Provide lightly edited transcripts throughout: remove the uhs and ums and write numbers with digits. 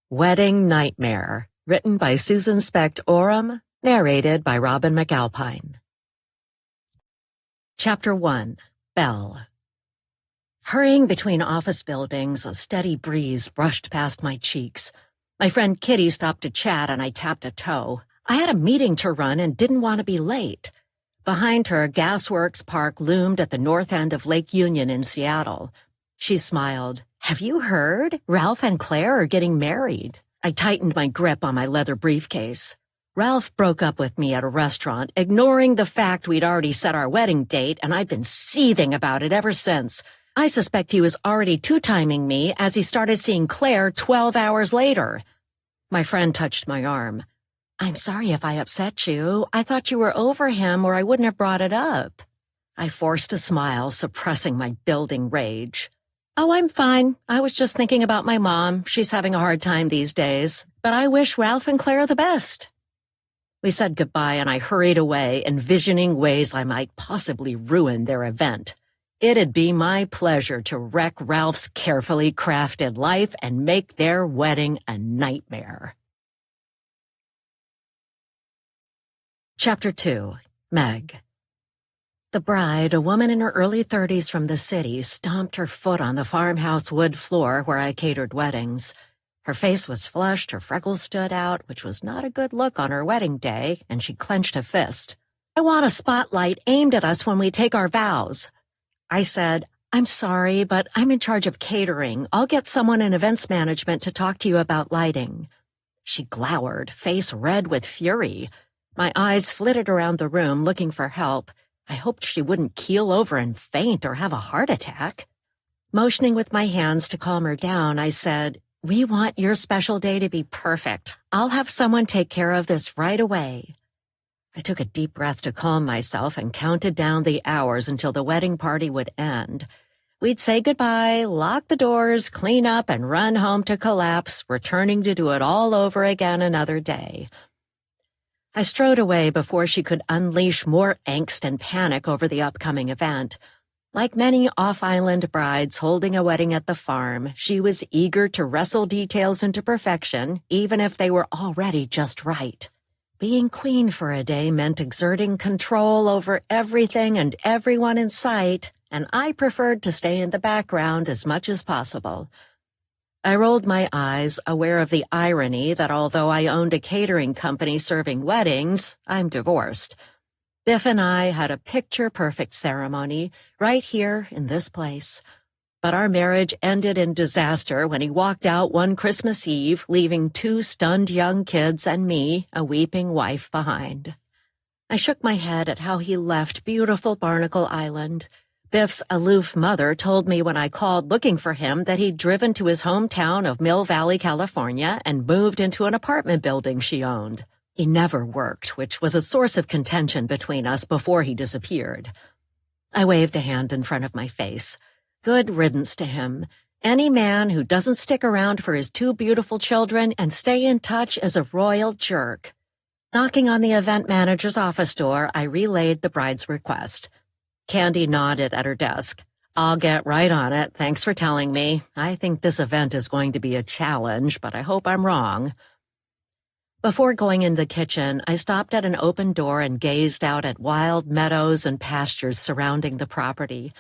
Wedding Nightmare, written by Susan Specht-Oram, narrated by Robin McAlpine. Chapter 1. Belle. Hurrying between office buildings, a steady breeze brushed past my cheeks. My friend Kitty stopped to chat and I tapped a toe. I had a meeting to run and didn't want to be late. Behind her, Gasworks Park loomed at the north end of Lake Union in Seattle. She smiled. "Have you heard? Ralph and Claire are getting married." I tightened my grip on my leather briefcase. Ralph broke up with me at a restaurant, ignoring the fact we'd already set our wedding date, and I've been seething about it ever since. I suspect he was already two-timing me as he started seeing Claire 12 hours later. My friend touched my arm. "I'm sorry if I upset you. I thought you were over him or I wouldn't have brought it up." I forced a smile, suppressing my building rage. "Oh, I'm fine. I was just thinking about my mom. She's having a hard time these days. But I wish Ralph and Claire the best." We said goodbye and I hurried away, envisioning ways I might possibly ruin their event. It'd be my pleasure to wreck Ralph's carefully crafted life and make their wedding a nightmare. Chapter 2. Meg. The bride, a woman in her early 30s from the city, stomped her foot on the farmhouse wood floor where I catered weddings. Her face was flushed, her freckles stood out, which was not a good look on her wedding day, and she clenched a fist. "I want a spotlight aimed at us when we take our vows." I said, "I'm sorry, but I'm in charge of catering. I'll get someone in events management to talk to you about lighting." She glowered, face red with fury. My eyes flitted around the room looking for help. I hoped she wouldn't keel over and faint or have a heart attack. Motioning with my hands to calm her down, I said, "We want your special day to be perfect. I'll have someone take care of this right away." I took a deep breath to calm myself and counted down the hours until the wedding party would end. We'd say goodbye, lock the doors, clean up, and run home to collapse, returning to do it all over again another day. I strode away before she could unleash more angst and panic over the upcoming event. Like many off-island brides holding a wedding at the farm, she was eager to wrestle details into perfection, even if they were already just right. Being queen for a day meant exerting control over everything and everyone in sight, and I preferred to stay in the background as much as possible. I rolled my eyes, aware of the irony that although I owned a catering company serving weddings, I'm divorced. Biff and I had a picture-perfect ceremony right here in this place. But our marriage ended in disaster when he walked out one Christmas Eve, leaving 2 stunned young kids and me, a weeping wife, behind. I shook my head at how he left beautiful Barnacle Island. Biff's aloof mother told me when I called looking for him that he'd driven to his hometown of Mill Valley, California, and moved into an apartment building she owned. He never worked, which was a source of contention between us before he disappeared. I waved a hand in front of my face. Good riddance to him. Any man who doesn't stick around for his 2 beautiful children and stay in touch is a royal jerk. Knocking on the event manager's office door, I relayed the bride's request. Candy nodded at her desk. "I'll get right on it. Thanks for telling me. I think this event is going to be a challenge, but I hope I'm wrong." Before going in the kitchen, I stopped at an open door and gazed out at wild meadows and pastures surrounding the property.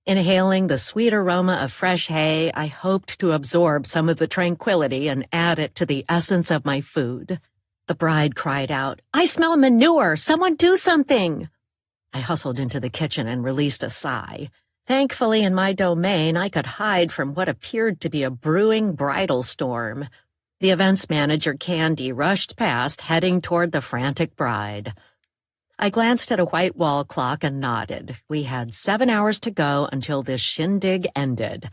Inhaling the sweet aroma of fresh hay, I hoped to absorb some of the tranquility and add it to the essence of my food. The bride cried out, "I smell manure! Someone do something!" I hustled into the kitchen and released a sigh. Thankfully, in my domain, I could hide from what appeared to be a brewing bridal storm. The events manager, Candy, rushed past, heading toward the frantic bride. I glanced at a white wall clock and nodded. We had 7 hours to go until this shindig ended.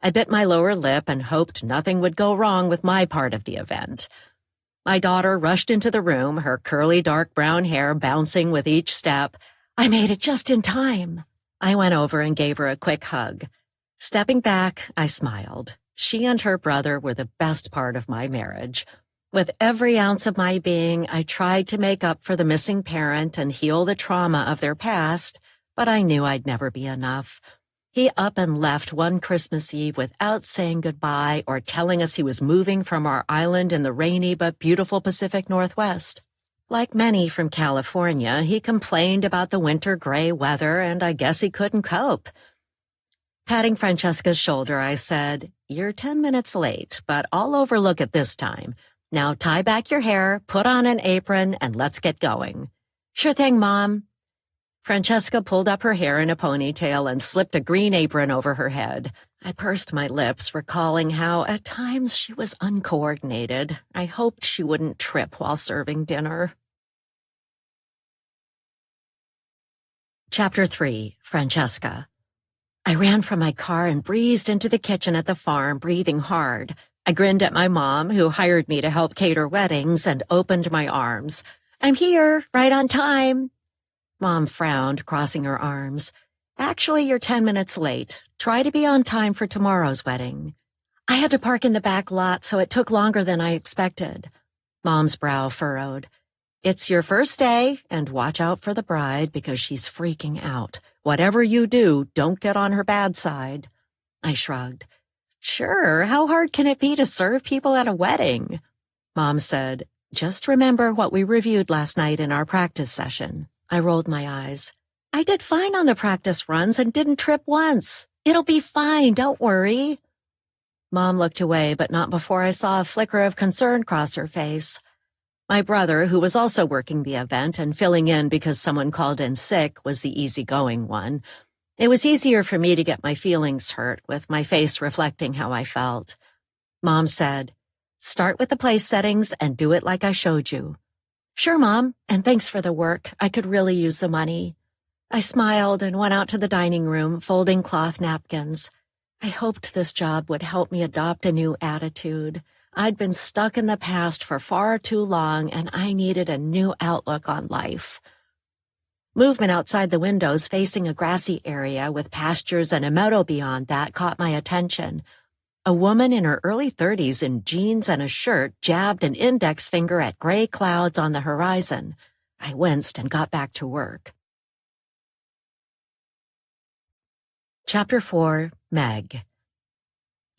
I bit my lower lip and hoped nothing would go wrong with my part of the event. My daughter rushed into the room, her curly dark brown hair bouncing with each step. I made it just in time. I went over and gave her a quick hug. Stepping back, I smiled. She and her brother were the best part of my marriage. With every ounce of my being, I tried to make up for the missing parent and heal the trauma of their past, but I knew I'd never be enough. He up and left one Christmas Eve without saying goodbye or telling us he was moving from our island in the rainy but beautiful Pacific Northwest. Like many from California, he complained about the winter gray weather, and I guess he couldn't cope. Patting Francesca's shoulder, I said, "You're 10 minutes late, but I'll overlook it this time. Now tie back your hair, put on an apron, and let's get going." "Sure thing, Mom." Francesca pulled up her hair in a ponytail and slipped a green apron over her head. I pursed my lips, recalling how at times she was uncoordinated. I hoped she wouldn't trip while serving dinner. Chapter 3, Francesca. I ran from my car and breezed into the kitchen at the farm, breathing hard. I grinned at my mom, who hired me to help cater weddings, and opened my arms. "I'm here, right on time." Mom frowned, crossing her arms. "Actually, you're 10 minutes late. Try to be on time for tomorrow's wedding." "I had to park in the back lot, so it took longer than I expected." Mom's brow furrowed. "It's your first day, and watch out for the bride because she's freaking out. Whatever you do, don't get on her bad side." I shrugged. "Sure, how hard can it be to serve people at a wedding?" Mom said, "Just remember what we reviewed last night in our practice session." I rolled my eyes. "I did fine on the practice runs and didn't trip once. It'll be fine, don't worry." Mom looked away, but not before I saw a flicker of concern cross her face. My brother, who was also working the event and filling in because someone called in sick, was the easygoing one. It was easier for me to get my feelings hurt, with my face reflecting how I felt. Mom said, "Start with the place settings and do it like I showed you." "Sure, Mom, and thanks for the work. I could really use the money." I smiled and went out to the dining room, folding cloth napkins. I hoped this job would help me adopt a new attitude. I'd been stuck in the past for far too long, and I needed a new outlook on life. Movement outside the windows facing a grassy area with pastures and a meadow beyond that caught my attention. A woman in her early 30s in jeans and a shirt jabbed an index finger at gray clouds on the horizon. I winced and got back to work. Chapter 4, Meg.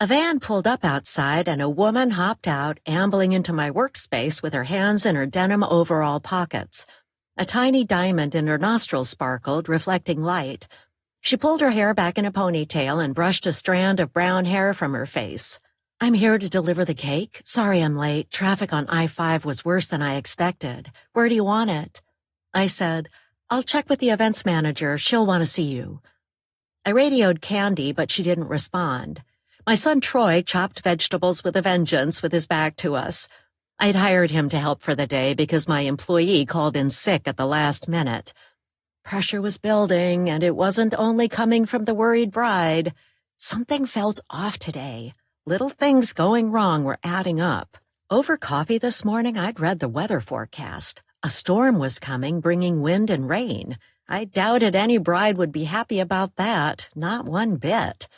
A van pulled up outside and a woman hopped out, ambling into my workspace with her hands in her denim overall pockets. A tiny diamond in her nostrils sparkled, reflecting light. She pulled her hair back in a ponytail and brushed a strand of brown hair from her face. "I'm here to deliver the cake. Sorry I'm late. Traffic on I-5 was worse than I expected. Where do you want it?" I said, "I'll check with the events manager. She'll want to see you." I radioed Candy, but she didn't respond. My son Troy chopped vegetables with a vengeance with his back to us. I'd hired him to help for the day because my employee called in sick at the last minute. Pressure was building, and it wasn't only coming from the worried bride. Something felt off today. Little things going wrong were adding up. Over coffee this morning, I'd read the weather forecast. A storm was coming, bringing wind and rain. I doubted any bride would be happy about that, not one bit.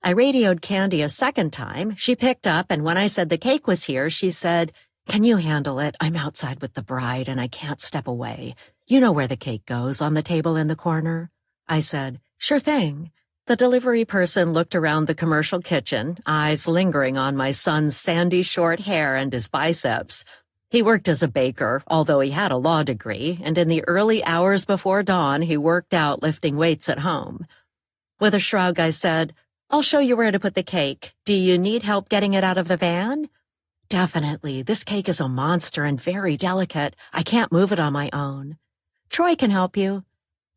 I radioed Candy a second time. She picked up, and when I said the cake was here, she said, "Can you handle it? I'm outside with the bride, and I can't step away. You know where the cake goes, on the table in the corner." I said, "Sure thing." The delivery person looked around the commercial kitchen, eyes lingering on my son's sandy short hair and his biceps. He worked as a baker, although he had a law degree, and in the early hours before dawn, he worked out lifting weights at home. With a shrug, I said, "I'll show you where to put the cake. Do you need help getting it out of the van?" "Definitely. This cake is a monster and very delicate. I can't move it on my own." "Troy can help you."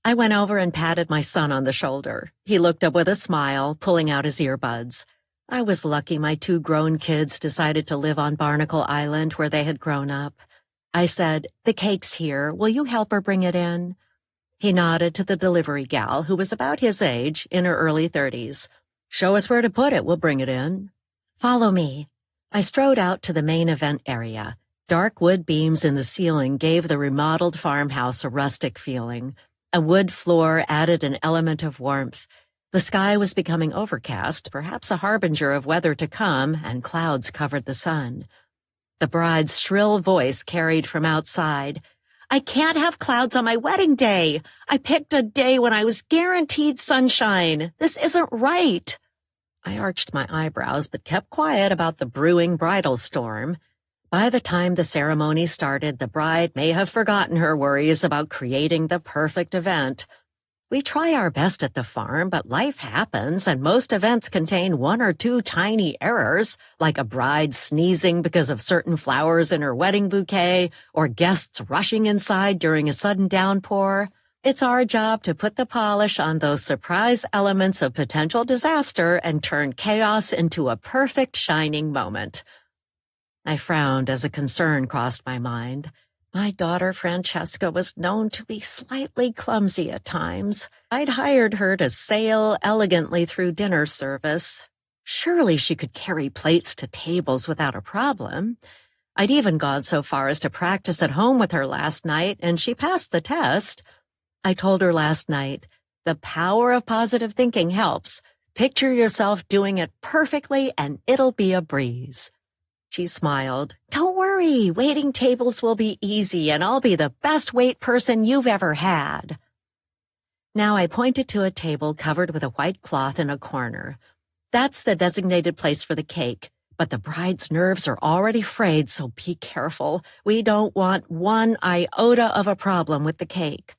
I went over and patted my son on the shoulder. He looked up with a smile, pulling out his earbuds. I was lucky my 2 grown kids decided to live on Barnacle Island where they had grown up. I said, "The cake's here. Will you help her bring it in?" He nodded to the delivery gal, who was about his age, in her early 30s. "Show us where to put it. We'll bring it in." "Follow me." I strode out to the main event area. Dark wood beams in the ceiling gave the remodeled farmhouse a rustic feeling. A wood floor added an element of warmth. The sky was becoming overcast, perhaps a harbinger of weather to come, and clouds covered the sun. The bride's shrill voice carried from outside. I can't have clouds on my wedding day. I picked a day when I was guaranteed sunshine. This isn't right. I arched my eyebrows but kept quiet about the brewing bridal storm. By the time the ceremony started, the bride may have forgotten her worries about creating the perfect event. We try our best at the farm, but life happens, and most events contain one or two tiny errors, like a bride sneezing because of certain flowers in her wedding bouquet, or guests rushing inside during a sudden downpour. It's our job to put the polish on those surprise elements of potential disaster and turn chaos into a perfect shining moment. I frowned as a concern crossed my mind. My daughter Francesca was known to be slightly clumsy at times. I'd hired her to sail elegantly through dinner service. Surely she could carry plates to tables without a problem. I'd even gone so far as to practice at home with her last night, and she passed the test. I told her last night, the power of positive thinking helps. Picture yourself doing it perfectly, and it'll be a breeze. She smiled. Don't worry, waiting tables will be easy and I'll be the best wait person you've ever had. Now I pointed to a table covered with a white cloth in a corner. That's the designated place for the cake, but the bride's nerves are already frayed, so be careful. We don't want one iota of a problem with the cake.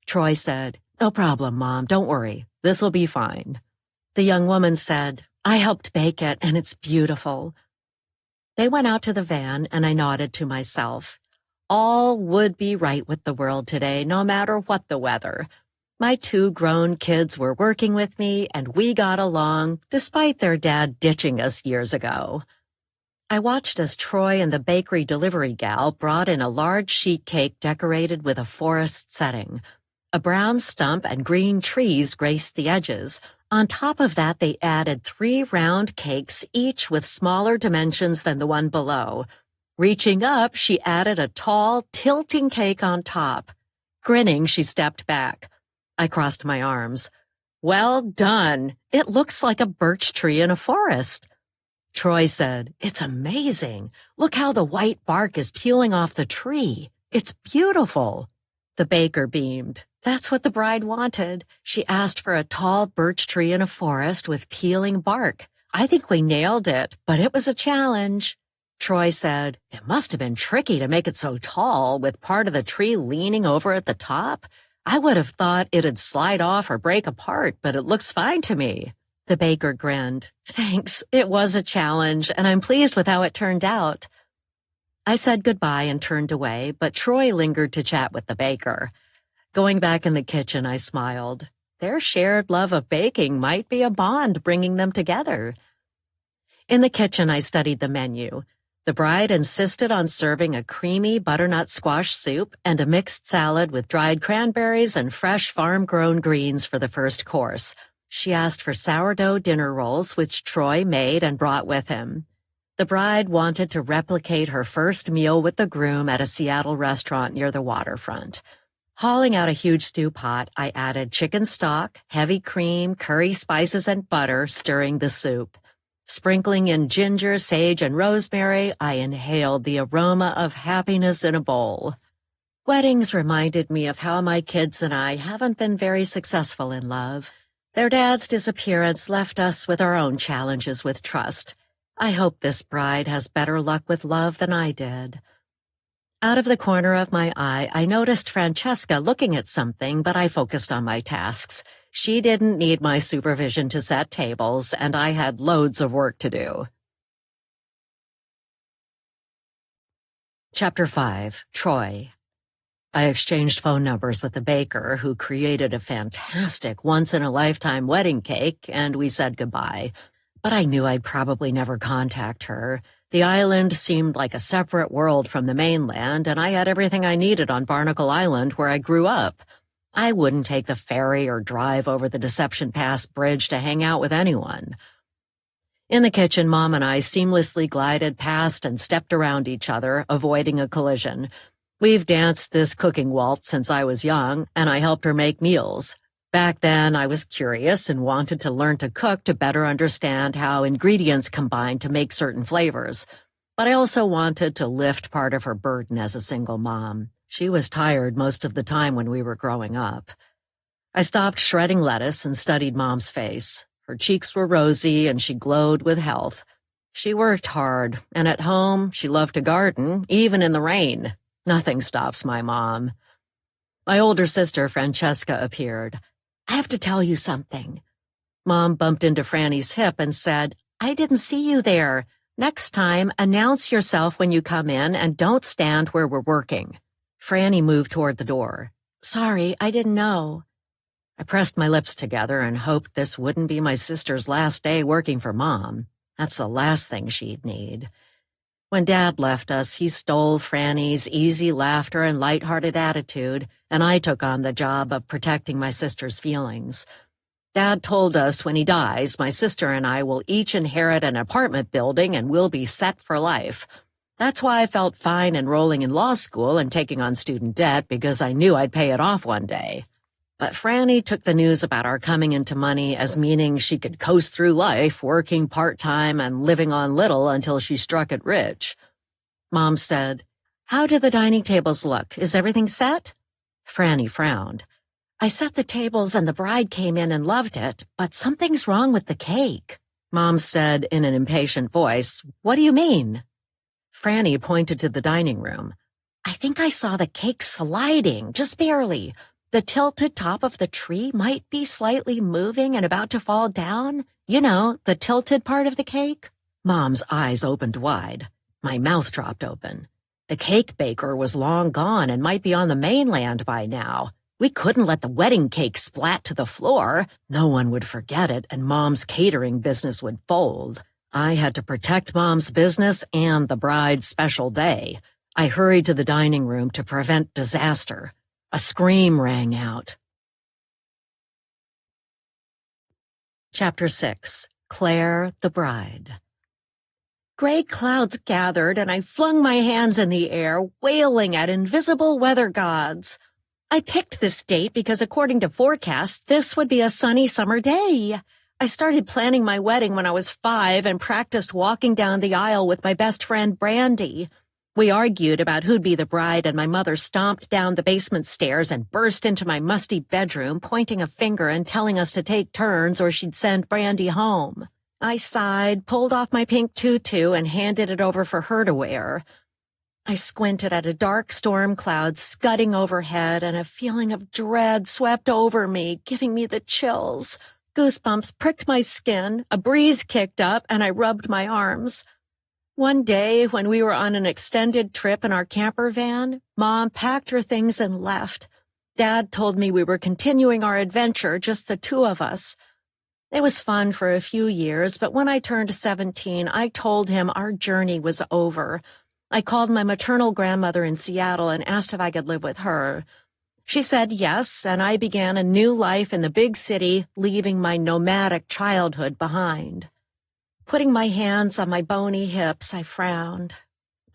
Troy said, No problem, Mom, don't worry. This'll be fine. The young woman said, I helped bake it and it's beautiful. They went out to the van, and I nodded to myself. All would be right with the world today, no matter what the weather. My two grown kids were working with me, and we got along, despite their dad ditching us years ago. I watched as Troy and the bakery delivery gal brought in a large sheet cake decorated with a forest setting. A brown stump and green trees graced the edges. On top of that, they added 3 round cakes, each with smaller dimensions than the one below. Reaching up, she added a tall, tilting cake on top. Grinning, she stepped back. I crossed my arms. Well done. It looks like a birch tree in a forest. Troy said, It's amazing. Look how the white bark is peeling off the tree. It's beautiful. The baker beamed. That's what the bride wanted. She asked for a tall birch tree in a forest with peeling bark. I think we nailed it, but it was a challenge. Troy said, It must have been tricky to make it so tall, with part of the tree leaning over at the top. I would have thought it'd slide off or break apart, but it looks fine to me. The baker grinned. Thanks, it was a challenge, and I'm pleased with how it turned out. I said goodbye and turned away, but Troy lingered to chat with the baker. Going back in the kitchen, I smiled. Their shared love of baking might be a bond bringing them together. In the kitchen, I studied the menu. The bride insisted on serving a creamy butternut squash soup and a mixed salad with dried cranberries and fresh farm-grown greens for the first course. She asked for sourdough dinner rolls, which Troy made and brought with him. The bride wanted to replicate her first meal with the groom at a Seattle restaurant near the waterfront. Hauling out a huge stew pot, I added chicken stock, heavy cream, curry spices, and butter, stirring the soup. Sprinkling in ginger, sage, and rosemary, I inhaled the aroma of happiness in a bowl. Weddings reminded me of how my kids and I haven't been very successful in love. Their dad's disappearance left us with our own challenges with trust. I hope this bride has better luck with love than I did. Out of the corner of my eye, I noticed Francesca looking at something, but I focused on my tasks. She didn't need my supervision to set tables, and I had loads of work to do. Chapter 5. Troy. I exchanged phone numbers with the baker, who created a fantastic once-in-a-lifetime wedding cake, and we said goodbye. But I knew I'd probably never contact her. The island seemed like a separate world from the mainland, and I had everything I needed on Barnacle Island, where I grew up. I wouldn't take the ferry or drive over the Deception Pass Bridge to hang out with anyone. In the kitchen, Mom and I seamlessly glided past and stepped around each other, avoiding a collision. We've danced this cooking waltz since I was young, and I helped her make meals. Back then, I was curious and wanted to learn to cook to better understand how ingredients combine to make certain flavors. But I also wanted to lift part of her burden as a single mom. She was tired most of the time when we were growing up. I stopped shredding lettuce and studied Mom's face. Her cheeks were rosy and she glowed with health. She worked hard, and at home, she loved to garden, even in the rain. Nothing stops my mom. My older sister, Francesca, appeared. "I have to tell you something." Mom bumped into Franny's hip and said, "I didn't see you there. Next time, announce yourself when you come in and don't stand where we're working." Franny moved toward the door. "Sorry, I didn't know." I pressed my lips together and hoped this wouldn't be my sister's last day working for Mom. That's the last thing she'd need. When Dad left us, he stole Franny's easy laughter and lighthearted attitude, and I took on the job of protecting my sister's feelings. Dad told us when he dies, my sister and I will each inherit an apartment building and we'll be set for life. That's why I felt fine enrolling in law school and taking on student debt, because I knew I'd pay it off one day. But Franny took the news about our coming into money as meaning she could coast through life, working part-time and living on little until she struck it rich. Mom said, "How do the dining tables look? Is everything set?" Franny frowned. "I set the tables and the bride came in and loved it, but something's wrong with the cake." Mom said in an impatient voice, "What do you mean?" Franny pointed to the dining room. "I think I saw the cake sliding, just barely. The tilted top of the tree might be slightly moving and about to fall down. You know, the tilted part of the cake." Mom's eyes opened wide. My mouth dropped open. The cake baker was long gone and might be on the mainland by now. We couldn't let the wedding cake splat to the floor. No one would forget it, and Mom's catering business would fold. I had to protect Mom's business and the bride's special day. I hurried to the dining room to prevent disaster. A scream rang out. Chapter 6. Claire, the Bride. Gray clouds gathered, and I flung my hands in the air, wailing at invisible weather gods. I picked this date because, according to forecasts, this would be a sunny summer day. I started planning my wedding when I was 5 and practiced walking down the aisle with my best friend, Brandy. We argued about who'd be the bride, and my mother stomped down the basement stairs and burst into my musty bedroom, pointing a finger and telling us to take turns or she'd send Brandy home. I sighed, pulled off my pink tutu, and handed it over for her to wear. I squinted at a dark storm cloud scudding overhead, and a feeling of dread swept over me, giving me the chills. Goosebumps pricked my skin, a breeze kicked up, and I rubbed my arms. One day, when we were on an extended trip in our camper van, Mom packed her things and left. Dad told me we were continuing our adventure, just the two of us. It was fun for a few years, but when I turned 17, I told him our journey was over. I called my maternal grandmother in Seattle and asked if I could live with her. She said yes, and I began a new life in the big city, leaving my nomadic childhood behind. Putting my hands on my bony hips, I frowned.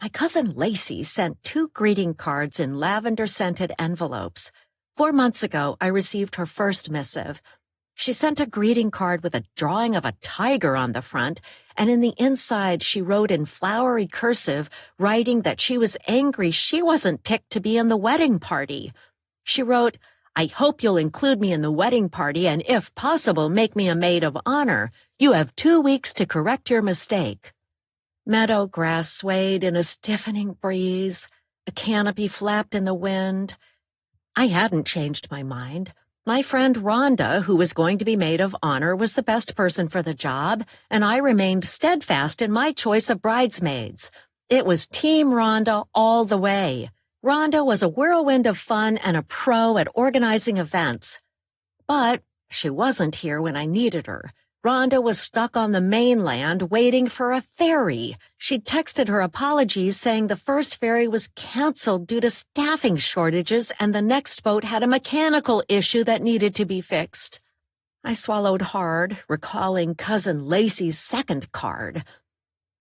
My cousin Lacey sent 2 greeting cards in lavender-scented envelopes. 4 months ago, I received her first missive. She sent a greeting card with a drawing of a tiger on the front, and in the inside she wrote in flowery cursive, writing that she was angry she wasn't picked to be in the wedding party. She wrote, "I hope you'll include me in the wedding party and, if possible, make me a maid of honor. You have 2 weeks to correct your mistake." Meadow grass swayed in a stiffening breeze. A canopy flapped in the wind. I hadn't changed my mind. My friend Rhonda, who was going to be maid of honor, was the best person for the job, and I remained steadfast in my choice of bridesmaids. It was Team Rhonda all the way. Rhonda was a whirlwind of fun and a pro at organizing events. But she wasn't here when I needed her. Rhonda was stuck on the mainland waiting for a ferry. She'd texted her apologies saying the first ferry was canceled due to staffing shortages and the next boat had a mechanical issue that needed to be fixed. I swallowed hard, recalling Cousin Lacey's second card.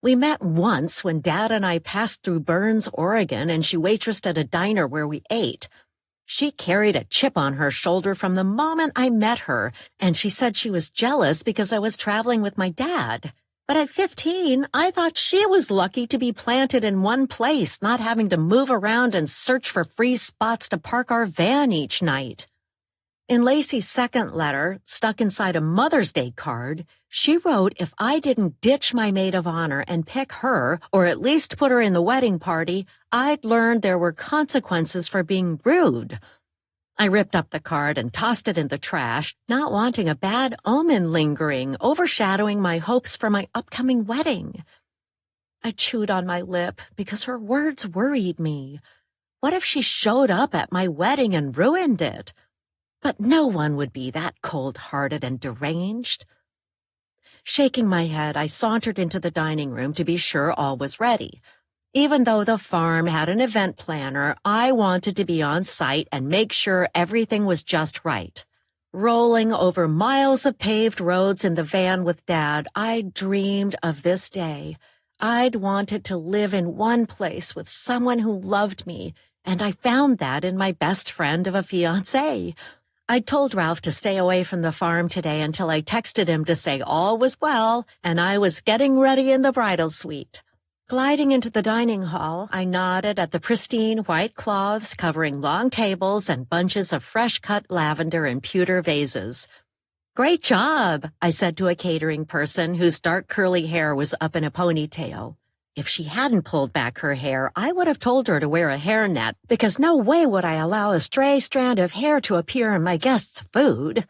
We met once when Dad and I passed through Burns, Oregon, and she waitressed at a diner where we ate. She carried a chip on her shoulder from the moment I met her, and she said she was jealous because I was traveling with my dad. But at 15, I thought she was lucky to be planted in one place, not having to move around and search for free spots to park our van each night. In Lacey's second letter, stuck inside a Mother's Day card, she wrote if I didn't ditch my maid of honor and pick her, or at least put her in the wedding party, I'd learned there were consequences for being rude. I ripped up the card and tossed it in the trash, not wanting a bad omen lingering, overshadowing my hopes for my upcoming wedding. I chewed on my lip because her words worried me. What if she showed up at my wedding and ruined it? But no one would be that cold-hearted and deranged. Shaking my head, I sauntered into the dining room to be sure all was ready. Even though the farm had an event planner, I wanted to be on site and make sure everything was just right. Rolling over miles of paved roads in the van with Dad, I dreamed of this day. I'd wanted to live in one place with someone who loved me, and I found that in my best friend of a fiancé. I told Ralph to stay away from the farm today until I texted him to say all was well, and I was getting ready in the bridal suite. Gliding into the dining hall, I nodded at the pristine white cloths covering long tables and bunches of fresh-cut lavender in pewter vases. "Great job," I said to a catering person whose dark curly hair was up in a ponytail. If she hadn't pulled back her hair, I would have told her to wear a hairnet, because no way would I allow a stray strand of hair to appear in my guests' food.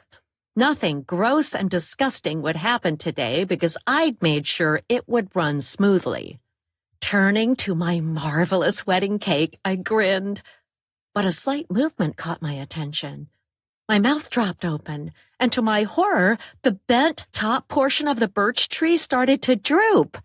Nothing gross and disgusting would happen today because I'd made sure it would run smoothly. Turning to my marvelous wedding cake, I grinned. But a slight movement caught my attention. My mouth dropped open, and to my horror, the bent top portion of the birch tree started to droop.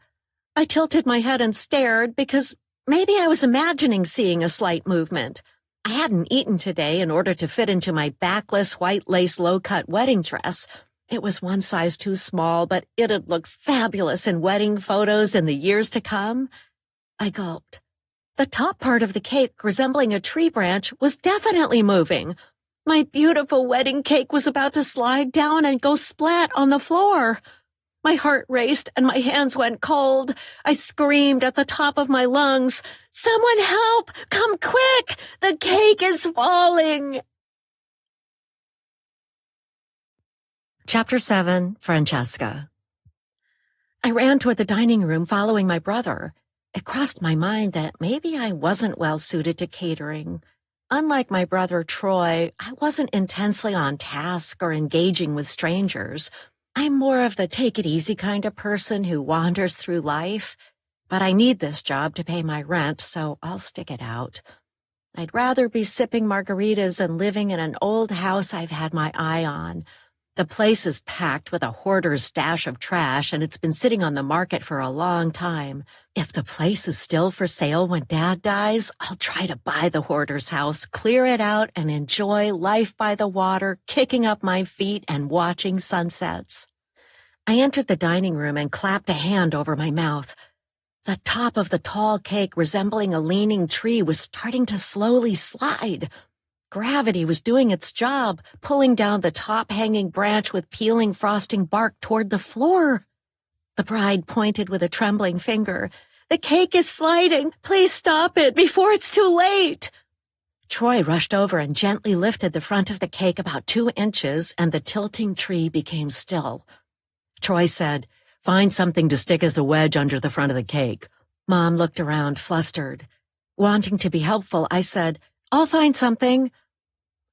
I tilted my head and stared because maybe I was imagining seeing a slight movement. I hadn't eaten today in order to fit into my backless white lace low-cut wedding dress. It was one size too small, but it'd look fabulous in wedding photos in the years to come. I gulped. The top part of the cake, resembling a tree branch, was definitely moving. My beautiful wedding cake was about to slide down and go splat on the floor. My heart raced and my hands went cold. I screamed at the top of my lungs, "Someone help! Come quick! The cake is falling!" Chapter 7, Francesca. I ran toward the dining room following my brother. It crossed my mind that maybe I wasn't well suited to catering. Unlike my brother Troy, I wasn't intensely on task or engaging with strangers. I'm more of the take-it-easy kind of person who wanders through life, but I need this job to pay my rent, so I'll stick it out. I'd rather be sipping margaritas and living in an old house I've had my eye on. The place is packed with a hoarder's stash of trash, and it's been sitting on the market for a long time. If the place is still for sale when Dad dies, I'll try to buy the hoarder's house, clear it out, and enjoy life by the water, kicking up my feet and watching sunsets. I entered the dining room and clapped a hand over my mouth. The top of the tall cake, resembling a leaning tree, was starting to slowly slide. Gravity was doing its job, pulling down the top-hanging branch with peeling frosting bark toward the floor. The bride pointed with a trembling finger. "The cake is sliding! Please stop it before it's too late!" Troy rushed over and gently lifted the front of the cake about 2 inches, and the tilting tree became still. Troy said, "Find something to stick as a wedge under the front of the cake." Mom looked around, flustered. Wanting to be helpful, I said, "I'll find something."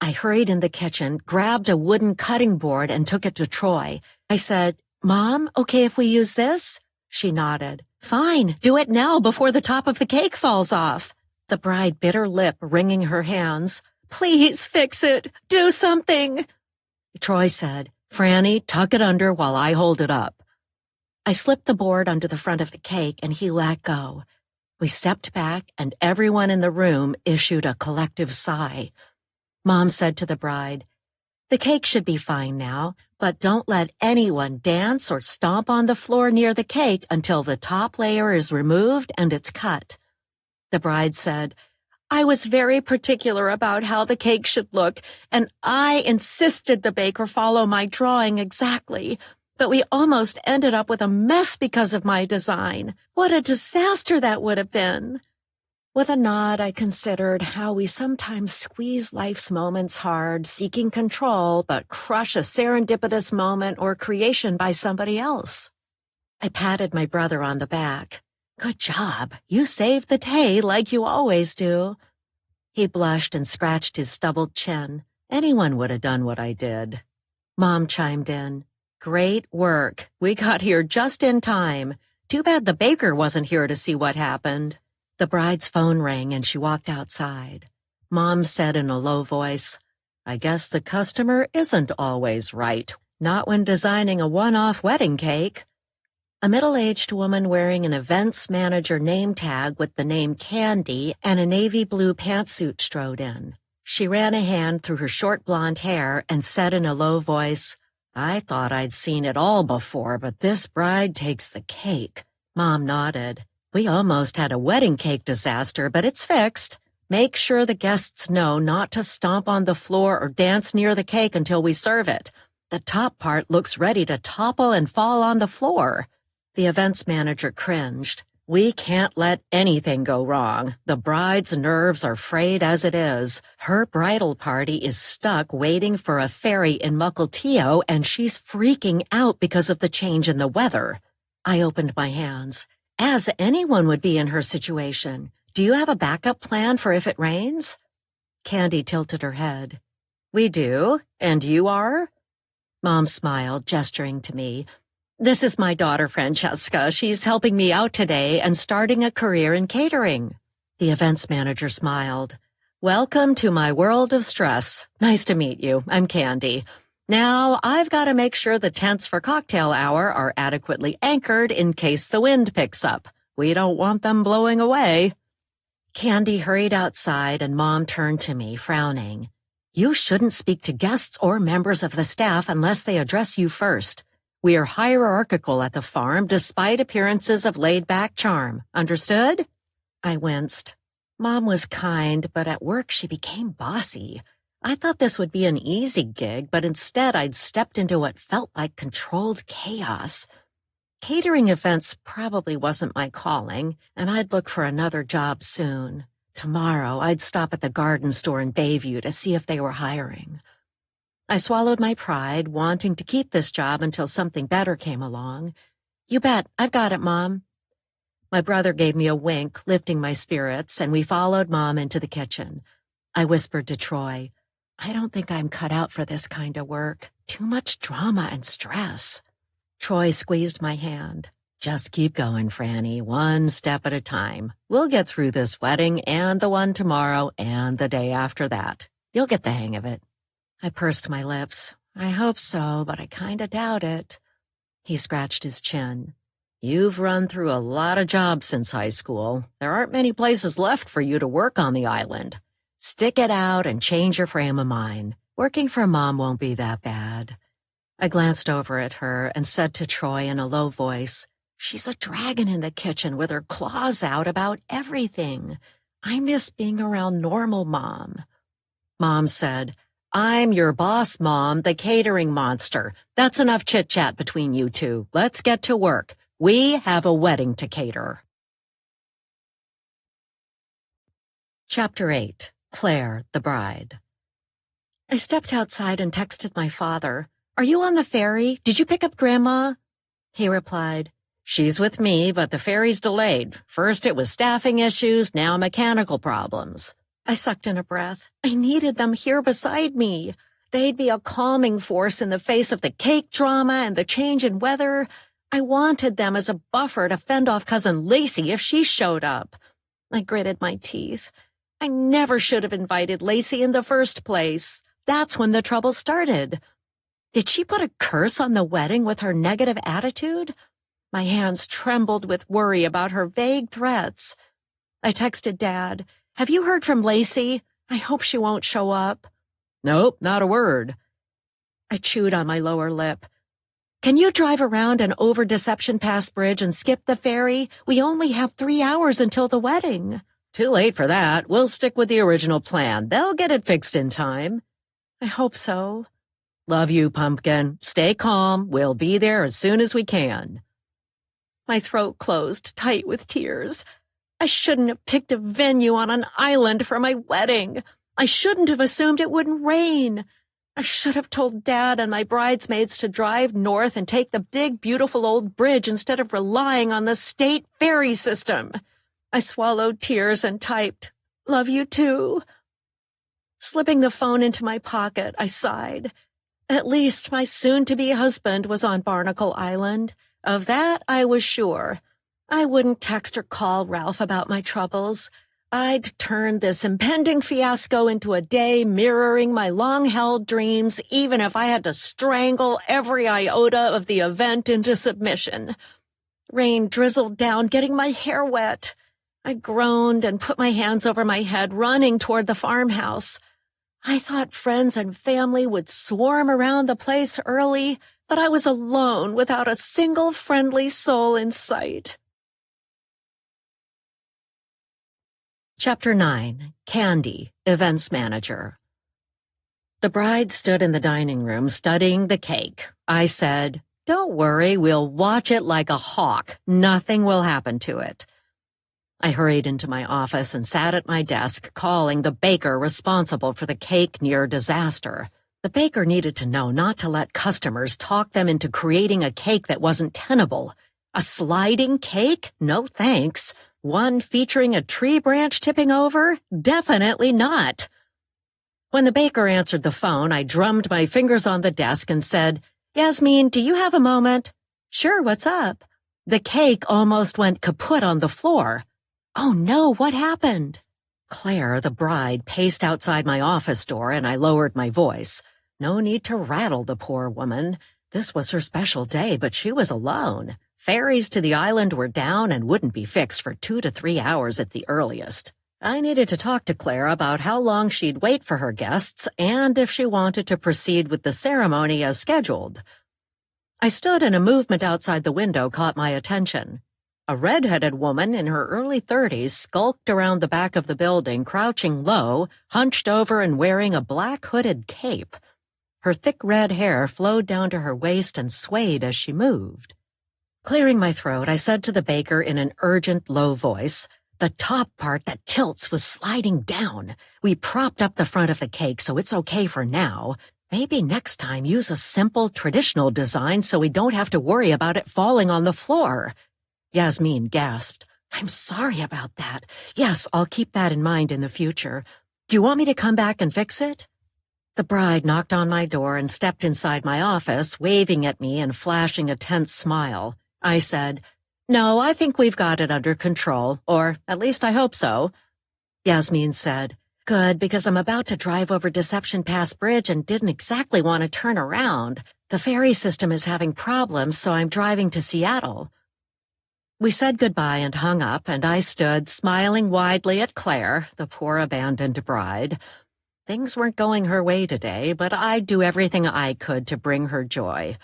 I hurried in the kitchen, grabbed a wooden cutting board, and took it to Troy. I said, "Mom, okay if we use this?" She nodded. "Fine, do it now before the top of the cake falls off." The bride bit her lip, wringing her hands. "Please fix it. Do something." Troy said, "Franny, tuck it under while I hold it up." I slipped the board under the front of the cake, and he let go. We stepped back, and everyone in the room issued a collective sigh. Mom said to the bride, "The cake should be fine now, but don't let anyone dance or stomp on the floor near the cake until the top layer is removed and it's cut." The bride said, "I was very particular about how the cake should look, and I insisted the baker follow my drawing exactly. but we almost ended up with a mess because of my design. What a disaster that would have been. With a nod, I considered how we sometimes squeeze life's moments hard, seeking control, but crush a serendipitous moment or creation by somebody else. I patted my brother on the back. Good job. You saved the day like you always do. He blushed and scratched his stubbled chin. Anyone would have done what I did. Mom chimed in. Great work. We got here just in time. Too bad the baker wasn't here to see what happened. The bride's phone rang and she walked outside. Mom said in a low voice, I guess the customer isn't always right. Not when designing a one-off wedding cake. A middle-aged woman wearing an events manager name tag with the name Candy and a navy blue pantsuit strode in. She ran a hand through her short blonde hair and said in a low voice, I thought I'd seen it all before, but this bride takes the cake. Mom nodded. We almost had a wedding cake disaster, but it's fixed. Make sure the guests know not to stomp on the floor or dance near the cake until we serve it. The top part looks ready to topple and fall on the floor. The events manager cringed. We can't let anything go wrong. The bride's nerves are frayed as it is. Her bridal party is stuck waiting for a ferry in Mukilteo, and she's freaking out because of the change in the weather. I opened my hands. As anyone would be in her situation. Do you have a backup plan for if it rains? Candy tilted her head. We do. And you are? Mom smiled, gesturing to me. This is my daughter, Francesca. She's helping me out today and starting a career in catering. The events manager smiled. Welcome to my world of stress. Nice to meet you. I'm Candy. Now, I've got to make sure the tents for cocktail hour are adequately anchored in case the wind picks up. We don't want them blowing away. Candy hurried outside and Mom turned to me, frowning. You shouldn't speak to guests or members of the staff unless they address you first. We are hierarchical at the farm despite appearances of laid-back charm. Understood? I winced. Mom was kind, but at work she became bossy. I thought this would be an easy gig, but instead I'd stepped into what felt like controlled chaos. Catering events probably wasn't my calling, and I'd look for another job soon. Tomorrow I'd stop at the garden store in Bayview to see if they were hiring. I swallowed my pride, wanting to keep this job until something better came along. You bet, I've got it, Mom. My brother gave me a wink, lifting my spirits, and we followed Mom into the kitchen. I whispered to Troy, I don't think I'm cut out for this kind of work. Too much drama and stress. Troy squeezed my hand. Just keep going, Franny, one step at a time. We'll get through this wedding and the one tomorrow and the day after that. You'll get the hang of it. I pursed my lips. I hope so, but I kinda doubt it. He scratched his chin. You've run through a lot of jobs since high school. There aren't many places left for you to work on the island. Stick it out and change your frame of mind. Working for Mom won't be that bad. I glanced over at her and said to Troy in a low voice, She's a dragon in the kitchen with her claws out about everything. I miss being around normal Mom. Mom said, I'm your boss, Mom, the catering monster. That's enough chit-chat between you two. Let's get to work. We have a wedding to cater. Chapter 8. Claire, the Bride. I stepped outside and texted my father. Are you on the ferry? Did you pick up Grandma? He replied, She's with me, but the ferry's delayed. First it was staffing issues, now mechanical problems. I sucked in a breath. I needed them here beside me. They'd be a calming force in the face of the cake drama and the change in weather. I wanted them as a buffer to fend off Cousin Lacey if she showed up. I gritted my teeth. I never should have invited Lacey in the first place. That's when the trouble started. Did she put a curse on the wedding with her negative attitude? My hands trembled with worry about her vague threats. I texted Dad. Have you heard from Lacey? I hope she won't show up. Nope, not a word. I chewed on my lower lip. Can you drive around and over Deception Pass Bridge and skip the ferry? We only have 3 hours until the wedding. Too late for that. We'll stick with the original plan. They'll get it fixed in time. I hope so. Love you, Pumpkin. Stay calm. We'll be there as soon as we can. My throat closed tight with tears. I shouldn't have picked a venue on an island for my wedding. I shouldn't have assumed it wouldn't rain. I should have told Dad and my bridesmaids to drive north and take the big, beautiful old bridge instead of relying on the state ferry system. I swallowed tears and typed, "Love you too." Slipping the phone into my pocket, I sighed. At least my soon-to-be husband was on Barnacle Island. Of that, I was sure. I wouldn't text or call Ralph about my troubles. I'd turn this impending fiasco into a day mirroring my long-held dreams, even if I had to strangle every iota of the event into submission. Rain drizzled down, getting my hair wet. I groaned and put my hands over my head, running toward the farmhouse. I thought friends and family would swarm around the place early, but I was alone without a single friendly soul in sight. Chapter 9. Candy, Events Manager. The bride stood in the dining room studying the cake. I said, "Don't worry, we'll watch it like a hawk. Nothing will happen to it." I hurried into my office and sat at my desk, calling the baker responsible for the cake near disaster. The baker needed to know not to let customers talk them into creating a cake that wasn't tenable. A sliding cake? No thanks. One featuring a tree branch tipping over? Definitely not. When the baker answered the phone, I drummed my fingers on the desk and said, "Yasmin, do you have a moment?" "Sure, what's up?" The cake almost went kaput on the floor. "Oh no, what happened?" Claire, the bride, paced outside my office door and I lowered my voice. No need to rattle the poor woman. This was her special day, but she was alone. Ferries to the island were down and wouldn't be fixed for 2 to 3 hours at the earliest. I needed to talk to Claire about how long she'd wait for her guests and if she wanted to proceed with the ceremony as scheduled. I stood and a movement outside the window caught my attention. A red-headed woman in her early 30s skulked around the back of the building, crouching low, hunched over and wearing a black hooded cape. Her thick red hair flowed down to her waist and swayed as she moved. Clearing my throat, I said to the baker in an urgent, low voice, "The top part that tilts was sliding down. We propped up the front of the cake, so it's okay for now. Maybe next time use a simple, traditional design so we don't have to worry about it falling on the floor." Yasmin gasped. "I'm sorry about that. Yes, I'll keep that in mind in the future. Do you want me to come back and fix it?" The bride knocked on my door and stepped inside my office, waving at me and flashing a tense smile. I said, "No, I think we've got it under control, or at least I hope so." Yasmin said, "Good, because I'm about to drive over Deception Pass Bridge and didn't exactly want to turn around. The ferry system is having problems, so I'm driving to Seattle." We said goodbye and hung up, and I stood smiling widely at Claire, the poor abandoned bride. Things weren't going her way today, but I'd do everything I could to bring her joy.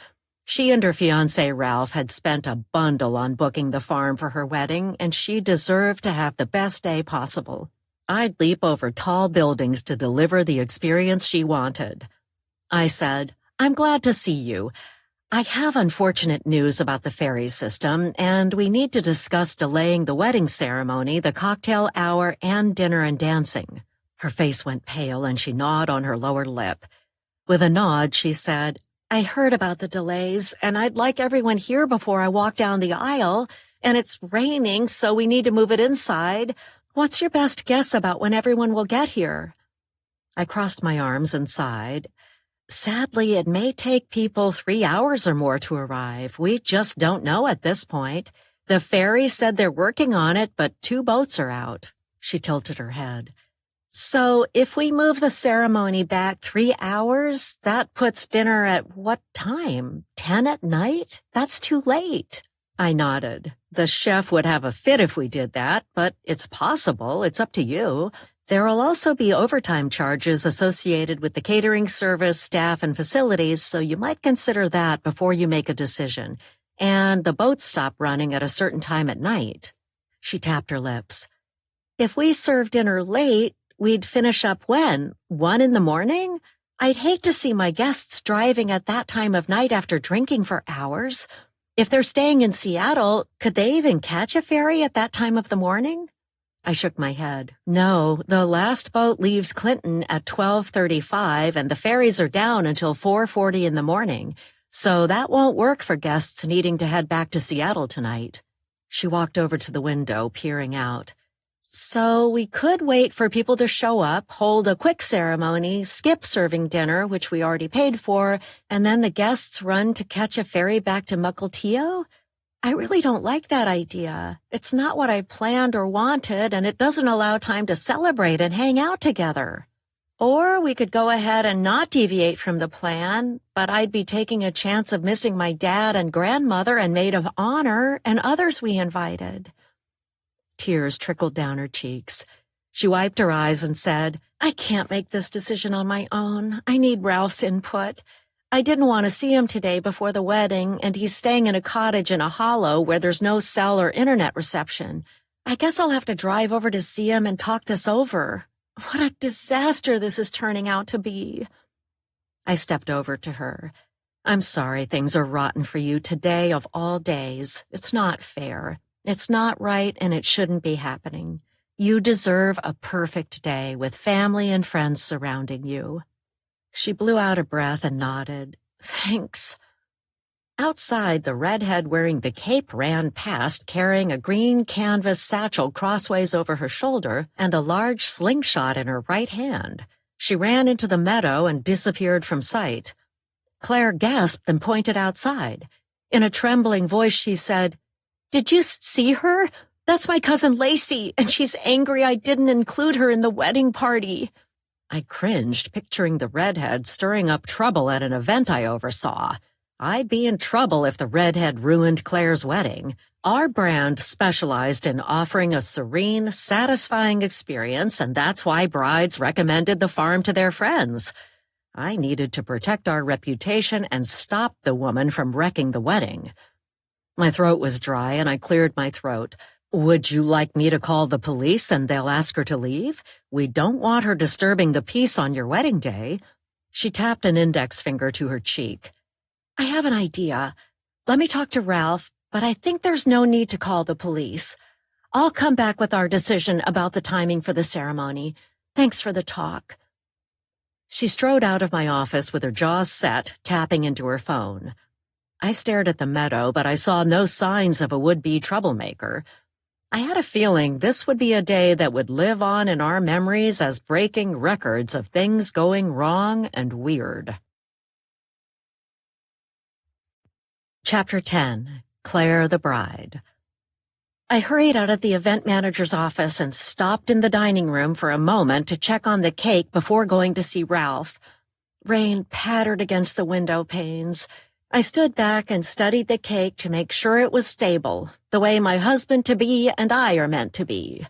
She and her fiancé Ralph had spent a bundle on booking the farm for her wedding, and she deserved to have the best day possible. I'd leap over tall buildings to deliver the experience she wanted. I said, "I'm glad to see you. I have unfortunate news about the ferry system, and we need to discuss delaying the wedding ceremony, the cocktail hour, and dinner and dancing." Her face went pale, and she gnawed on her lower lip. With a nod, she said, "I heard about the delays, and I'd like everyone here before I walk down the aisle, and it's raining, so we need to move it inside. What's your best guess about when everyone will get here?" I crossed my arms and sighed. Sadly, it may take people 3 hours or more to arrive. We just don't know at this point. The ferry said they're working on it, but 2 boats are out. She tilted her head. "So if we move the ceremony back 3 hours, that puts dinner at what time? 10 at night? That's too late." I nodded. "The chef would have a fit if we did that, but it's possible. It's up to you. There'll also be overtime charges associated with the catering service, staff, and facilities, so you might consider that before you make a decision. And the boats stop running at a certain time at night." She tapped her lips. "If we serve dinner late, we'd finish up when? 1 in the morning? I'd hate to see my guests driving at that time of night after drinking for hours. If they're staying in Seattle, could they even catch a ferry at that time of the morning? I shook my head. No, the last boat leaves Clinton at 12:35 and the ferries are down until 4:40 in the morning, so that won't work for guests needing to head back to Seattle tonight. She walked over to the window, peering out. So we could wait for people to show up, hold a quick ceremony, skip serving dinner, which we already paid for, and then the guests run to catch a ferry back to Mukilteo? I really don't like that idea. It's not what I planned or wanted, and it doesn't allow time to celebrate and hang out together. Or we could go ahead and not deviate from the plan, but I'd be taking a chance of missing my dad and grandmother and maid of honor and others we invited. Tears trickled down her cheeks. She wiped her eyes and said, I can't make this decision on my own. I need Ralph's input. I didn't want to see him today before the wedding, and he's staying in a cottage in a hollow where there's no cell or internet reception. I guess I'll have to drive over to see him and talk this over. What a disaster this is turning out to be. I stepped over to her. I'm sorry things are rotten for you today of all days. It's not fair. It's not right, and it shouldn't be happening. You deserve a perfect day with family and friends surrounding you. She blew out a breath and nodded. Thanks. Outside, the redhead wearing the cape ran past, carrying a green canvas satchel crossways over her shoulder and a large slingshot in her right hand. She ran into the meadow and disappeared from sight. Claire gasped and pointed outside. In a trembling voice, she said, Did you see her? That's my cousin Lacey, and she's angry I didn't include her in the wedding party. I cringed, picturing the redhead stirring up trouble at an event I oversaw. I'd be in trouble if the redhead ruined Claire's wedding. Our brand specialized in offering a serene, satisfying experience, and that's why brides recommended the farm to their friends. I needed to protect our reputation and stop the woman from wrecking the wedding. My throat was dry, and I cleared my throat. Would you like me to call the police and they'll ask her to leave? We don't want her disturbing the peace on your wedding day. She tapped an index finger to her cheek. I have an idea. Let me talk to Ralph, but I think there's no need to call the police. I'll come back with our decision about the timing for the ceremony. Thanks for the talk. She strode out of my office with her jaws set, tapping into her phone. I stared at the meadow, but I saw no signs of a would-be troublemaker. I had a feeling this would be a day that would live on in our memories as breaking records of things going wrong and weird. Chapter 10. Claire the Bride. I hurried out of the event manager's office and stopped in the dining room for a moment to check on the cake before going to see Ralph. Rain pattered against the window panes. I stood back and studied the cake to make sure it was stable, the way my husband-to-be and I are meant to be.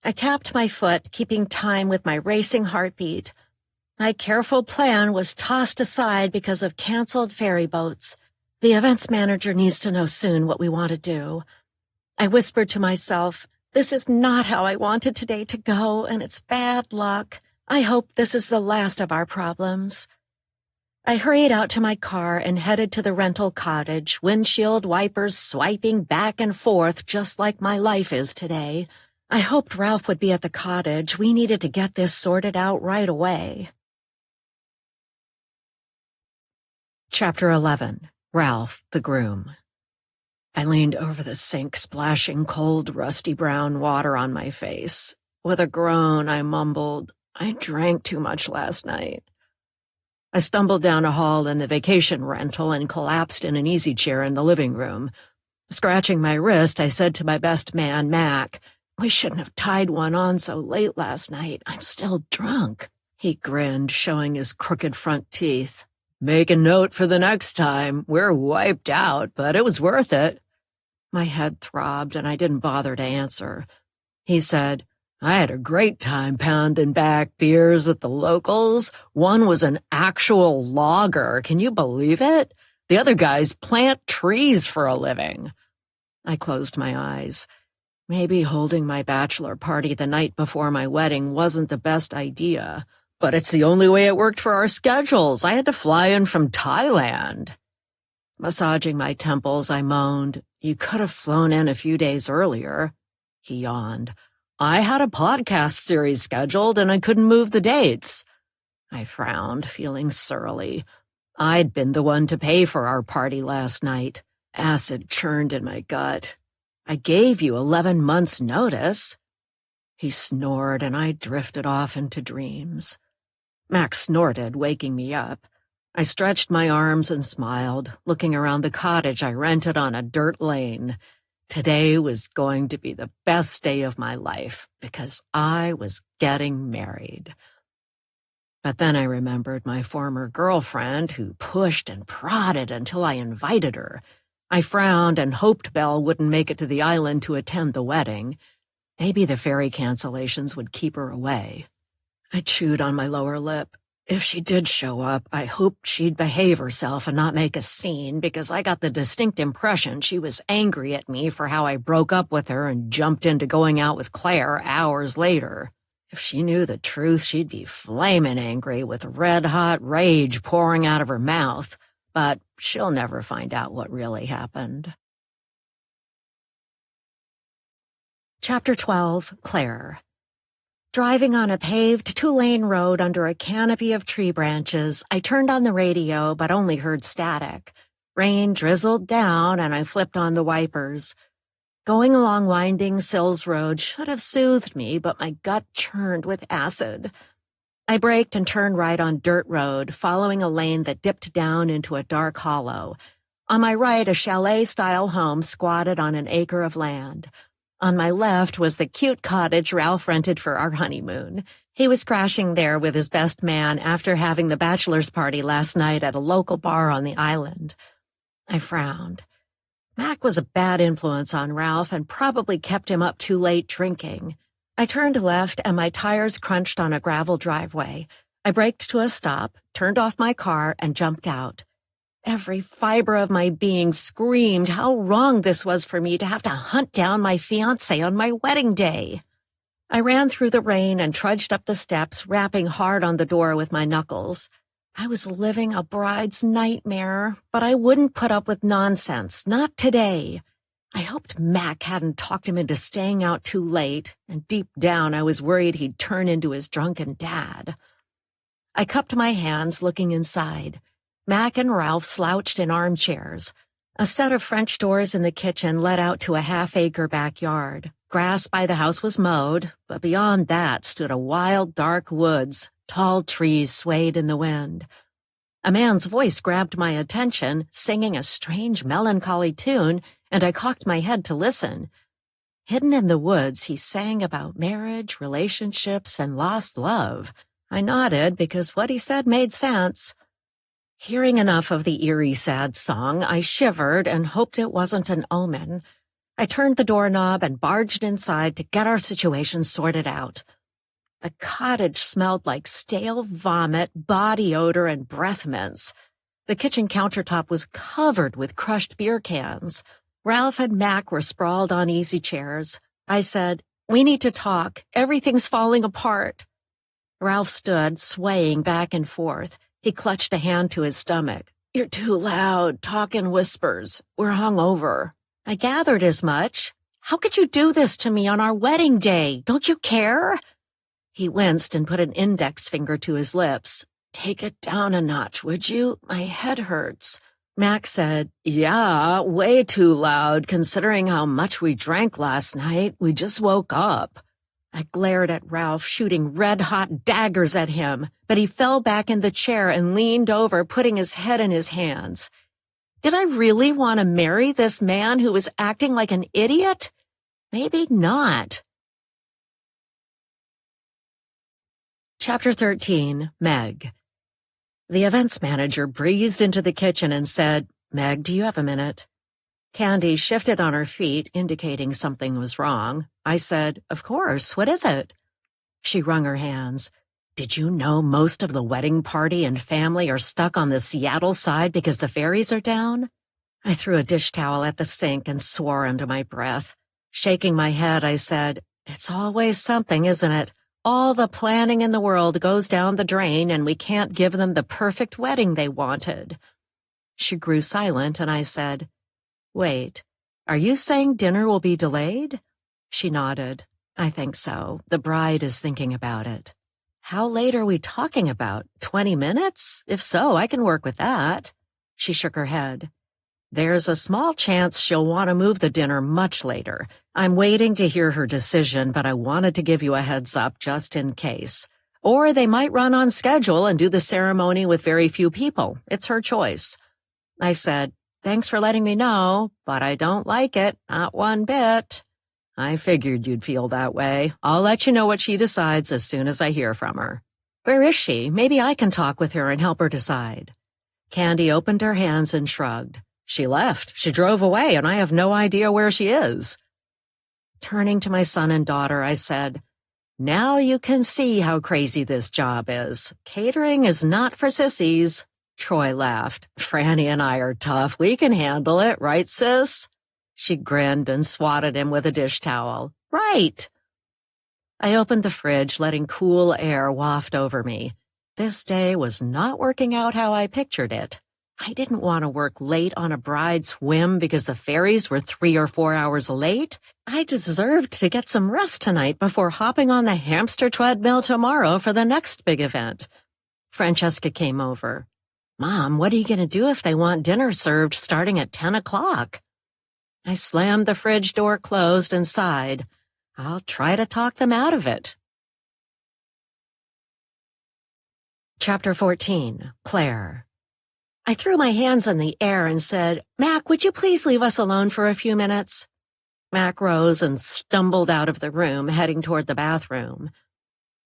I tapped my foot, keeping time with my racing heartbeat. My careful plan was tossed aside because of canceled ferry boats. The events manager needs to know soon what we want to do. I whispered to myself, this is not how I wanted today to go, and it's bad luck. I hope this is the last of our problems. I hurried out to my car and headed to the rental cottage, windshield wipers swiping back and forth just like my life is today. I hoped Ralph would be at the cottage. We needed to get this sorted out right away. Chapter 11. Ralph, the groom. I leaned over the sink, splashing cold, rusty brown water on my face. With a groan, I mumbled, I drank too much last night. I stumbled down a hall in the vacation rental and collapsed in an easy chair in the living room. Scratching my wrist, I said to my best man, Mac, we shouldn't have tied one on so late last night. I'm still drunk. He grinned, showing his crooked front teeth. Make a note for the next time. We're wiped out, but it was worth it. My head throbbed, and I didn't bother to answer. He said, I had a great time pounding back beers with the locals. One was an actual logger. Can you believe it? The other guys plant trees for a living. I closed my eyes. Maybe holding my bachelor party the night before my wedding wasn't the best idea. But it's the only way it worked for our schedules. I had to fly in from Thailand. Massaging my temples, I moaned, "You could have flown in a few days earlier." He yawned. "I had a podcast series scheduled and I couldn't move the dates." I frowned, feeling surly. I'd been the one to pay for our party last night. Acid churned in my gut. "I gave you 11 months' notice." He snored and I drifted off into dreams. Max snorted, waking me up. I stretched my arms and smiled, looking around the cottage I rented on a dirt lane. Today was going to be the best day of my life because I was getting married. But then I remembered my former girlfriend who pushed and prodded until I invited her. I frowned and hoped Belle wouldn't make it to the island to attend the wedding. Maybe the ferry cancellations would keep her away. I chewed on my lower lip. If she did show up, I hoped she'd behave herself and not make a scene, because I got the distinct impression she was angry at me for how I broke up with her and jumped into going out with Claire hours later. If she knew the truth, she'd be flamin' angry with red-hot rage pouring out of her mouth, but she'll never find out what really happened. Chapter 12, Claire. Driving on a paved 2-lane road under a canopy of tree branches, I turned on the radio but only heard static. Rain drizzled down and I flipped on the wipers. Going along winding Sills Road should have soothed me, but my gut churned with acid. I braked and turned right on dirt road, following a lane that dipped down into a dark hollow. On my right, a chalet-style home squatted on an acre of land. On my left was the cute cottage Ralph rented for our honeymoon. He was crashing there with his best man after having the bachelor's party last night at a local bar on the island. I frowned. Mac was a bad influence on Ralph and probably kept him up too late drinking. I turned left and my tires crunched on a gravel driveway. I braked to a stop, turned off my car, and jumped out. Every fiber of my being screamed how wrong this was for me to have to hunt down my fiancé on my wedding day. I ran through the rain and trudged up the steps, rapping hard on the door with my knuckles. I was living a bride's nightmare, but I wouldn't put up with nonsense, not today. I hoped Mac hadn't talked him into staying out too late, and deep down I was worried he'd turn into his drunken dad. I cupped my hands, looking inside. Mac and Ralph slouched in armchairs. A set of French doors in the kitchen led out to a half-acre backyard. Grass by the house was mowed, but beyond that stood a wild, dark woods. Tall trees swayed in the wind. A man's voice grabbed my attention, singing a strange, melancholy tune, and I cocked my head to listen. Hidden in the woods, he sang about marriage, relationships, and lost love. I nodded because what he said made sense. Hearing enough of the eerie, sad song, I shivered and hoped it wasn't an omen. I turned the doorknob and barged inside to get our situation sorted out. The cottage smelled like stale vomit, body odor, and breath mints. The kitchen countertop was covered with crushed beer cans. Ralph and Mac were sprawled on easy chairs. I said, "We need to talk. Everything's falling apart." Ralph stood, swaying back and forth. He clutched a hand to his stomach. "You're too loud. Talk in whispers. We're hungover." I gathered as much. "How could you do this to me on our wedding day? Don't you care?" He winced and put an index finger to his lips. "Take it down a notch, would you? My head hurts." Mac said, "Yeah, way too loud considering how much we drank last night. We just woke up." I glared at Ralph, shooting red-hot daggers at him, but he fell back in the chair and leaned over, putting his head in his hands. Did I really want to marry this man who was acting like an idiot? Maybe not. Chapter 13, Meg. The events manager breezed into the kitchen and said, "Meg, do you have a minute?" Candy shifted on her feet, indicating something was wrong. I said, "Of course, what is it?" She wrung her hands. "Did you know most of the wedding party and family are stuck on the Seattle side because the ferries are down?" I threw a dish towel at the sink and swore under my breath. Shaking my head, I said, "It's always something, isn't it? All the planning in the world goes down the drain and we can't give them the perfect wedding they wanted. She grew silent and I said, "Wait, are you saying dinner will be delayed?" She nodded. "I think so. The bride is thinking about it." "How late are we talking about? 20 minutes? If so, I can work with that." She shook her head. "There's a small chance she'll want to move the dinner much later. I'm waiting to hear her decision, but I wanted to give you a heads up just in case. Or they might run on schedule and do the ceremony with very few people. It's her choice." I said, "Thanks for letting me know, but I don't like it, not one bit." "I figured you'd feel that way. I'll let you know what she decides as soon as I hear from her." "Where is she? Maybe I can talk with her and help her decide." Candy opened her hands and shrugged. "She left. She drove away, and I have no idea where she is." Turning to my son and daughter, I said, "Now you can see how crazy this job is. Catering is not for sissies." Troy laughed. "Franny and I are tough. We can handle it, right, sis?" She grinned and swatted him with a dish towel. "Right." I opened the fridge, letting cool air waft over me. This day was not working out how I pictured it. I didn't want to work late on a bride's whim because the ferries were 3 or 4 hours late. I deserved to get some rest tonight before hopping on the hamster treadmill tomorrow for the next big event. Francesca came over. "Mom, what are you going to do if they want dinner served starting at 10 o'clock? I slammed the fridge door closed and sighed. I'll try to talk them out of it. Chapter 14. Claire. I threw my hands in the air and said, "Mac, would you please leave us alone for a few minutes?" Mac rose and stumbled out of the room, heading toward the bathroom.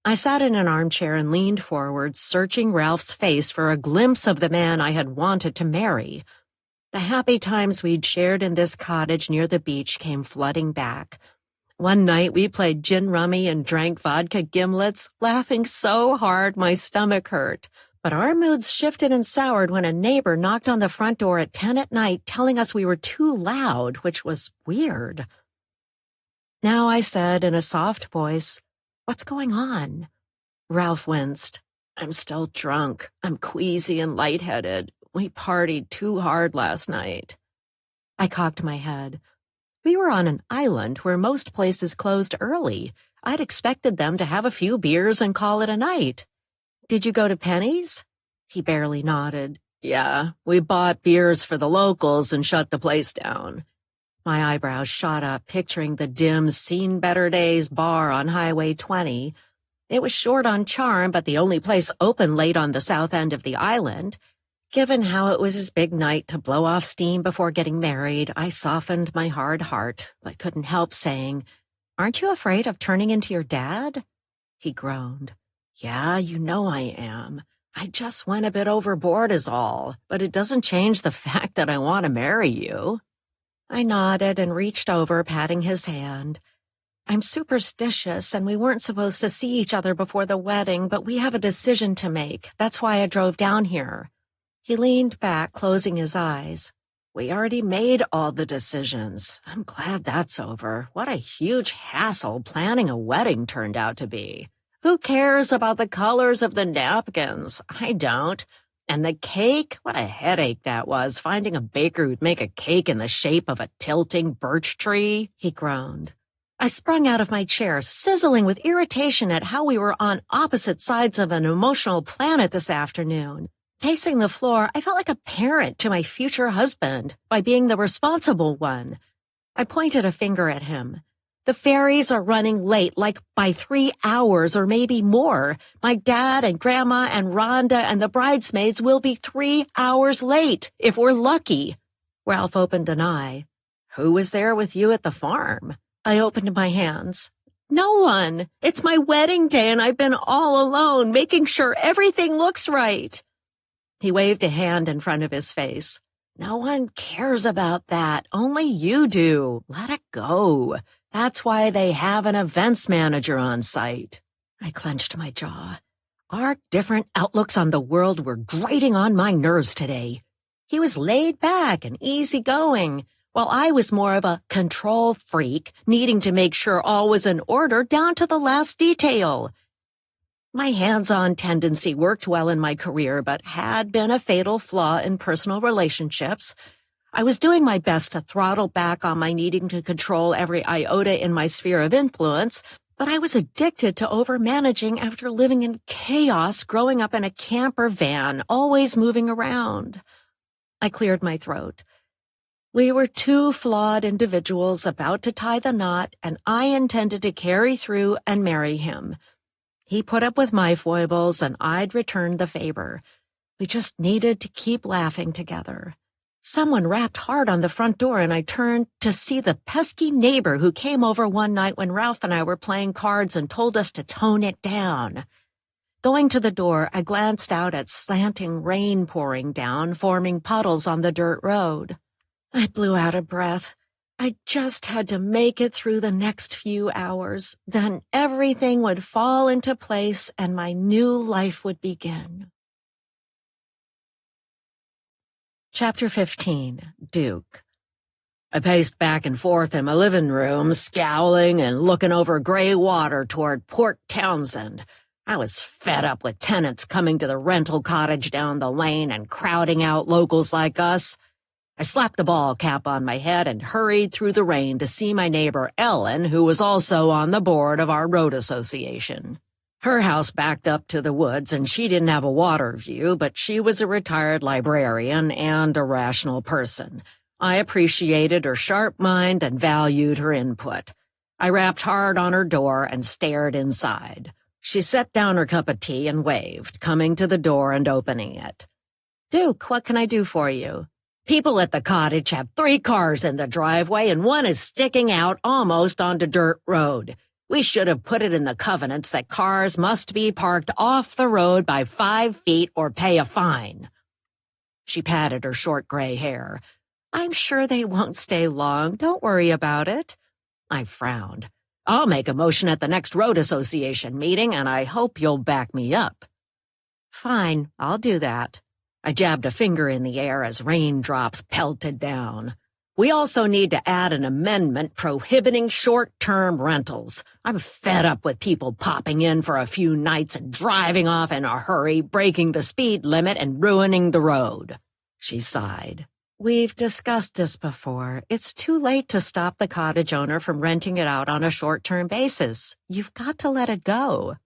I sat in an armchair and leaned forward, searching Ralph's face for a glimpse of the man I had wanted to marry. The happy times we'd shared in this cottage near the beach came flooding back. One night we played gin rummy and drank vodka gimlets, laughing so hard my stomach hurt. But our moods shifted and soured when a neighbor knocked on the front door at 10 at night telling us we were too loud, which was weird. Now I said in a soft voice, "What's going on?" Ralph winced. "I'm still drunk. I'm queasy and lightheaded. We partied too hard last night." I cocked my head. We were on an island where most places closed early. I'd expected them to have a few beers and call it a night. "Did you go to Penny's?" He barely nodded. "Yeah, we bought beers for the locals and shut the place down." My eyebrows shot up, picturing the dim, seen-better days bar on Highway 20. It was short on charm, but the only place open late on the south end of the island. Given how it was his big night to blow off steam before getting married, I softened my hard heart, but couldn't help saying, "Aren't you afraid of turning into your dad?" He groaned. "Yeah, you know I am. I just went a bit overboard is all, but it doesn't change the fact that I want to marry you." I nodded and reached over, patting his hand. "I'm superstitious, and we weren't supposed to see each other before the wedding, but we have a decision to make. That's why I drove down here." He leaned back, closing his eyes. "We already made all the decisions. I'm glad that's over. What a huge hassle planning a wedding turned out to be. Who cares about the colors of the napkins? I don't. And the cake? What a headache that was, finding a baker who'd make a cake in the shape of a tilting birch tree," he groaned. I sprung out of my chair, sizzling with irritation at how we were on opposite sides of an emotional planet this afternoon. Pacing the floor, I felt like a parent to my future husband by being the responsible one. I pointed a finger at him. "The ferries are running late, like by 3 hours or maybe more. My dad and Grandma and Rhonda and the bridesmaids will be 3 hours late, if we're lucky." Ralph opened an eye. "Who was there with you at the farm?" I opened my hands. "No one. It's my wedding day and I've been all alone, making sure everything looks right." He waved a hand in front of his face. "No one cares about that. Only you do. Let it go. That's why they have an events manager on site." I clenched my jaw. Our different outlooks on the world were grating on my nerves today. He was laid back and easygoing, while I was more of a control freak, needing to make sure all was in order down to the last detail. My hands-on tendency worked well in my career, but had been a fatal flaw in personal relationships. I was doing my best to throttle back on my needing to control every iota in my sphere of influence, but I was addicted to overmanaging after living in chaos growing up in a camper van, always moving around. I cleared my throat. We were two flawed individuals about to tie the knot, and I intended to carry through and marry him. He put up with my foibles, and I'd return the favor. We just needed to keep laughing together. Someone rapped hard on the front door, and I turned to see the pesky neighbor who came over one night when Ralph and I were playing cards and told us to tone it down. Going to the door, I glanced out at slanting rain pouring down, forming puddles on the dirt road. I blew out a breath. I just had to make it through the next few hours. Then everything would fall into place and my new life would begin. Chapter 15. Duke. I paced back and forth in my living room, scowling and looking over gray water toward Port Townsend. I was fed up with tenants coming to the rental cottage down the lane and crowding out locals like us. I slapped a ball cap on my head and hurried through the rain to see my neighbor Ellen, who was also on the board of our road association. Her house backed up to the woods, and she didn't have a water view, but she was a retired librarian and a rational person. I appreciated her sharp mind and valued her input. I rapped hard on her door and stared inside. She set down her cup of tea and waved, coming to the door and opening it. "Duke, what can I do for you?" "People at the cottage have 3 cars in the driveway, and one is sticking out almost onto dirt road. We should have put it in the covenants that cars must be parked off the road by 5 feet or pay a fine." She patted her short gray hair. "I'm sure they won't stay long. Don't worry about it." I frowned. "I'll make a motion at the next road association meeting, and I hope you'll back me up." "Fine, I'll do that." I jabbed a finger in the air as raindrops pelted down. "We also need to add an amendment prohibiting short-term rentals. I'm fed up with people popping in for a few nights and driving off in a hurry, breaking the speed limit and ruining the road." She sighed. "We've discussed this before. It's too late to stop the cottage owner from renting it out on a short-term basis. You've got to let it go."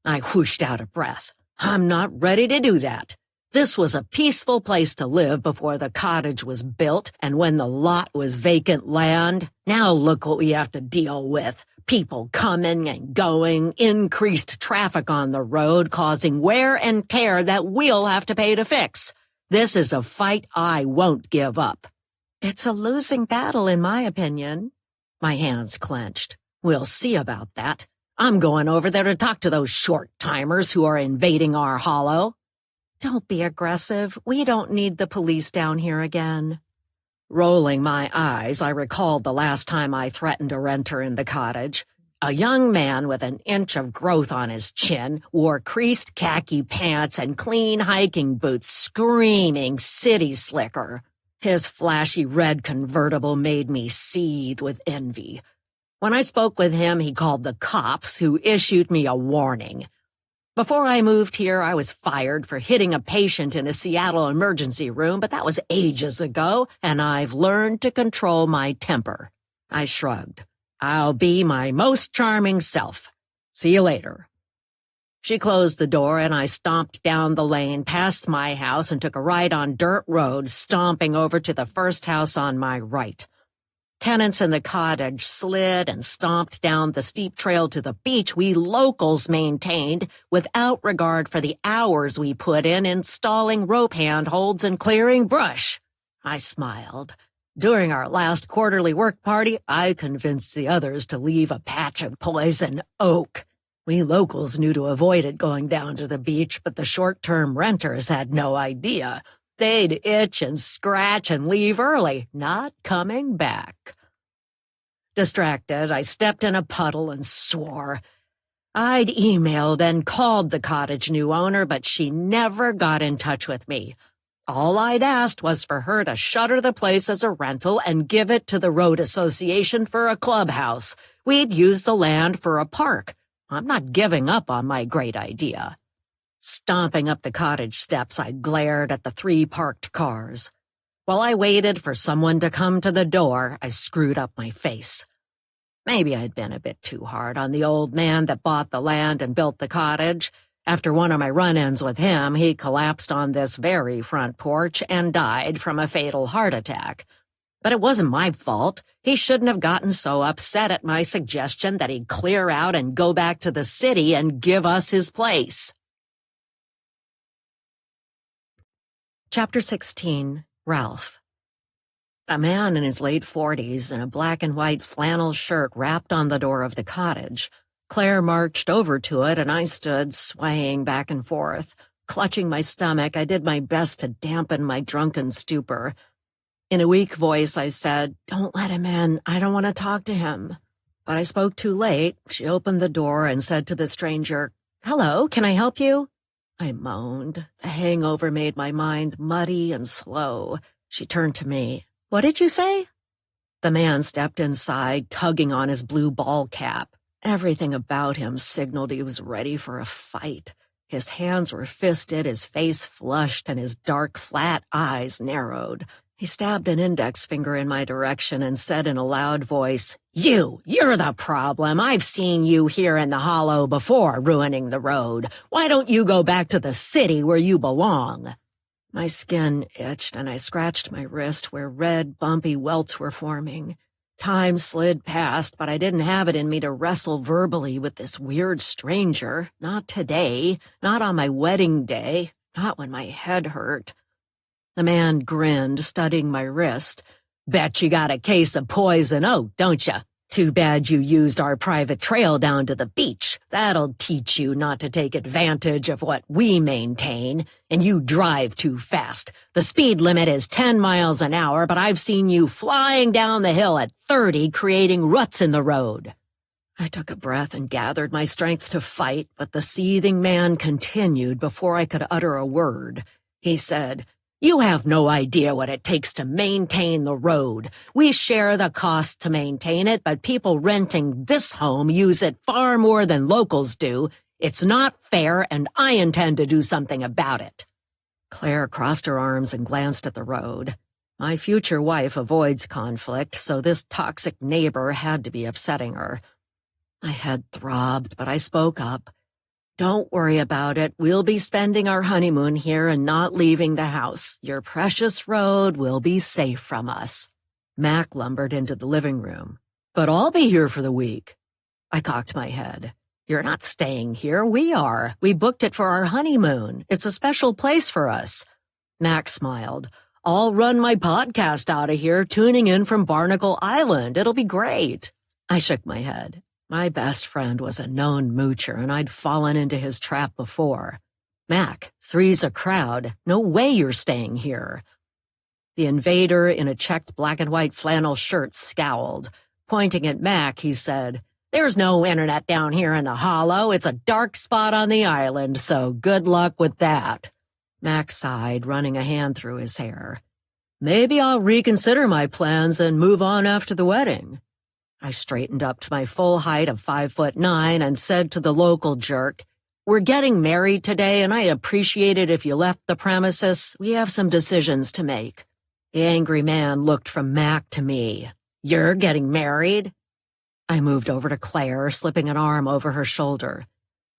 I whooshed out a breath. "I'm not ready to do that. This was a peaceful place to live before the cottage was built and when the lot was vacant land. Now look what we have to deal with. People coming and going, increased traffic on the road causing wear and tear that we'll have to pay to fix. This is a fight I won't give up." "It's a losing battle, in my opinion." My hands clenched. "We'll see about that. I'm going over there to talk to those short-timers who are invading our hollow." "Don't be aggressive. We don't need the police down here again." Rolling my eyes, I recalled the last time I threatened a renter in the cottage. A young man with an inch of growth on his chin wore creased khaki pants and clean hiking boots, screaming city slicker. His flashy red convertible made me seethe with envy. When I spoke with him, he called the cops, who issued me a warning. Before I moved here, I was fired for hitting a patient in a Seattle emergency room, but that was ages ago, and I've learned to control my temper. I shrugged. "I'll be my most charming self. See you later." She closed the door, and I stomped down the lane past my house and took a right on dirt road, stomping over to the first house on my right. Tenants in the cottage slid and stomped down the steep trail to the beach we locals maintained without regard for the hours we put in installing rope handholds and clearing brush. I smiled. During our last quarterly work party, I convinced the others to leave a patch of poison oak. We locals knew to avoid it going down to the beach, but the short-term renters had no idea. They'd itch and scratch and leave early, not coming back. Distracted, I stepped in a puddle and swore. I'd emailed and called the cottage new owner, but she never got in touch with me. All I'd asked was for her to shutter the place as a rental and give it to the road association for a clubhouse. We'd use the land for a park. I'm not giving up on my great idea. Stomping up the cottage steps, I glared at the 3 parked cars. While I waited for someone to come to the door, I screwed up my face. Maybe I'd been a bit too hard on the old man that bought the land and built the cottage. After one of my run-ins with him, he collapsed on this very front porch and died from a fatal heart attack. But it wasn't my fault. He shouldn't have gotten so upset at my suggestion that he'd clear out and go back to the city and give us his place. Chapter 16. Ralph. A man in his late 40s in a black and white flannel shirt rapped on the door of the cottage. Claire marched over to it, and I stood swaying back and forth. Clutching my stomach, I did my best to dampen my drunken stupor. In a weak voice, I said, "Don't let him in. I don't want to talk to him." But I spoke too late. She opened the door and said to the stranger, "Hello, can I help you?" I moaned. The hangover made my mind muddy and slow. She turned to me. "What did you say?" The man stepped inside, tugging on his blue ball cap. Everything about him signaled he was ready for a fight. His hands were fisted, his face flushed, and his dark, flat eyes narrowed. He stabbed an index finger in my direction and said in a loud voice, You're the problem. I've seen you here in the hollow before, ruining the road. Why don't you go back to the city where you belong?" My skin itched, and I scratched my wrist where red, bumpy welts were forming. Time slid past, but I didn't have it in me to wrestle verbally with this weird stranger. Not today, not on my wedding day, not when my head hurt. The man grinned, studying my wrist. "Bet you got a case of poison oak, don't you? Too bad you used our private trail down to the beach. That'll teach you not to take advantage of what we maintain. And you drive too fast. The speed limit is 10 miles an hour, but I've seen you flying down the hill at 30, creating ruts in the road." I took a breath and gathered my strength to fight, but the seething man continued before I could utter a word. He said, "You have no idea what it takes to maintain the road. We share the cost to maintain it, but people renting this home use it far more than locals do. It's not fair, and I intend to do something about it." Claire crossed her arms and glanced at the road. My future wife avoids conflict, so this toxic neighbor had to be upsetting her. My head throbbed, but I spoke up. "Don't worry about it. We'll be spending our honeymoon here and not leaving the house. Your precious road will be safe from us." Mac lumbered into the living room. "But I'll be here for the week." I cocked my head. "You're not staying here. We are. We booked it for our honeymoon. It's a special place for us." Mac smiled. "I'll run my podcast out of here, tuning in from Barnacle Island. It'll be great." I shook my head. My best friend was a known moocher, and I'd fallen into his trap before. "Mac, three's a crowd. No way you're staying here." The invader in a checked black and white flannel shirt scowled. Pointing at Mac, he said, "There's no internet down here in the hollow. It's a dark spot on the island, so good luck with that." Mac sighed, running a hand through his hair. "Maybe I'll reconsider my plans and move on after the wedding." I straightened up to my full height of 5'9" and said to the local jerk, "We're getting married today, and I'd appreciate it if you left the premises. We have some decisions to make." The angry man looked from Mac to me. "You're getting married?" I moved over to Claire, slipping an arm over her shoulder.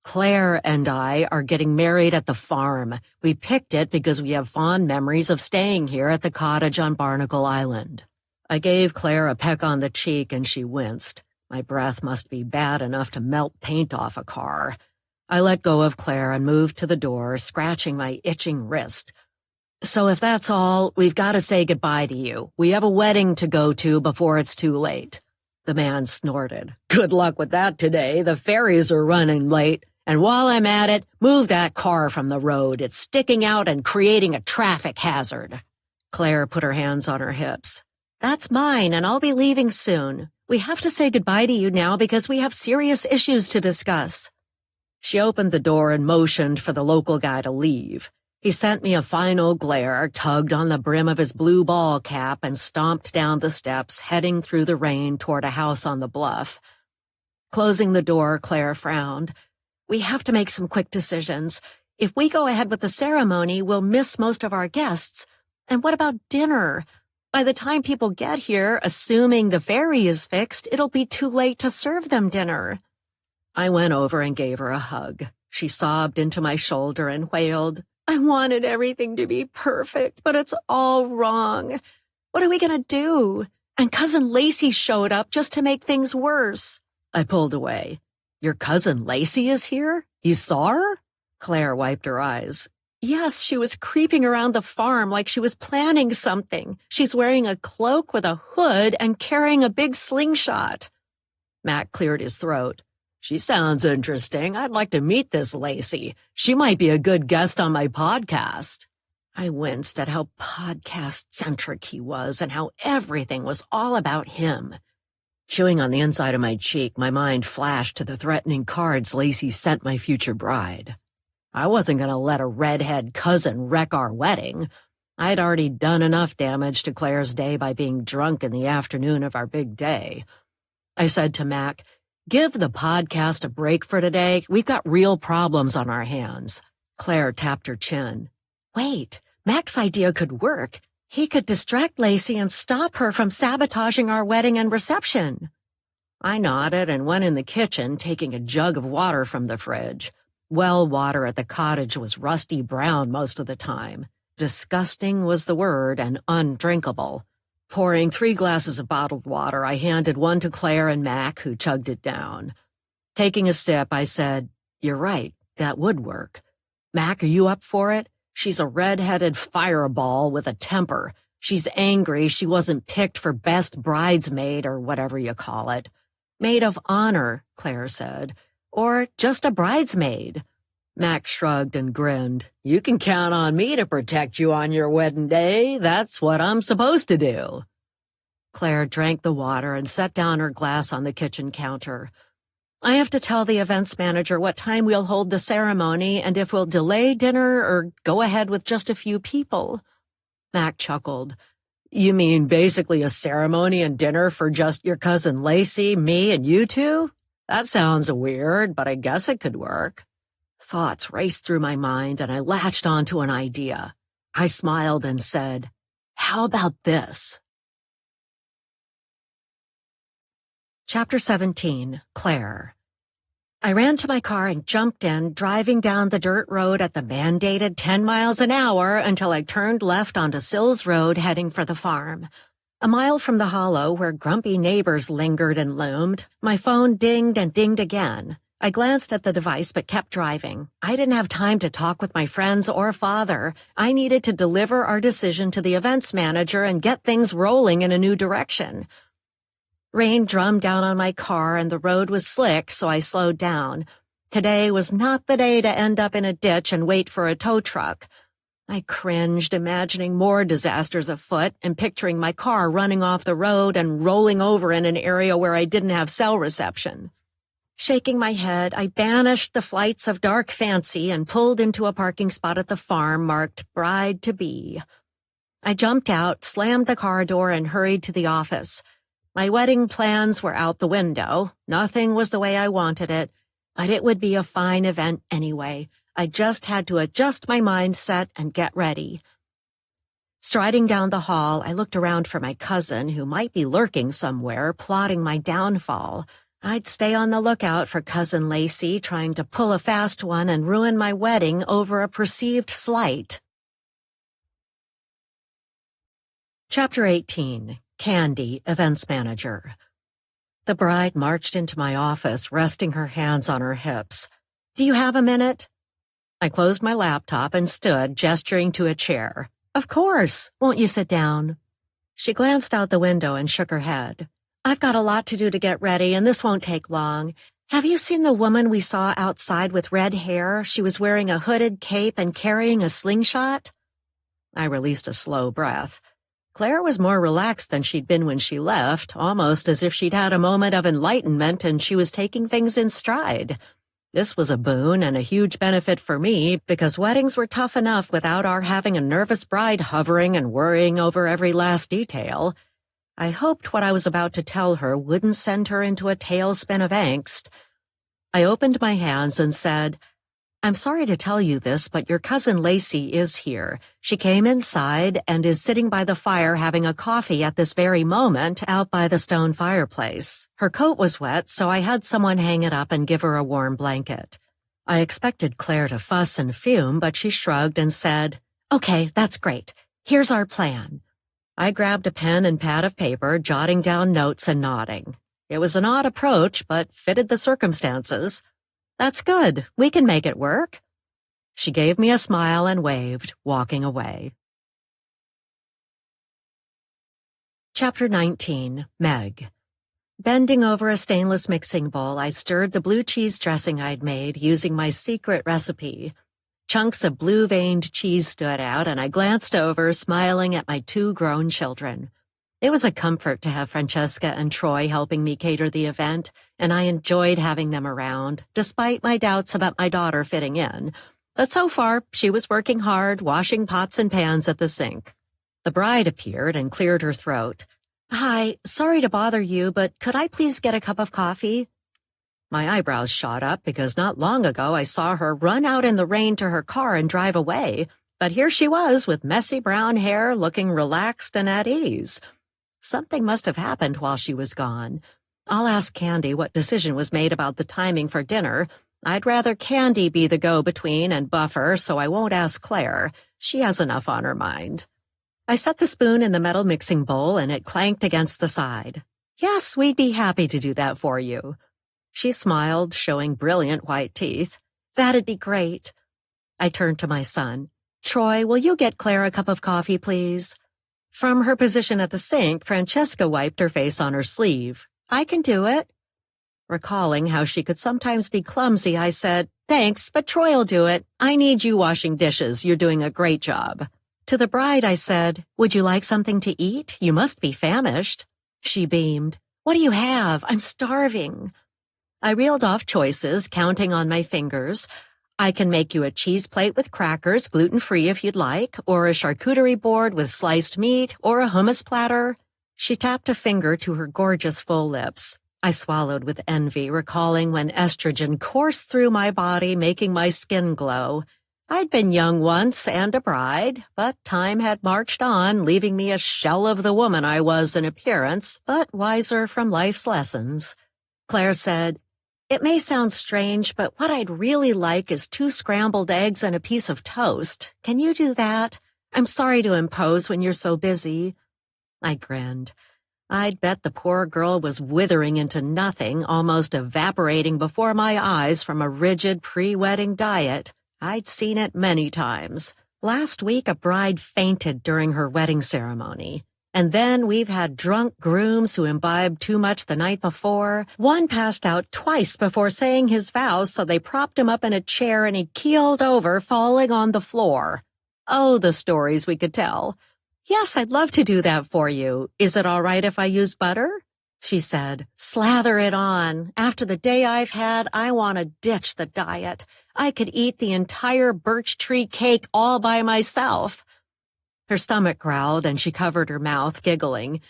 "Claire and I are getting married at the farm. We picked it because we have fond memories of staying here at the cottage on Barnacle Island." I gave Claire a peck on the cheek, and she winced. My breath must be bad enough to melt paint off a car. I let go of Claire and moved to the door, scratching my itching wrist. "So if that's all, we've got to say goodbye to you. We have a wedding to go to before it's too late." The man snorted. "Good luck with that today. The ferries are running late. And while I'm at it, move that car from the road. It's sticking out and creating a traffic hazard." Claire put her hands on her hips. "That's mine, and I'll be leaving soon. We have to say goodbye to you now because we have serious issues to discuss." She opened the door and motioned for the local guy to leave. He sent me a final glare, tugged on the brim of his blue ball cap, and stomped down the steps, heading through the rain toward a house on the bluff. Closing the door, Claire frowned. We have to make some quick decisions. If we go ahead with the ceremony, we'll miss most of our guests. And what about dinner? By the time people get here, assuming the ferry is fixed, it'll be too late to serve them dinner. I went over and gave her a hug. She sobbed into my shoulder and wailed, I wanted everything to be perfect, but it's all wrong. What are we going to do? And Cousin Lacey showed up just to make things worse. I pulled away. Your cousin Lacey is here? You saw her? Claire wiped her eyes. Yes, she was creeping around the farm like she was planning something. She's wearing a cloak with a hood and carrying a big slingshot. Mac cleared his throat. She sounds interesting. I'd like to meet this Lacey. She might be a good guest on my podcast. I winced at how podcast-centric he was and how everything was all about him. Chewing on the inside of my cheek, my mind flashed to the threatening cards Lacey sent my future bride. I wasn't going to let a redhead cousin wreck our wedding. I'd already done enough damage to Claire's day by being drunk in the afternoon of our big day. I said to Mac, give the podcast a break for today. We've got real problems on our hands. Claire tapped her chin. Wait, Mac's idea could work. He could distract Lacey and stop her from sabotaging our wedding and reception. I nodded and went in the kitchen, taking a jug of water from the fridge. Well water at the cottage was rusty brown most of the time. Disgusting was the word and undrinkable. Pouring 3 glasses of bottled water, I handed one to Claire and Mac, who chugged it down. Taking a sip, I said, You're right, that would work. Mac, are you up for it? She's a red-headed fireball with a temper. She's angry she wasn't picked for best bridesmaid or whatever you call it. Maid of honor, Claire said. Or just a bridesmaid. Mac shrugged and grinned. You can count on me to protect you on your wedding day. That's what I'm supposed to do. Claire drank the water and set down her glass on the kitchen counter. I have to tell the events manager what time we'll hold the ceremony and if we'll delay dinner or go ahead with just a few people. Mac chuckled. You mean basically a ceremony and dinner for just your cousin Lacey, me, and you two? That sounds weird, but I guess it could work. Thoughts raced through my mind, and I latched onto an idea. I smiled and said, How about this? Chapter 17, Claire. I ran to my car and jumped in, driving down the dirt road at the mandated 10 miles an hour until I turned left onto Sills Road heading for the farm. A mile from the hollow, where grumpy neighbors lingered and loomed, my phone dinged and dinged again. I glanced at the device but kept driving. I didn't have time to talk with my friends or father. I needed to deliver our decision to the events manager and get things rolling in a new direction. Rain drummed down on my car and the road was slick, so I slowed down. Today was not the day to end up in a ditch and wait for a tow truck. I cringed, imagining more disasters afoot and picturing my car running off the road and rolling over in an area where I didn't have cell reception. Shaking my head, I banished the flights of dark fancy and pulled into a parking spot at the farm marked Bride-to-Be. I jumped out, slammed the car door, and hurried to the office. My wedding plans were out the window. Nothing was the way I wanted it, but it would be a fine event anyway. I just had to adjust my mindset and get ready. Striding down the hall, I looked around for my cousin, who might be lurking somewhere, plotting my downfall. I'd stay on the lookout for Cousin Lacey, trying to pull a fast one and ruin my wedding over a perceived slight. Chapter 18, Candy, Events Manager. The bride marched into my office, resting her hands on her hips. Do you have a minute? I closed my laptop and stood, gesturing to a chair. Of course. Won't you sit down? She glanced out the window and shook her head. I've got a lot to do to get ready, and this won't take long. Have you seen the woman we saw outside with red hair? She was wearing a hooded cape and carrying a slingshot. I released a slow breath. Claire was more relaxed than she'd been when she left, almost as if she'd had a moment of enlightenment and she was taking things in stride. This was a boon and a huge benefit for me because weddings were tough enough without our having a nervous bride hovering and worrying over every last detail. I hoped what I was about to tell her wouldn't send her into a tailspin of angst. I opened my hands and said, "I'm sorry to tell you this, but your cousin Lacey is here. She came inside and is sitting by the fire having a coffee at this very moment out by the stone fireplace. Her coat was wet, so I had someone hang it up and give her a warm blanket." I expected Claire to fuss and fume, but she shrugged and said, "Okay, that's great. Here's our plan." I grabbed a pen and pad of paper, jotting down notes and nodding. It was an odd approach, but fitted the circumstances. "That's good. We can make it work." She gave me a smile and waved, walking away. Chapter 19, Meg. Bending over a stainless mixing bowl, I stirred the blue cheese dressing I'd made using my secret recipe. Chunks of blue-veined cheese stood out, and I glanced over, smiling at my 2 grown children. It was a comfort to have Francesca and Troy helping me cater the event, and I enjoyed having them around, despite my doubts about my daughter fitting in. But so far, she was working hard, washing pots and pans at the sink. The bride appeared and cleared her throat. "Hi, sorry to bother you, but could I please get a cup of coffee?" My eyebrows shot up because not long ago I saw her run out in the rain to her car and drive away, but here she was with messy brown hair, looking relaxed and at ease. Something must have happened while she was gone. I'll ask Candy what decision was made about the timing for dinner. I'd rather Candy be the go-between and buffer, so I won't ask Claire. She has enough on her mind. I set the spoon in the metal mixing bowl and it clanked against the side. "Yes, we'd be happy to do that for you." She smiled, showing brilliant white teeth. "That'd be great." I turned to my son. "Troy, will you get Claire a cup of coffee, please?" From her position at the sink, Francesca wiped her face on her sleeve. "I can do it." Recalling how she could sometimes be clumsy, I said, "Thanks, but Troy'll do it. I need you washing dishes. You're doing a great job." To the bride, I said, "Would you like something to eat? You must be famished." She beamed. "What do you have? I'm starving." I reeled off choices, counting on my fingers. "I can make you a cheese plate with crackers, gluten-free if you'd like, or a charcuterie board with sliced meat, or a hummus platter." She tapped a finger to her gorgeous full lips. I swallowed with envy, recalling when estrogen coursed through my body, making my skin glow. I'd been young once and a bride, but time had marched on, leaving me a shell of the woman I was in appearance, but wiser from life's lessons. Claire said, "It may sound strange, but what I'd really like is 2 scrambled eggs and a piece of toast. Can you do that? I'm sorry to impose when you're so busy." I grinned. I'd bet the poor girl was withering into nothing, almost evaporating before my eyes from a rigid pre-wedding diet. I'd seen it many times. Last week, a bride fainted during her wedding ceremony. And then we've had drunk grooms who imbibed too much the night before. One passed out twice before saying his vows, so they propped him up in a chair and he keeled over, falling on the floor. Oh, the stories we could tell. "Yes, I'd love to do that for you. Is it all right if I use butter?" She said, "Slather it on. After the day I've had, I want to ditch the diet. I could eat the entire birch-tree cake all by myself." Her stomach growled and she covered her mouth, giggling.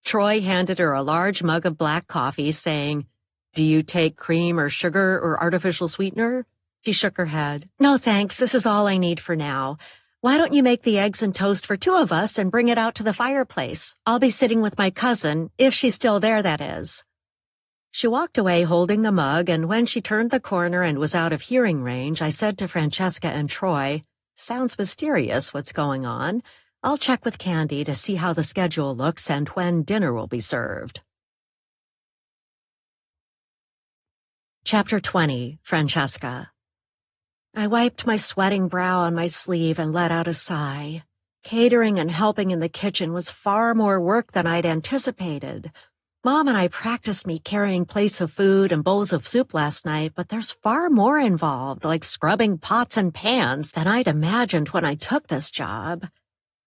Troy handed her a large mug of black coffee, saying, "Do you take cream or sugar or artificial sweetener?" She shook her head. "No, thanks. This is all I need for now. Why don't you make the eggs and toast for 2 of us and bring it out to the fireplace? I'll be sitting with my cousin, if she's still there, that is." She walked away holding the mug, and when she turned the corner and was out of hearing range, I said to Francesca and Troy, "Sounds mysterious what's going on. I'll check with Candy to see how the schedule looks and when dinner will be served." Chapter 20, Francesca. I wiped my sweating brow on my sleeve and let out a sigh. Catering and helping in the kitchen was far more work than I'd anticipated. Mom and I practiced me carrying plates of food and bowls of soup last night, but there's far more involved, like scrubbing pots and pans, than I'd imagined when I took this job.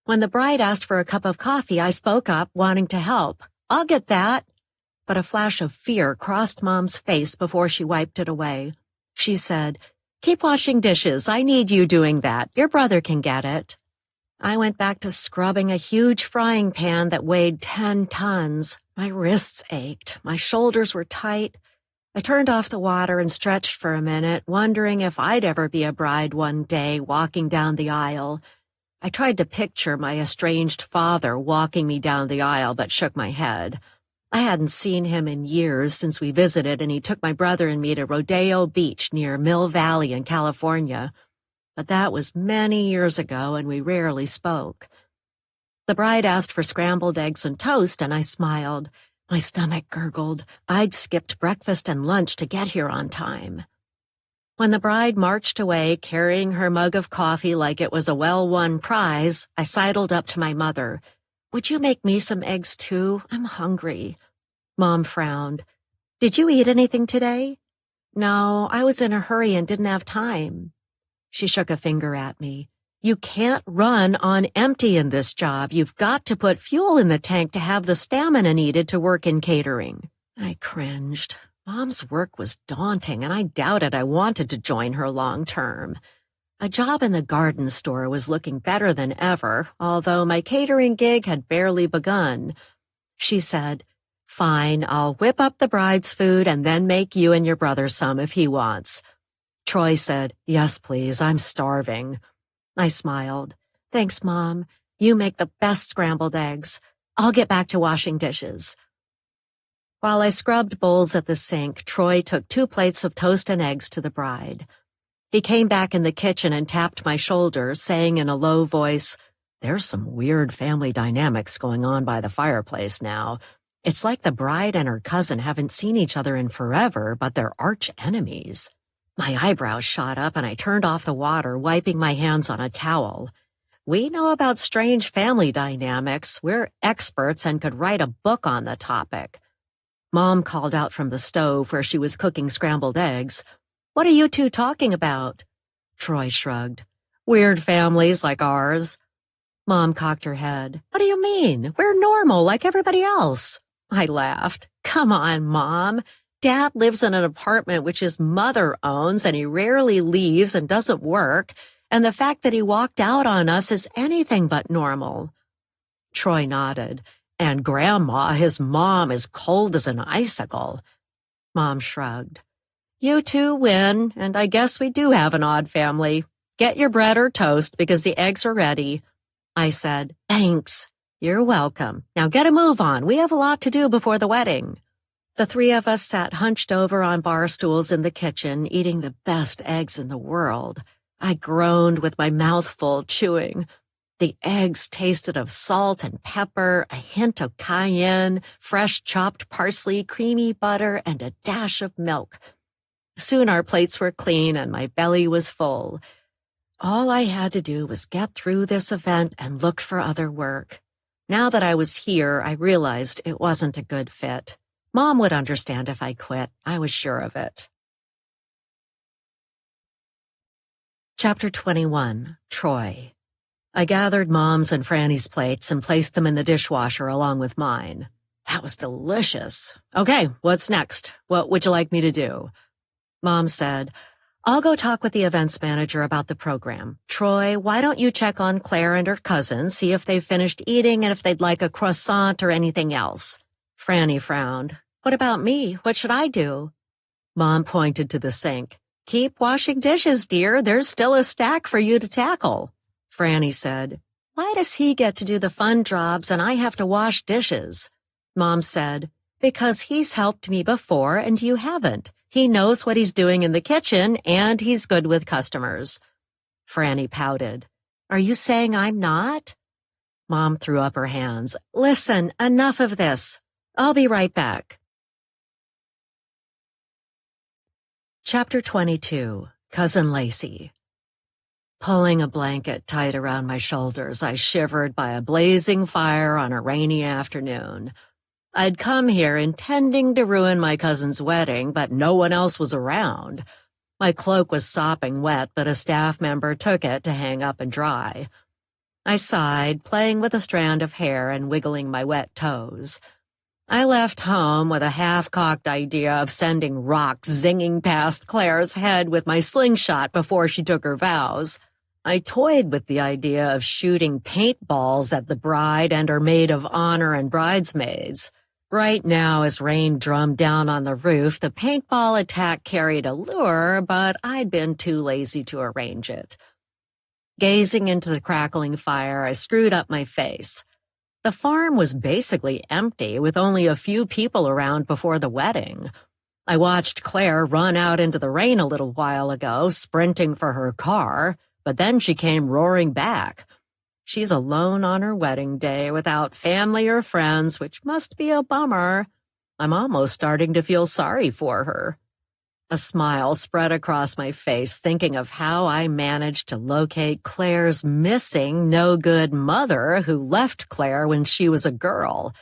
When the bride asked for a cup of coffee, I spoke up, wanting to help. "I'll get that." But a flash of fear crossed Mom's face before she wiped it away. She said, "Keep washing dishes. I need you doing that. Your brother can get it." I went back to scrubbing a huge frying pan that weighed 10 tons. My wrists ached. My shoulders were tight. I turned off the water and stretched for a minute, wondering if I'd ever be a bride one day walking down the aisle. I tried to picture my estranged father walking me down the aisle, but shook my head. I hadn't seen him in years since we visited, and he took my brother and me to Rodeo Beach near Mill Valley in California. But that was many years ago, and we rarely spoke. The bride asked for scrambled eggs and toast, and I smiled. My stomach gurgled. I'd skipped breakfast and lunch to get here on time. When the bride marched away, carrying her mug of coffee like it was a well-won prize, I sidled up to my mother. "Would you make me some eggs, too? I'm hungry." Mom frowned. "Did you eat anything today?" "No, I was in a hurry and didn't have time." She shook a finger at me. "You can't run on empty in this job. You've got to put fuel in the tank to have the stamina needed to work in catering." I cringed. Mom's work was daunting, and I doubted I wanted to join her long term. A job in the garden store was looking better than ever, although my catering gig had barely begun. She said, "Fine, I'll whip up the bride's food and then make you and your brother some if he wants." Troy said, "Yes, please, I'm starving." I smiled. "Thanks, Mom. You make the best scrambled eggs. I'll get back to washing dishes." While I scrubbed bowls at the sink, Troy took 2 plates of toast and eggs to the bride. He came back in the kitchen and tapped my shoulder, saying in a low voice, "There's some weird family dynamics going on by the fireplace now. It's like the bride and her cousin haven't seen each other in forever, but they're arch enemies." My eyebrows shot up and I turned off the water, wiping my hands on a towel. We know about strange family dynamics. We're experts and could write a book on the topic. Mom called out from the stove where she was cooking scrambled eggs. "What are you two talking about?" Troy shrugged. "Weird families like ours." Mom cocked her head. "What do you mean? We're normal like everybody else." I laughed. "Come on, Mom. Dad lives in an apartment which his mother owns, and he rarely leaves and doesn't work, and the fact that he walked out on us is anything but normal." Troy nodded. "And Grandma, his mom, is cold as an icicle." Mom shrugged. "You two win, and I guess we do have an odd family. Get your bread or toast because the eggs are ready." I said, "Thanks." "You're welcome. Now get a move on. We have a lot to do before the wedding." The 3 of us sat hunched over on bar stools in the kitchen, eating the best eggs in the world. I groaned with my mouth full, chewing. The eggs tasted of salt and pepper, a hint of cayenne, fresh chopped parsley, creamy butter, and a dash of milk. Soon our plates were clean and my belly was full. All I had to do was get through this event and look for other work. Now that I was here, I realized it wasn't a good fit. Mom would understand if I quit. I was sure of it. Chapter 21. Troy. I gathered Mom's and Franny's plates and placed them in the dishwasher along with mine. That was delicious. "Okay, what's next? What would you like me to do?" Mom said, "I'll go talk with the events manager about the program. Troy, why don't you check on Claire and her cousin, see if they've finished eating and if they'd like a croissant or anything else." Franny frowned. "What about me? What should I do?" Mom pointed to the sink. "Keep washing dishes, dear. There's still a stack for you to tackle." Franny said, "Why does he get to do the fun jobs and I have to wash dishes?" Mom said, "Because he's helped me before and you haven't. He knows what he's doing in the kitchen and he's good with customers." Franny pouted. "Are you saying I'm not?" Mom threw up her hands. "Listen, enough of this. I'll be right back." Chapter 22. Cousin Lacey. Pulling a blanket tight around my shoulders, I shivered by a blazing fire on a rainy afternoon. I'd come here intending to ruin my cousin's wedding, but no one else was around. My cloak was sopping wet, but a staff member took it to hang up and dry. I sighed, playing with a strand of hair and wiggling my wet toes. I left home with a half-cocked idea of sending rocks zinging past Claire's head with my slingshot before she took her vows. I toyed with the idea of shooting paintballs at the bride and her maid of honor and bridesmaids. Right now, as rain drummed down on the roof, the paintball attack carried a lure, but I'd been too lazy to arrange it. Gazing into the crackling fire, I screwed up my face. The farm was basically empty, with only a few people around before the wedding. I watched Claire run out into the rain a little while ago, sprinting for her car, but then she came roaring back. She's alone on her wedding day without family or friends, which must be a bummer. I'm almost starting to feel sorry for her. A smile spread across my face, thinking of how I managed to locate Claire's missing, no-good mother who left Claire when she was a girl.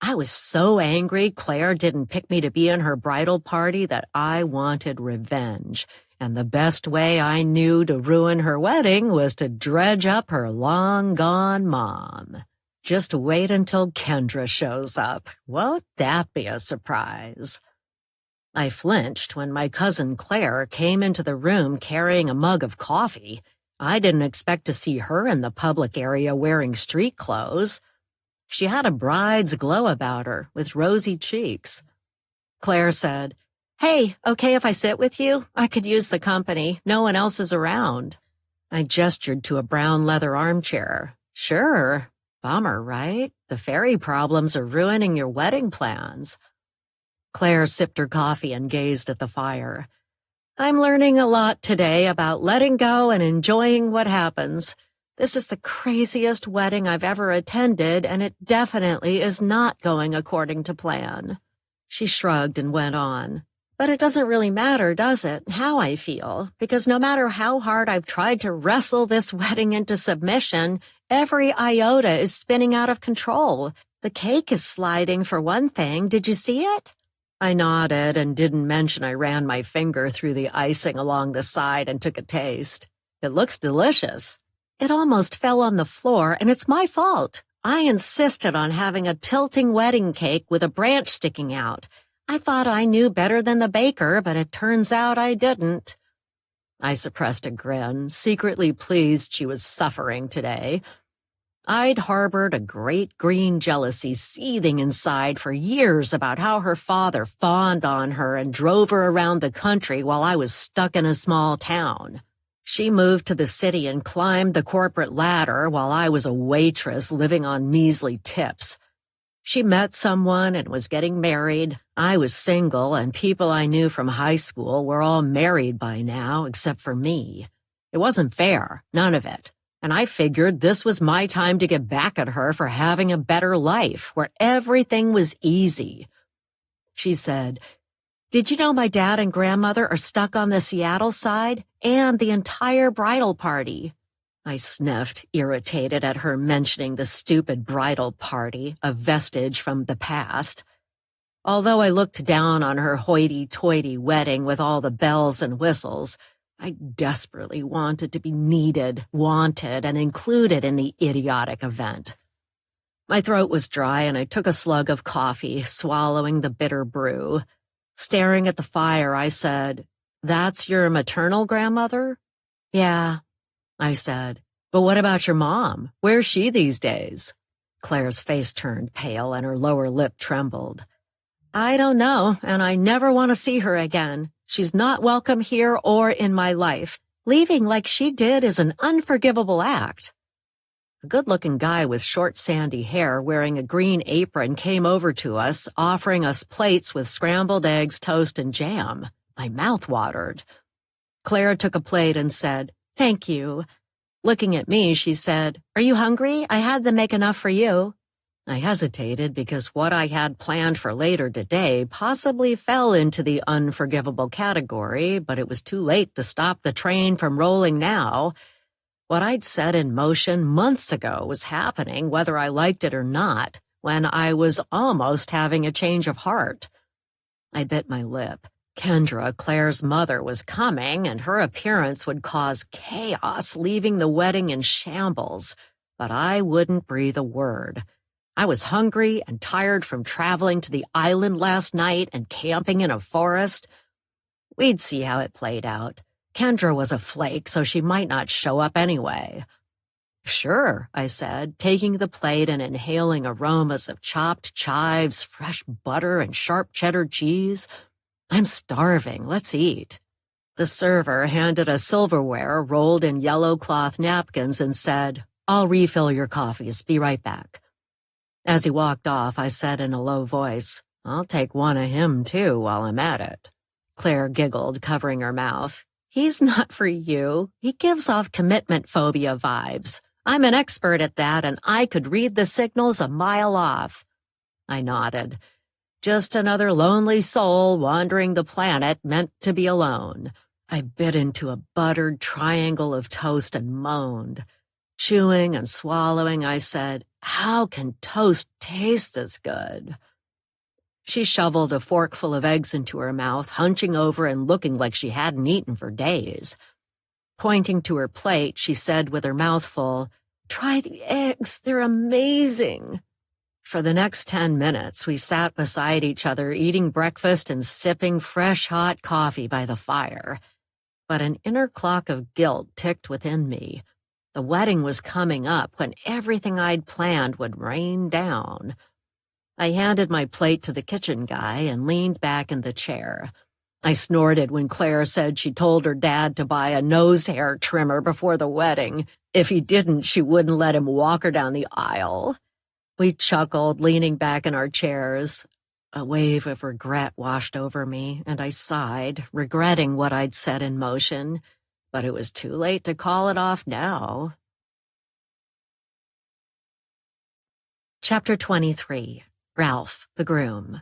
I was so angry Claire didn't pick me to be in her bridal party that I wanted revenge. And the best way I knew to ruin her wedding was to dredge up her long-gone mom. Just wait until Kendra shows up. Won't that be a surprise? I flinched when my cousin Claire came into the room carrying a mug of coffee. I didn't expect to see her in the public area wearing street clothes. She had a bride's glow about her, with rosy cheeks. Claire said, "Hey, okay if I sit with you? I could use the company. No one else is around." I gestured to a brown leather armchair. "Sure. Bummer, right? The ferry problems are ruining your wedding plans." Claire sipped her coffee and gazed at the fire. "I'm learning a lot today about letting go and enjoying what happens. This is the craziest wedding I've ever attended, and it definitely is not going according to plan." She shrugged and went on. "But it doesn't really matter, does it, how I feel? Because no matter how hard I've tried to wrestle this wedding into submission, every iota is spinning out of control. The cake is sliding, for one thing. Did you see it?" I nodded and didn't mention I ran my finger through the icing along the side and took a taste. "It looks delicious." "It almost fell on the floor, and it's my fault. I insisted on having a tilting wedding cake with a branch sticking out. I thought I knew better than the baker, but it turns out I didn't." I suppressed a grin, secretly pleased she was suffering today. I'd harbored a great green jealousy seething inside for years about how her father fawned on her and drove her around the country while I was stuck in a small town. She moved to the city and climbed the corporate ladder while I was a waitress living on measly tips. She met someone and was getting married. I was single, and people I knew from high school were all married by now, except for me. It wasn't fair, none of it. And I figured this was my time to get back at her for having a better life, where everything was easy. She said, "Did you know my dad and grandmother are stuck on the Seattle side, and the entire bridal party?" I sniffed, irritated at her mentioning the stupid bridal party, a vestige from the past. Although I looked down on her hoity-toity wedding with all the bells and whistles, I desperately wanted to be needed, wanted, and included in the idiotic event. My throat was dry, and I took a slug of coffee, swallowing the bitter brew. Staring at the fire, I said, "That's your maternal grandmother?" "Yeah," I said. "But what about your mom? Where's she these days?" Claire's face turned pale, and her lower lip trembled. "I don't know, and I never want to see her again. She's not welcome here or in my life. Leaving like she did is an unforgivable act." A good-looking guy with short sandy hair wearing a green apron came over to us, offering us plates with scrambled eggs, toast, and jam. My mouth watered. Claire took a plate and said, "Thank you." Looking at me, she said, "Are you hungry? I had them make enough for you." I hesitated because what I had planned for later today possibly fell into the unforgivable category, but it was too late to stop the train from rolling now. What I'd set in motion months ago was happening whether I liked it or not, when I was almost having a change of heart. I bit my lip. Kendra, Claire's mother, was coming, and her appearance would cause chaos, leaving the wedding in shambles. But I wouldn't breathe a word. I was hungry and tired from traveling to the island last night and camping in a forest. We'd see how it played out. Kendra was a flake, so she might not show up anyway. Sure, I said, taking the plate and inhaling aromas of chopped chives, fresh butter, and sharp cheddar cheese. I'm starving. Let's eat. The server handed us silverware rolled in yellow cloth napkins and said, "I'll refill your coffees. Be right back." As he walked off, I said in a low voice, "I'll take one of him, too, while I'm at it." Claire giggled, covering her mouth. "He's not for you. He gives off commitment phobia vibes. I'm an expert at that, and I could read the signals a mile off." I nodded. Just another lonely soul wandering the planet meant to be alone. I bit into a buttered triangle of toast and moaned. Chewing and swallowing, I said, "How can toast taste this good?" She shoveled a forkful of eggs into her mouth, hunching over and looking like she hadn't eaten for days. Pointing to her plate, she said with her mouth full, "Try the eggs, they're amazing." For the next 10 minutes, we sat beside each other eating breakfast and sipping fresh hot coffee by the fire. But an inner clock of guilt ticked within me. The wedding was coming up when everything I'd planned would rain down. I handed my plate to the kitchen guy and leaned back in the chair. I snorted when Claire said she told her dad to buy a nose hair trimmer before the wedding. If he didn't, she wouldn't let him walk her down the aisle. We chuckled, leaning back in our chairs. A wave of regret washed over me, and I sighed, regretting what I'd set in motion. But it was too late to call it off now. Chapter 23. Ralph, the groom.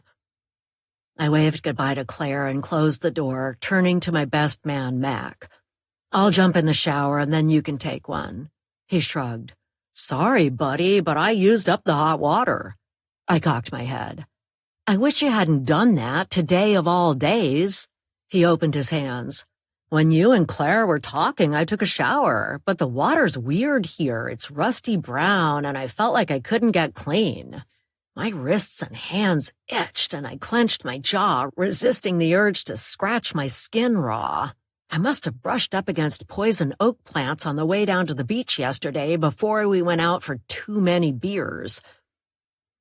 I waved goodbye to Claire and closed the door, turning to my best man, Mac. "I'll jump in the shower and then you can take one." He shrugged. "Sorry, buddy, but I used up the hot water." I cocked my head. "I wish you hadn't done that, today of all days." He opened his hands. "When you and Claire were talking, I took a shower, but the water's weird here. It's rusty brown, and I felt like I couldn't get clean." My wrists and hands itched, and I clenched my jaw, resisting the urge to scratch my skin raw. I must have brushed up against poison oak plants on the way down to the beach yesterday before we went out for too many beers.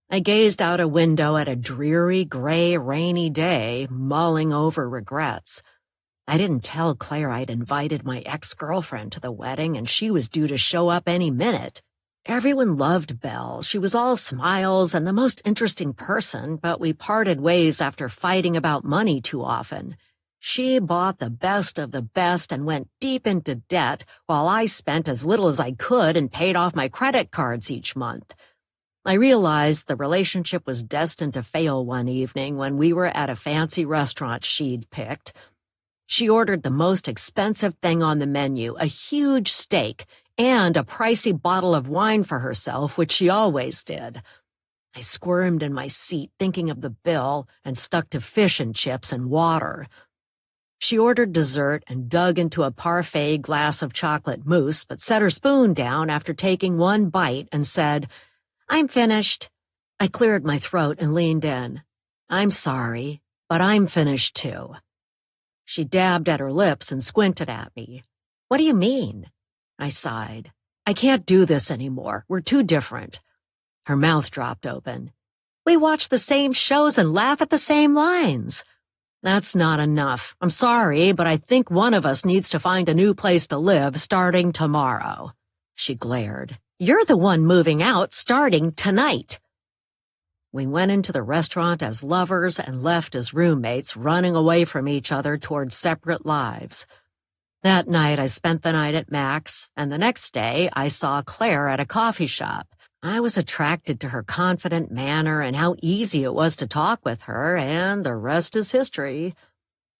I gazed out a window at a dreary, gray, rainy day, mulling over regrets. I didn't tell Claire I'd invited my ex-girlfriend to the wedding, and she was due to show up any minute. Everyone loved Belle. She was all smiles and the most interesting person, but we parted ways after fighting about money too often. She bought the best of the best and went deep into debt, while I spent as little as I could and paid off my credit cards each month. I realized the relationship was destined to fail one evening when we were at a fancy restaurant she'd picked. She ordered the most expensive thing on the menu, a huge steak, and a pricey bottle of wine for herself, which she always did. I squirmed in my seat, thinking of the bill, and stuck to fish and chips and water. She ordered dessert and dug into a parfait glass of chocolate mousse, but set her spoon down after taking one bite and said, "I'm finished." I cleared my throat and leaned in. "I'm sorry, but I'm finished too." She dabbed at her lips and squinted at me. "What do you mean?" I sighed. "I can't do this anymore. We're too different." Her mouth dropped open. "We watch the same shows and laugh at the same lines." "That's not enough. I'm sorry, but I think one of us needs to find a new place to live starting tomorrow." She glared. "You're the one moving out starting tonight." We went into the restaurant as lovers and left as roommates, running away from each other toward separate lives. That night, I spent the night at Mac's, and the next day, I saw Claire at a coffee shop. I was attracted to her confident manner and how easy it was to talk with her, and the rest is history.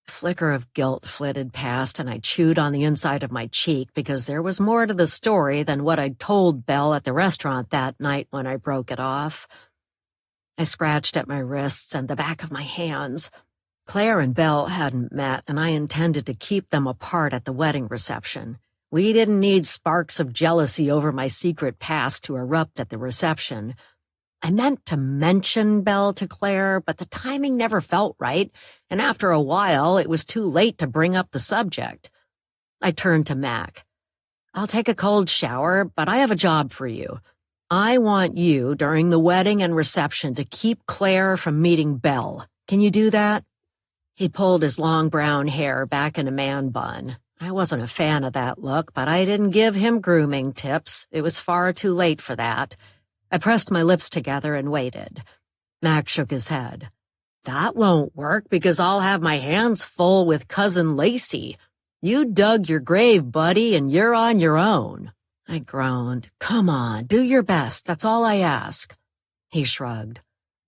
A flicker of guilt flitted past, and I chewed on the inside of my cheek because there was more to the story than what I'd told Belle at the restaurant that night when I broke it off. I scratched at my wrists and the back of my hands. Claire and Belle hadn't met, and I intended to keep them apart at the wedding reception. We didn't need sparks of jealousy over my secret past to erupt at the reception. I meant to mention Belle to Claire, but the timing never felt right, and after a while it was too late to bring up the subject. I turned to Mac. "I'll take a cold shower, but I have a job for you. I want you, during the wedding and reception, to keep Claire from meeting Belle. Can you do that?" He pulled his long brown hair back in a man bun. I wasn't a fan of that look, but I didn't give him grooming tips. It was far too late for that. I pressed my lips together and waited. Mac shook his head. "That won't work because I'll have my hands full with Cousin Lacey. You dug your grave, buddy, and you're on your own." I groaned. "Come on, do your best. That's all I ask." He shrugged.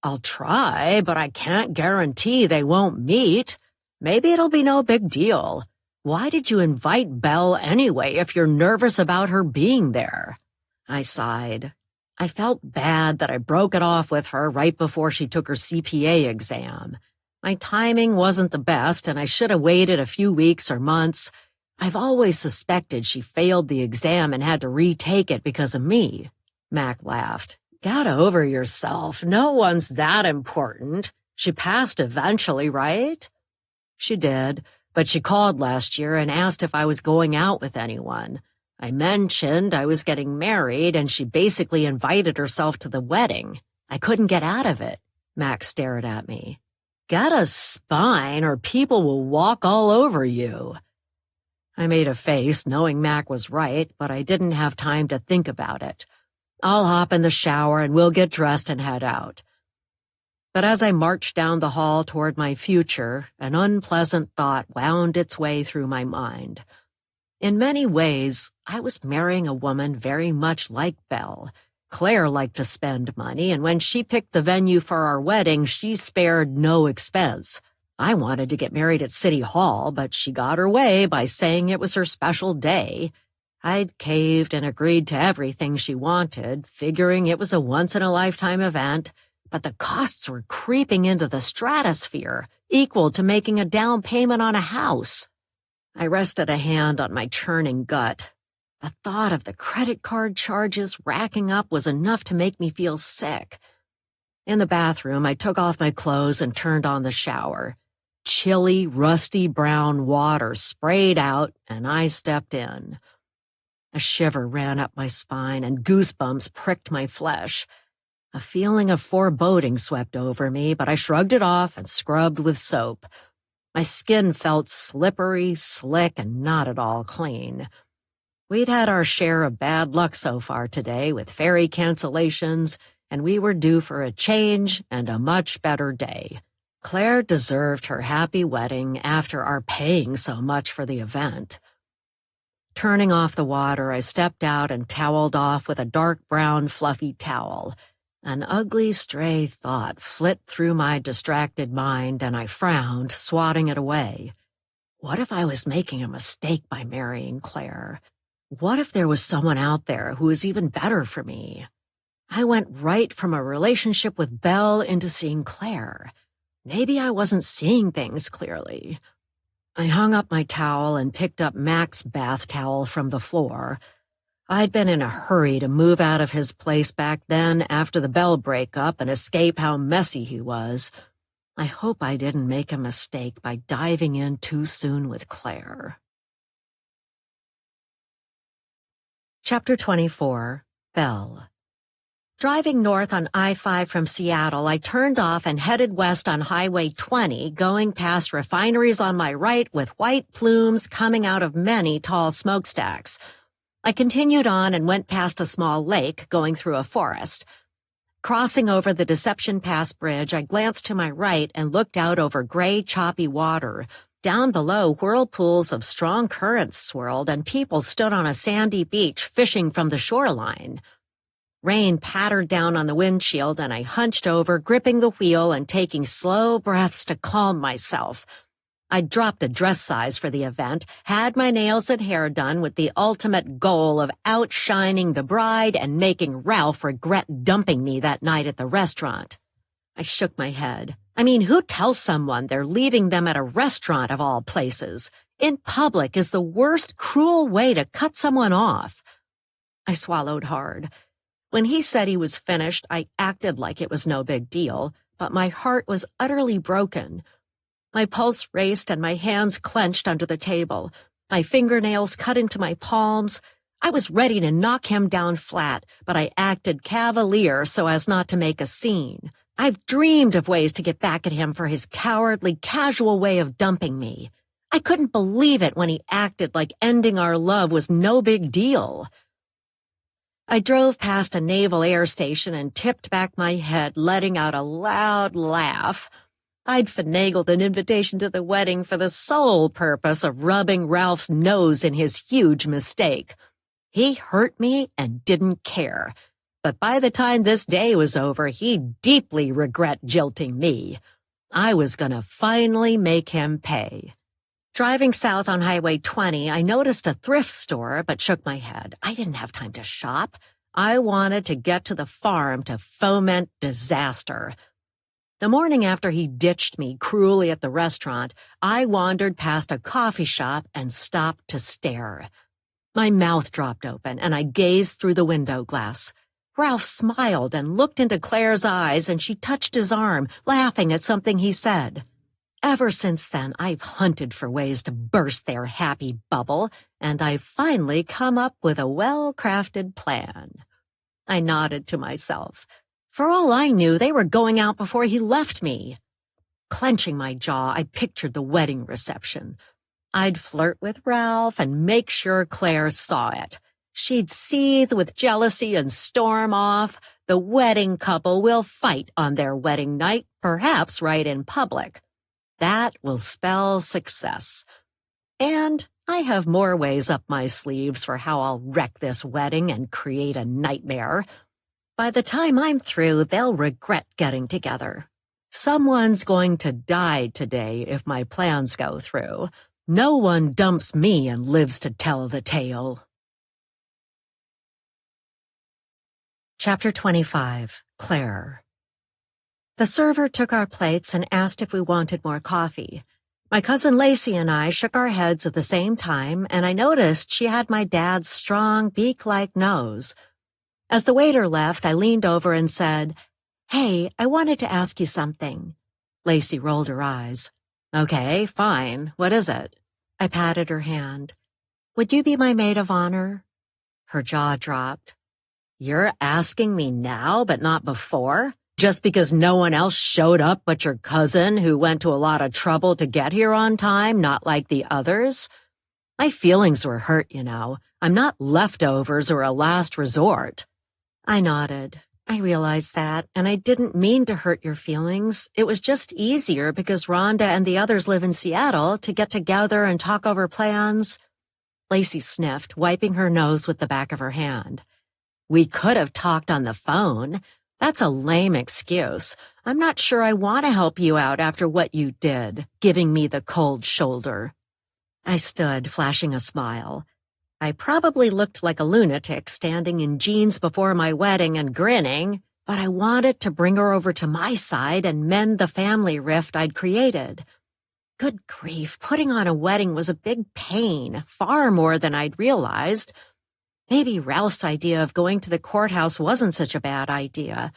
"I'll try, but I can't guarantee they won't meet. Maybe it'll be no big deal. Why did you invite Belle anyway if you're nervous about her being there?" I sighed. I felt bad that I broke it off with her right before she took her CPA exam. My timing wasn't the best, and I should have waited a few weeks or months. I've always suspected she failed the exam and had to retake it because of me. Mac laughed. "Get over yourself. No one's that important. She passed eventually, right?" "She did, but she called last year and asked if I was going out with anyone. I mentioned I was getting married, and she basically invited herself to the wedding. I couldn't get out of it." Mac stared at me. "Get a spine or people will walk all over you." I made a face, knowing Mac was right, but I didn't have time to think about it. "I'll hop in the shower and we'll get dressed and head out." But as I marched down the hall toward my future, an unpleasant thought wound its way through my mind. In many ways, I was marrying a woman very much like Belle. Claire liked to spend money, and when she picked the venue for our wedding, she spared no expense. I wanted to get married at City Hall, but she got her way by saying it was her special day. I'd caved and agreed to everything she wanted, figuring it was a once-in-a-lifetime event, but the costs were creeping into the stratosphere, equal to making a down payment on a house. I rested a hand on my churning gut. The thought of the credit card charges racking up was enough to make me feel sick. In the bathroom, I took off my clothes and turned on the shower. Chilly, rusty brown water sprayed out, and I stepped in. A shiver ran up my spine, and goosebumps pricked my flesh. A feeling of foreboding swept over me, but I shrugged it off and scrubbed with soap. My skin felt slippery, slick, and not at all clean. We'd had our share of bad luck so far today with ferry cancellations, and we were due for a change and a much better day. Claire deserved her happy wedding after our paying so much for the event. Turning off the water, I stepped out and toweled off with a dark brown fluffy towel. An ugly stray thought flit through my distracted mind, and I frowned, swatting it away. What if I was making a mistake by marrying Claire? What if there was someone out there who was even better for me? I went right from a relationship with Belle into seeing Claire. Maybe I wasn't seeing things clearly. I hung up my towel and picked up Mac's bath towel from the floor. I'd been in a hurry to move out of his place back then after the Belle breakup and escape how messy he was. I hope I didn't make a mistake by diving in too soon with Claire. Chapter 24. Belle. Driving north on I-5 from Seattle, I turned off and headed west on Highway 20, going past refineries on my right with white plumes coming out of many tall smokestacks. I continued on and went past a small lake, going through a forest. Crossing over the Deception Pass Bridge, I glanced to my right and looked out over gray, choppy water. Down below, whirlpools of strong currents swirled, and people stood on a sandy beach fishing from the shoreline. Rain pattered down on the windshield, and I hunched over, gripping the wheel and taking slow breaths to calm myself. I dropped a dress size for the event, had my nails and hair done with the ultimate goal of outshining the bride and making Ralph regret dumping me that night at the restaurant. I shook my head. I mean, who tells someone they're leaving them at a restaurant of all places? In public is the worst, cruel way to cut someone off. I swallowed hard. When he said he was finished, I acted like it was no big deal, but my heart was utterly broken. My pulse raced and my hands clenched under the table. My fingernails cut into my palms. I was ready to knock him down flat, but I acted cavalier so as not to make a scene. I've dreamed of ways to get back at him for his cowardly, casual way of dumping me. I couldn't believe it when he acted like ending our love was no big deal. I drove past a naval air station and tipped back my head, letting out a loud laugh. I'd finagled an invitation to the wedding for the sole purpose of rubbing Ralph's nose in his huge mistake. He hurt me and didn't care. But by the time this day was over, he'd deeply regret jilting me. I was gonna finally make him pay. Driving south on Highway 20, I noticed a thrift store, but shook my head. I didn't have time to shop. I wanted to get to the farm to foment disaster. The morning after he ditched me cruelly at the restaurant, I wandered past a coffee shop and stopped to stare. My mouth dropped open, and I gazed through the window glass. Ralph smiled and looked into Claire's eyes, and she touched his arm, laughing at something he said. Ever since then, I've hunted for ways to burst their happy bubble, and I've finally come up with a well-crafted plan. I nodded to myself. For all I knew, they were going out before he left me. Clenching my jaw, I pictured the wedding reception. I'd flirt with Ralph and make sure Claire saw it. She'd seethe with jealousy and storm off. The wedding couple will fight on their wedding night, perhaps right in public. That will spell success. And I have more ways up my sleeves for how I'll wreck this wedding and create a nightmare. By the time I'm through, they'll regret getting together. Someone's going to die today if my plans go through. No one dumps me and lives to tell the tale. Chapter 25. Claire. The server took our plates and asked if we wanted more coffee. My cousin Lacey and I shook our heads at the same time, and I noticed she had my dad's strong, beak-like nose. As the waiter left, I leaned over and said, "Hey, I wanted to ask you something." Lacey rolled her eyes. "Okay, fine. What is it?" I patted her hand. "Would you be my maid of honor?" Her jaw dropped. "You're asking me now, but not before? Just because no one else showed up but your cousin, who went to a lot of trouble to get here on time, not like the others? My feelings were hurt, you know. I'm not leftovers or a last resort." I nodded. I realized that, and I didn't mean to hurt your feelings. It was just easier because Rhonda and the others live in Seattle to get together and talk over plans. Lacey sniffed, wiping her nose with the back of her hand. "We could have talked on the phone. That's a lame excuse. I'm not sure I want to help you out after what you did," giving me the cold shoulder. I stood, flashing a smile. I probably looked like a lunatic standing in jeans before my wedding and grinning, but I wanted to bring her over to my side and mend the family rift I'd created. Good grief, putting on a wedding was a big pain, far more than I'd realized. Maybe Ralph's idea of going to the courthouse wasn't such a bad idea.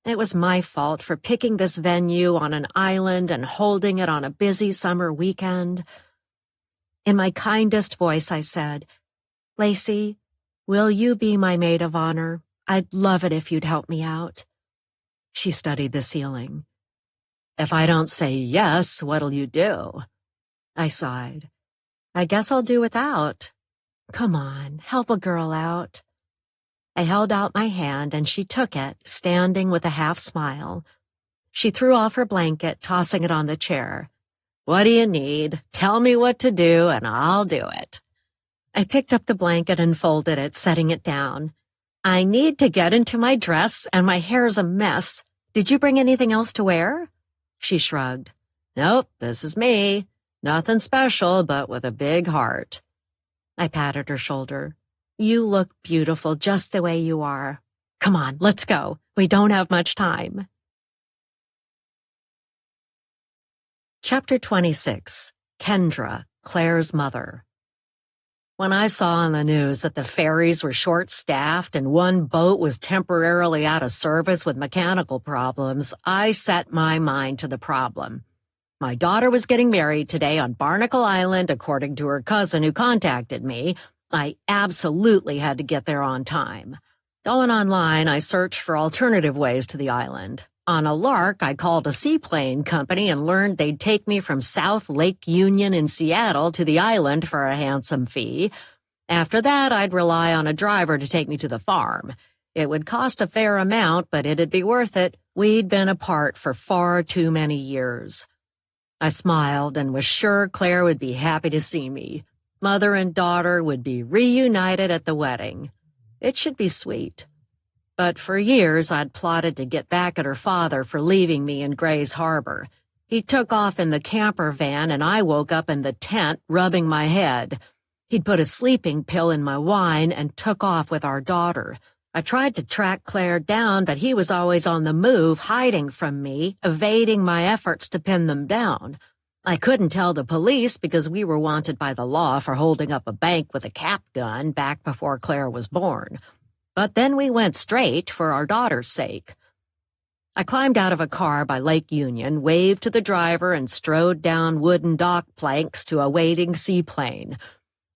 It was my fault for picking this venue on an island and holding it on a busy summer weekend. In my kindest voice, I said, "Lacey, will you be my maid of honor? I'd love it if you'd help me out." She studied the ceiling. "If I don't say yes, what'll you do?" I sighed. "I guess I'll do without." "Come on, help a girl out." I held out my hand and she took it, standing with a half smile. She threw off her blanket, tossing it on the chair. "What do you need? Tell me what to do and I'll do it." I picked up the blanket and folded it, setting it down. "I need to get into my dress and my hair's a mess. Did you bring anything else to wear?" She shrugged. "Nope, this is me. Nothing special, but with a big heart." I patted her shoulder. "You look beautiful just the way you are. Come on, let's go. We don't have much time." Chapter 26. Kendra, Claire's mother. When I saw on the news that the ferries were short-staffed and one boat was temporarily out of service with mechanical problems, I set my mind to the problem. My daughter was getting married today on Barnacle Island, according to her cousin who contacted me. I absolutely had to get there on time. Going online, I searched for alternative ways to the island. On a lark, I called a seaplane company and learned they'd take me from South Lake Union in Seattle to the island for a handsome fee. After that, I'd rely on a driver to take me to the farm. It would cost a fair amount, but it'd be worth it. We'd been apart for far too many years. I smiled and was sure Claire would be happy to see me. Mother and daughter would be reunited at the wedding. It should be sweet. But for years, I'd plotted to get back at her father for leaving me in Grays Harbor. He took off in the camper van, and I woke up in the tent, rubbing my head. He'd put a sleeping pill in my wine and took off with our daughter. I tried to track Claire down, but he was always on the move, hiding from me, evading my efforts to pin them down. I couldn't tell the police because we were wanted by the law for holding up a bank with a cap gun back before Claire was born. But then we went straight for our daughter's sake. I climbed out of a car by Lake Union, waved to the driver, and strode down wooden dock planks to a waiting seaplane.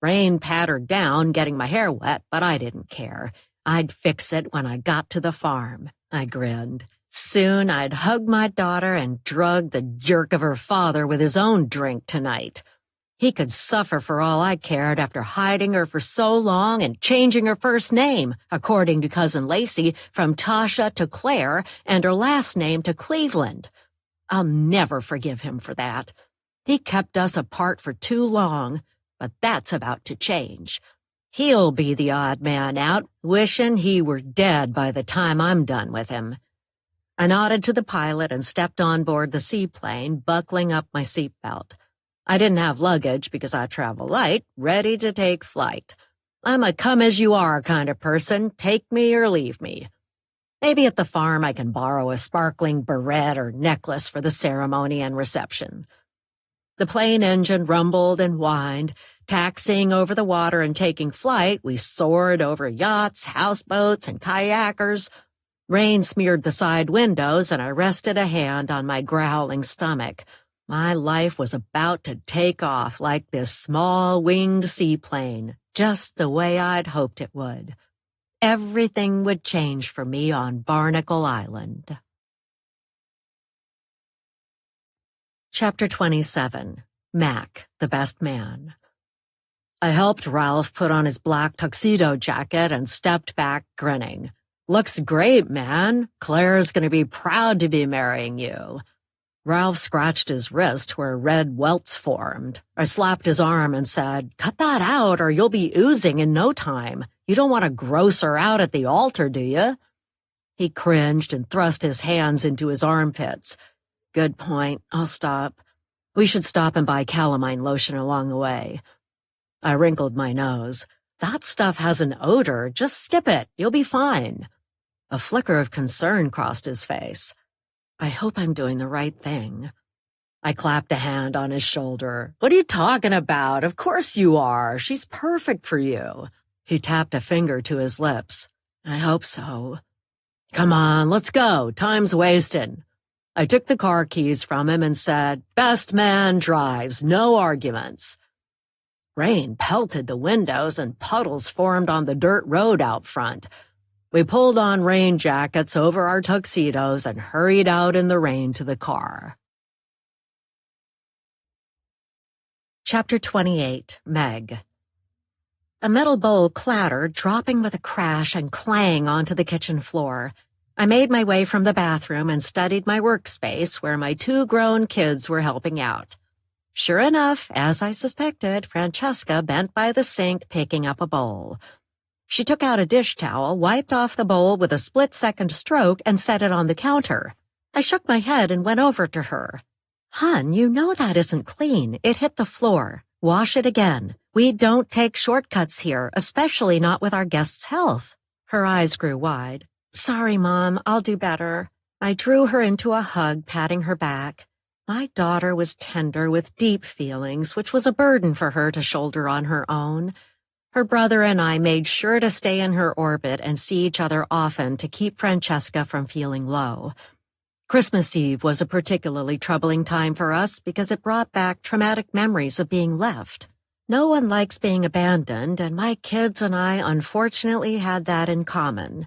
Rain pattered down, getting my hair wet, but I didn't care. I'd fix it when I got to the farm. I grinned. Soon I'd hug my daughter and drug the jerk of her father with his own drink tonight. He could suffer for all I cared after hiding her for so long and changing her first name, according to Cousin Lacey, from Tasha to Claire and her last name to Cleveland. I'll never forgive him for that. He kept us apart for too long, but that's about to change. He'll be the odd man out, wishing he were dead by the time I'm done with him. I nodded to the pilot and stepped on board the seaplane, buckling up my seatbelt. I didn't have luggage because I travel light, ready to take flight. I'm a come-as-you-are kind of person, take me or leave me. Maybe at the farm I can borrow a sparkling barrette or necklace for the ceremony and reception. The plane engine rumbled and whined. Taxiing over the water and taking flight, we soared over yachts, houseboats, and kayakers. Rain smeared the side windows, and I rested a hand on my growling stomach. My life was about to take off like this small winged seaplane, just the way I'd hoped it would. Everything would change for me on Barnacle Island. Chapter 27. Mac, the Best Man. I helped Ralph put on his black tuxedo jacket and stepped back, grinning. Looks great, man. Claire's going to be proud to be marrying you. Ralph scratched his wrist where red welts formed. I slapped his arm and said, "Cut that out or you'll be oozing in no time. You don't want to gross her out at the altar, do you?" He cringed and thrust his hands into his armpits. Good point. I'll stop. We should stop and buy calamine lotion along the way. I wrinkled my nose. That stuff has an odor. Just skip it. You'll be fine. A flicker of concern crossed his face. I hope I'm doing the right thing. I clapped a hand on his shoulder. What are you talking about? Of course you are. She's perfect for you. He tapped a finger to his lips. I hope so. Come on, let's go. Time's wasted. I took the car keys from him and said, "Best man drives, no arguments." Rain pelted the windows and puddles formed on the dirt road out front. We pulled on rain jackets over our tuxedos and hurried out in the rain to the car. Chapter 28. Meg. A metal bowl clattered, dropping with a crash and clang onto the kitchen floor. I made my way from the bathroom and studied my workspace where my 2 grown kids were helping out. Sure enough, as I suspected, Francesca bent by the sink picking up a bowl. She took out a dish towel, wiped off the bowl with a split-second stroke, and set it on the counter. I shook my head and went over to her. "Hon, you know that isn't clean. It hit the floor. Wash it again. We don't take shortcuts here, especially not with our guests' health." Her eyes grew wide. "Sorry, Mom. I'll do better." I drew her into a hug, patting her back. My daughter was tender with deep feelings, which was a burden for her to shoulder on her own. Her brother and I made sure to stay in her orbit and see each other often to keep Francesca from feeling low. Christmas Eve was a particularly troubling time for us because it brought back traumatic memories of being left. No one likes being abandoned, and my kids and I unfortunately had that in common.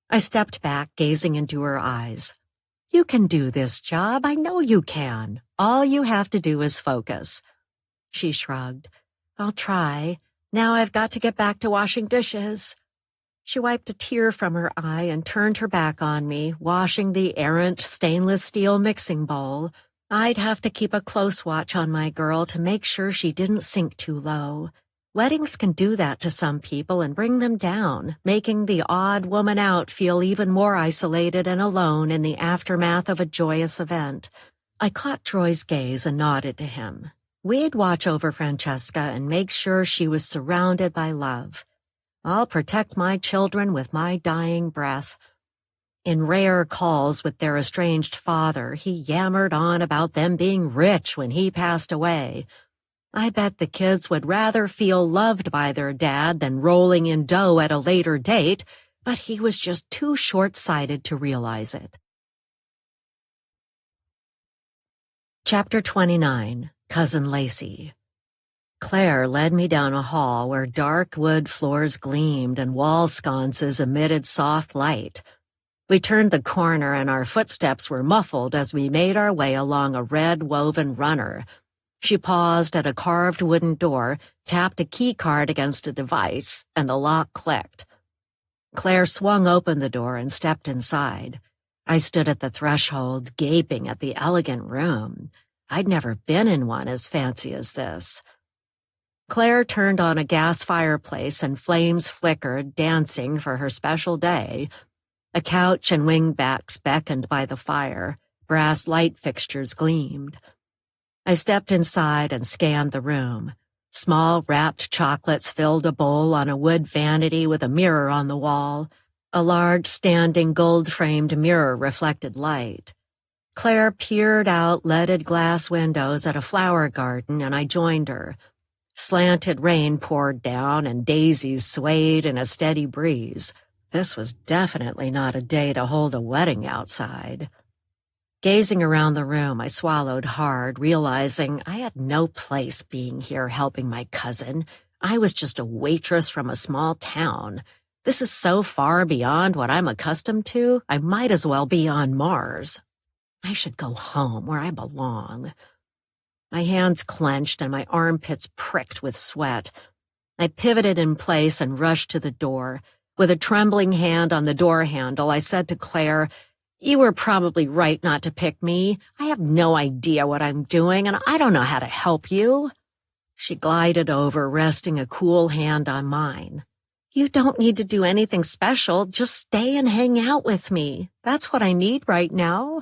I stepped back, gazing into her eyes. "You can do this job. I know you can. All you have to do is focus." She shrugged. "I'll try. Now I've got to get back to washing dishes." She wiped a tear from her eye and turned her back on me, washing the errant stainless steel mixing bowl. I'd have to keep a close watch on my girl to make sure she didn't sink too low. Weddings can do that to some people and bring them down, making the odd woman out feel even more isolated and alone in the aftermath of a joyous event. I caught Troy's gaze and nodded to him. We'd watch over Francesca and make sure she was surrounded by love. I'll protect my children with my dying breath. In rare calls with their estranged father, he yammered on about them being rich when he passed away. I bet the kids would rather feel loved by their dad than rolling in dough at a later date, but he was just too short-sighted to realize it. Chapter 29, Cousin Lacey. Claire led me down a hall where dark wood floors gleamed and wall sconces emitted soft light. We turned the corner and our footsteps were muffled as we made our way along a red woven runner. She paused at a carved wooden door, tapped a key card against a device, and the lock clicked. Claire swung open the door and stepped inside. I stood at the threshold, gaping at the elegant room. I'd never been in one as fancy as this. Claire turned on a gas fireplace and flames flickered, dancing for her special day. A couch and wingbacks beckoned by the fire. Brass light fixtures gleamed. I stepped inside and scanned the room. Small wrapped chocolates filled a bowl on a wood vanity with a mirror on the wall. A large standing gold-framed mirror reflected light. Claire peered out leaded glass windows at a flower garden, and I joined her. Slanted rain poured down, and daisies swayed in a steady breeze. This was definitely not a day to hold a wedding outside. Gazing around the room, I swallowed hard, realizing I had no place being here helping my cousin. I was just a waitress from a small town. This is so far beyond what I'm accustomed to, I might as well be on Mars. I should go home where I belong. My hands clenched and my armpits pricked with sweat. I pivoted in place and rushed to the door. With a trembling hand on the door handle, I said to Claire, "You were probably right not to pick me. I have no idea what I'm doing, and I don't know how to help you." She glided over, resting a cool hand on mine. "You don't need to do anything special. Just stay and hang out with me. That's what I need right now."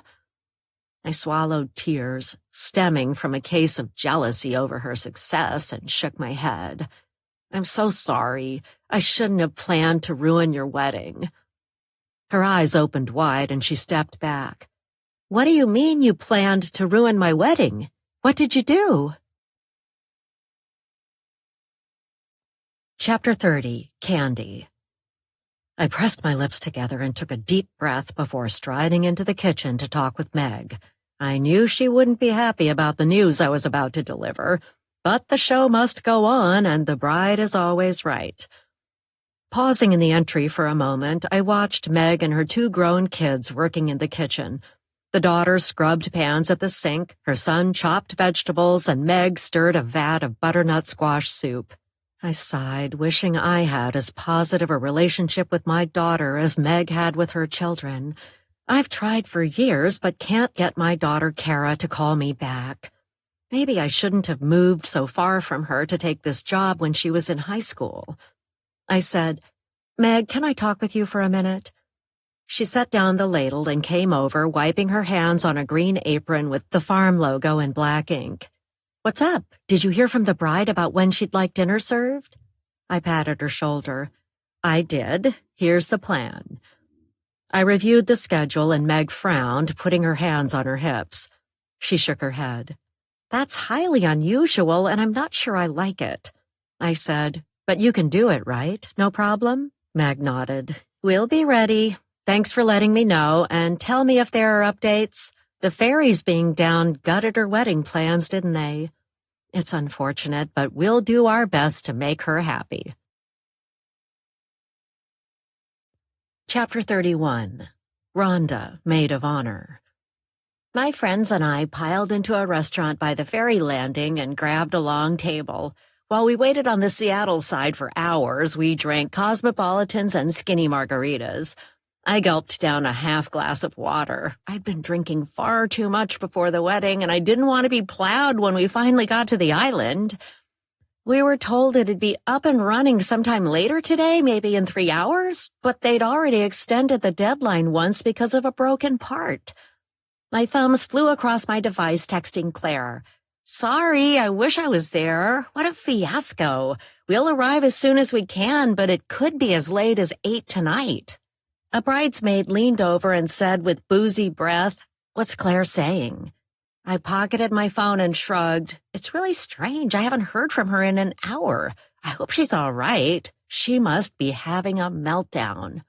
I swallowed tears, stemming from a case of jealousy over her success, and shook my head. "I'm so sorry. I shouldn't have planned to ruin your wedding." Her eyes opened wide and she stepped back. "What do you mean you planned to ruin my wedding? What did you do?" Chapter 30, Candy. I pressed my lips together and took a deep breath before striding into the kitchen to talk with Meg. I knew she wouldn't be happy about the news I was about to deliver, but the show must go on and the bride is always right. Pausing in the entry for a moment, I watched Meg and her two grown kids working in the kitchen. The daughter scrubbed pans at the sink, her son chopped vegetables, and Meg stirred a vat of butternut squash soup. I sighed, wishing I had as positive a relationship with my daughter as Meg had with her children. I've tried for years, but can't get my daughter Kara to call me back. Maybe I shouldn't have moved so far from her to take this job when she was in high school. I said, "Meg, can I talk with you for a minute?" She set down the ladle and came over, wiping her hands on a green apron with the farm logo in black ink. "What's up? Did you hear from the bride about when she'd like dinner served?" I patted her shoulder. "I did. Here's the plan." I reviewed the schedule and Meg frowned, putting her hands on her hips. She shook her head. "That's highly unusual, and I'm not sure I like it." I said, "But you can do it, right? No problem?" Meg nodded. "We'll be ready. Thanks for letting me know, and tell me if there are updates. The ferries being down gutted her wedding plans, didn't they? It's unfortunate, but we'll do our best to make her happy. Chapter 31. Rhonda, Maid of Honor. My friends and I piled into a restaurant by the ferry landing and grabbed a long table. While we waited on the Seattle side for hours, we drank cosmopolitans and skinny margaritas. I gulped down a half glass of water. I'd been drinking far too much before the wedding, and I didn't want to be plowed when we finally got to the island. We were told it'd be up and running sometime later today, maybe in 3 hours, but they'd already extended the deadline once because of a broken part. My thumbs flew across my device texting Claire. Sorry, I wish I was there. What a fiasco. We'll arrive as soon as we can, but it could be as late as 8 tonight. A bridesmaid leaned over and said with boozy breath, "What's Claire saying?" I pocketed my phone and shrugged. It's really strange. I haven't heard from her in an hour. I hope she's all right. She must be having a meltdown.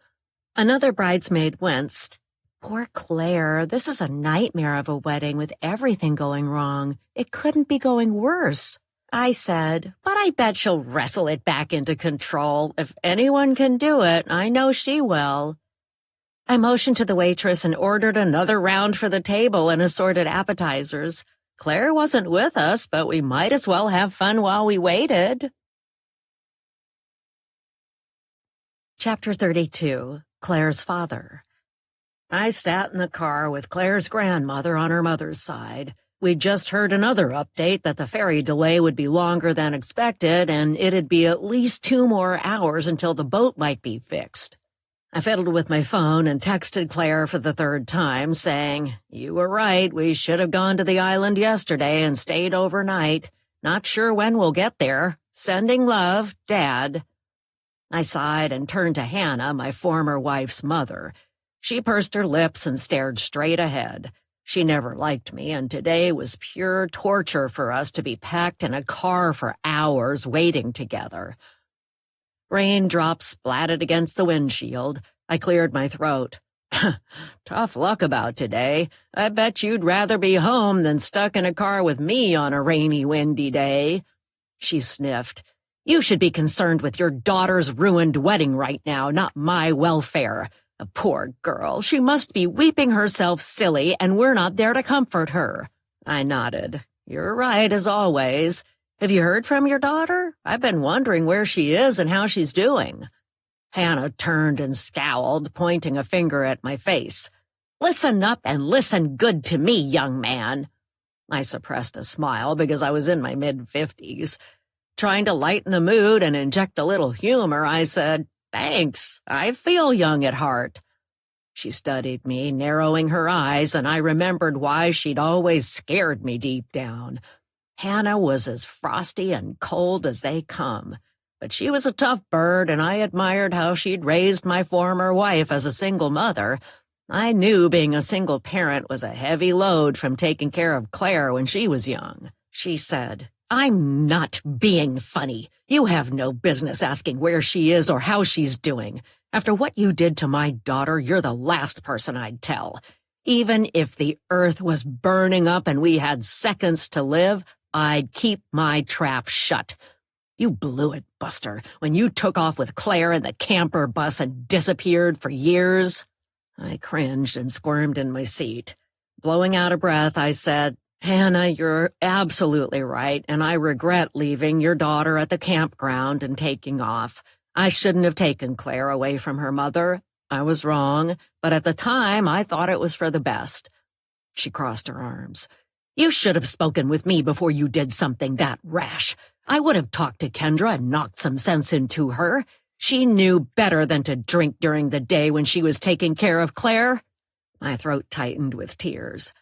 Another bridesmaid winced. Poor Claire. This is a nightmare of a wedding with everything going wrong. It couldn't be going worse. I said, but I bet she'll wrestle it back into control. If anyone can do it, I know she will. I motioned to the waitress and ordered another round for the table and assorted appetizers. Claire wasn't with us, but we might as well have fun while we waited. Chapter 32. Claire's Father. I sat in the car with Claire's grandmother on her mother's side. We'd just heard another update that the ferry delay would be longer than expected, and it'd be at least 2 more hours until the boat might be fixed. I fiddled with my phone and texted Claire for the 3rd time, saying, "You were right, we should have gone to the island yesterday and stayed overnight. Not sure when we'll get there. Sending love, Dad." I sighed and turned to Hannah, my former wife's mother. She pursed her lips and stared straight ahead. She never liked me, and today was pure torture for us to be packed in a car for hours waiting together. Raindrops splatted against the windshield. I cleared my throat. Tough luck about today. I bet you'd rather be home than stuck in a car with me on a rainy, windy day. She sniffed. You should be concerned with your daughter's ruined wedding right now, not my welfare. A poor girl. She must be weeping herself silly, and we're not there to comfort her. I nodded. You're right, as always. Have you heard from your daughter? I've been wondering where she is and how she's doing. Hannah turned and scowled, pointing a finger at my face. Listen up and listen good to me, young man. I suppressed a smile because I was in my mid-50s. Trying to lighten the mood and inject a little humor, I said, Thanks, I feel young at heart. She studied me, narrowing her eyes, and I remembered why she'd always scared me deep down. Hannah was as frosty and cold as they come, but she was a tough bird, and I admired how she'd raised my former wife as a single mother. I knew being a single parent was a heavy load from taking care of Claire when she was young. She said, I'm not being funny. You have no business asking where she is or how she's doing. After what you did to my daughter, you're the last person I'd tell. Even if the earth was burning up and we had seconds to live, I'd keep my trap shut. You blew it, Buster, when you took off with Claire in the camper bus and disappeared for years. I cringed and squirmed in my seat. Blowing out a breath, I said, Hannah, you're absolutely right, and I regret leaving your daughter at the campground and taking off. I shouldn't have taken Claire away from her mother. I was wrong, but at the time I thought it was for the best. She crossed her arms. You should have spoken with me before you did something that rash. I would have talked to Kendra and knocked some sense into her. She knew better than to drink during the day when she was taking care of Claire. My throat tightened with tears.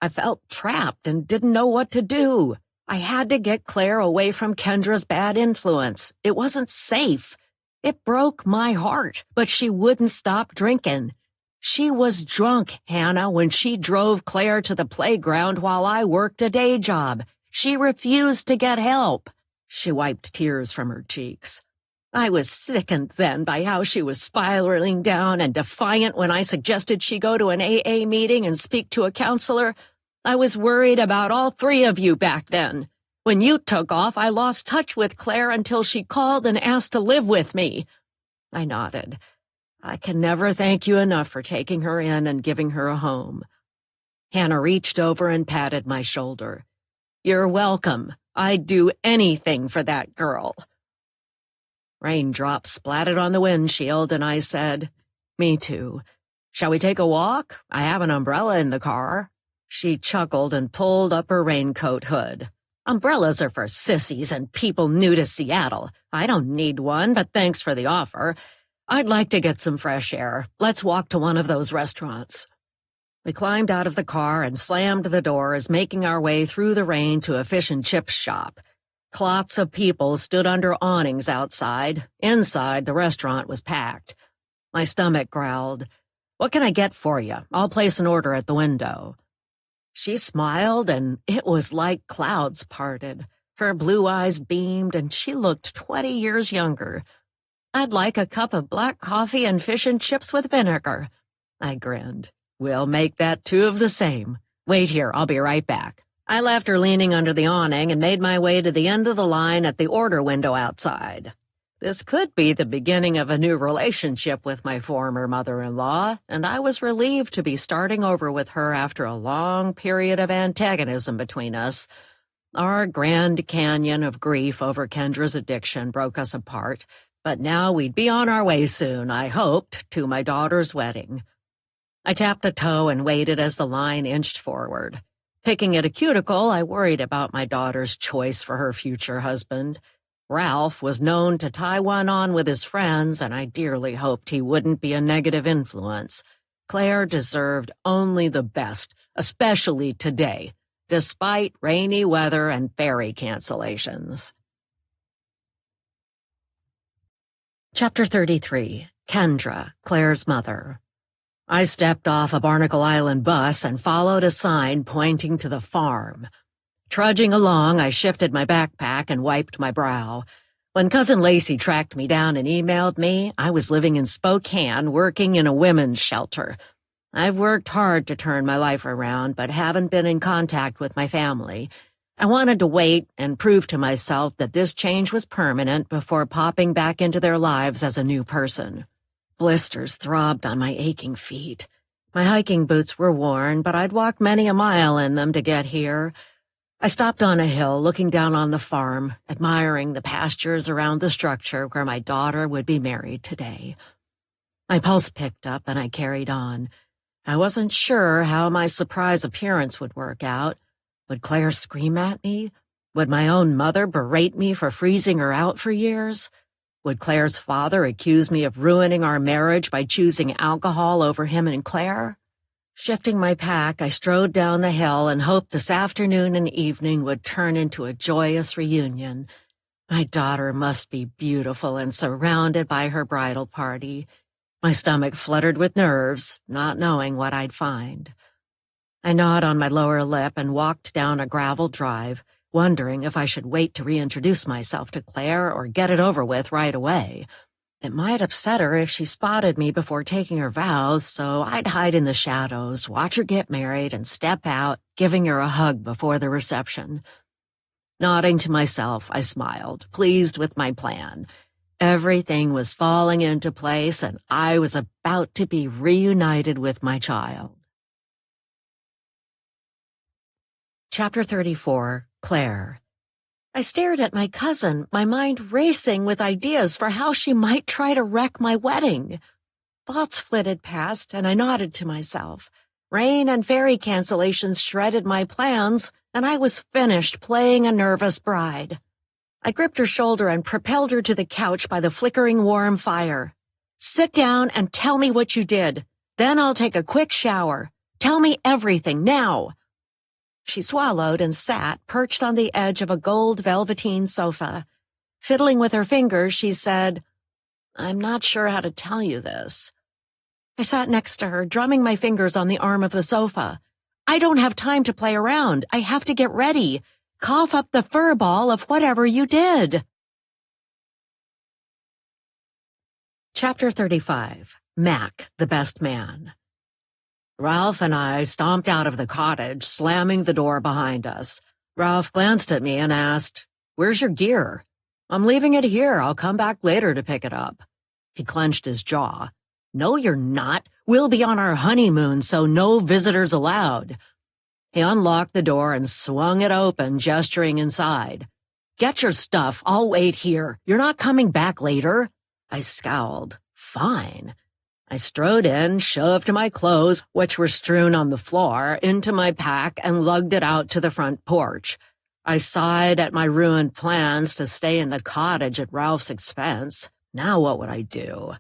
I felt trapped and didn't know what to do. I had to get Claire away from Kendra's bad influence. It wasn't safe. It broke my heart, but she wouldn't stop drinking. She was drunk, Hannah, when she drove Claire to the playground while I worked a day job. She refused to get help. She wiped tears from her cheeks. I was sickened then by how she was spiraling down and defiant when I suggested she go to an AA meeting and speak to a counselor. I was worried about all three of you back then. When you took off, I lost touch with Claire until she called and asked to live with me. I nodded. I can never thank you enough for taking her in and giving her a home. Hannah reached over and patted my shoulder. You're welcome. I'd do anything for that girl. Raindrops splattered on the windshield, and I said, Me too. Shall we take a walk? I have an umbrella in the car. She chuckled and pulled up her raincoat hood. Umbrellas are for sissies and people new to Seattle. I don't need one, but thanks for the offer. I'd like to get some fresh air. Let's walk to one of those restaurants. We climbed out of the car and slammed the doors, making our way through the rain to a fish and chips shop. Clots of people stood under awnings outside. Inside, the restaurant was packed. My stomach growled. What can I get for you? I'll place an order at the window. She smiled, and it was like clouds parted. Her blue eyes beamed, and she looked 20 years younger. I'd like a cup of black coffee and fish and chips with vinegar. I grinned. We'll make that two of the same. Wait here, I'll be right back. I left her leaning under the awning and made my way to the end of the line at the order window outside. This could be the beginning of a new relationship with my former mother-in-law, and I was relieved to be starting over with her after a long period of antagonism between us. Our Grand Canyon of grief over Kendra's addiction broke us apart, but now we'd be on our way soon, I hoped, to my daughter's wedding. I tapped a toe and waited as the line inched forward. Picking at a cuticle, I worried about my daughter's choice for her future husband. Ralph was known to tie one on with his friends, and I dearly hoped he wouldn't be a negative influence. Claire deserved only the best, especially today, despite rainy weather and ferry cancellations. Chapter 33. Kendra, Claire's mother. I stepped off a Barnacle Island bus and followed a sign pointing to the farm. Trudging along, I shifted my backpack and wiped my brow. When Cousin Lacey tracked me down and emailed me, I was living in Spokane, working in a women's shelter. I've worked hard to turn my life around, but haven't been in contact with my family. I wanted to wait and prove to myself that this change was permanent before popping back into their lives as a new person. Blisters throbbed on my aching feet. My hiking boots were worn, but I'd walked many a mile in them to get here. I stopped on a hill, looking down on the farm, admiring the pastures around the structure where my daughter would be married today. My pulse picked up, and I carried on. I wasn't sure how my surprise appearance would work out. Would Claire scream at me? Would my own mother berate me for freezing her out for years? Would Claire's father accuse me of ruining our marriage by choosing alcohol over him and Claire? Shifting my pack, I strode down the hill and hoped this afternoon and evening would turn into a joyous reunion. My daughter must be beautiful and surrounded by her bridal party. My stomach fluttered with nerves, not knowing what I'd find. I gnawed on my lower lip and walked down a gravel drive, wondering if I should wait to reintroduce myself to Claire or get it over with right away. It might upset her if she spotted me before taking her vows, so I'd hide in the shadows, watch her get married, and step out, giving her a hug before the reception. Nodding to myself, I smiled, pleased with my plan. Everything was falling into place, and I was about to be reunited with my child. Chapter 34. Claire. I stared at my cousin, my mind racing with ideas for how she might try to wreck my wedding. Thoughts flitted past, and I nodded to myself. Rain and ferry cancellations shredded my plans, and I was finished playing a nervous bride. I gripped her shoulder and propelled her to the couch by the flickering warm fire. Sit down and tell me what you did. Then I'll take a quick shower. Tell me everything, now. She swallowed and sat, perched on the edge of a gold velveteen sofa. Fiddling with her fingers, she said, I'm not sure how to tell you this. I sat next to her, drumming my fingers on the arm of the sofa. I don't have time to play around. I have to get ready. Cough up the fur ball of whatever you did. Chapter 35. Mac, the Best Man. Ralph and I stomped out of the cottage, slamming the door behind us. Ralph glanced at me and asked, "Where's your gear?" "I'm leaving it here. I'll come back later to pick it up." He clenched his jaw. "No, you're not. We'll be on our honeymoon, so no visitors allowed." He unlocked the door and swung it open, gesturing inside. "Get your stuff. I'll wait here. You're not coming back later." I scowled. Fine. I strode in, shoved my clothes, which were strewn on the floor, into my pack and lugged it out to the front porch. I sighed at my ruined plans to stay in the cottage at Ralph's expense. Now what would I do?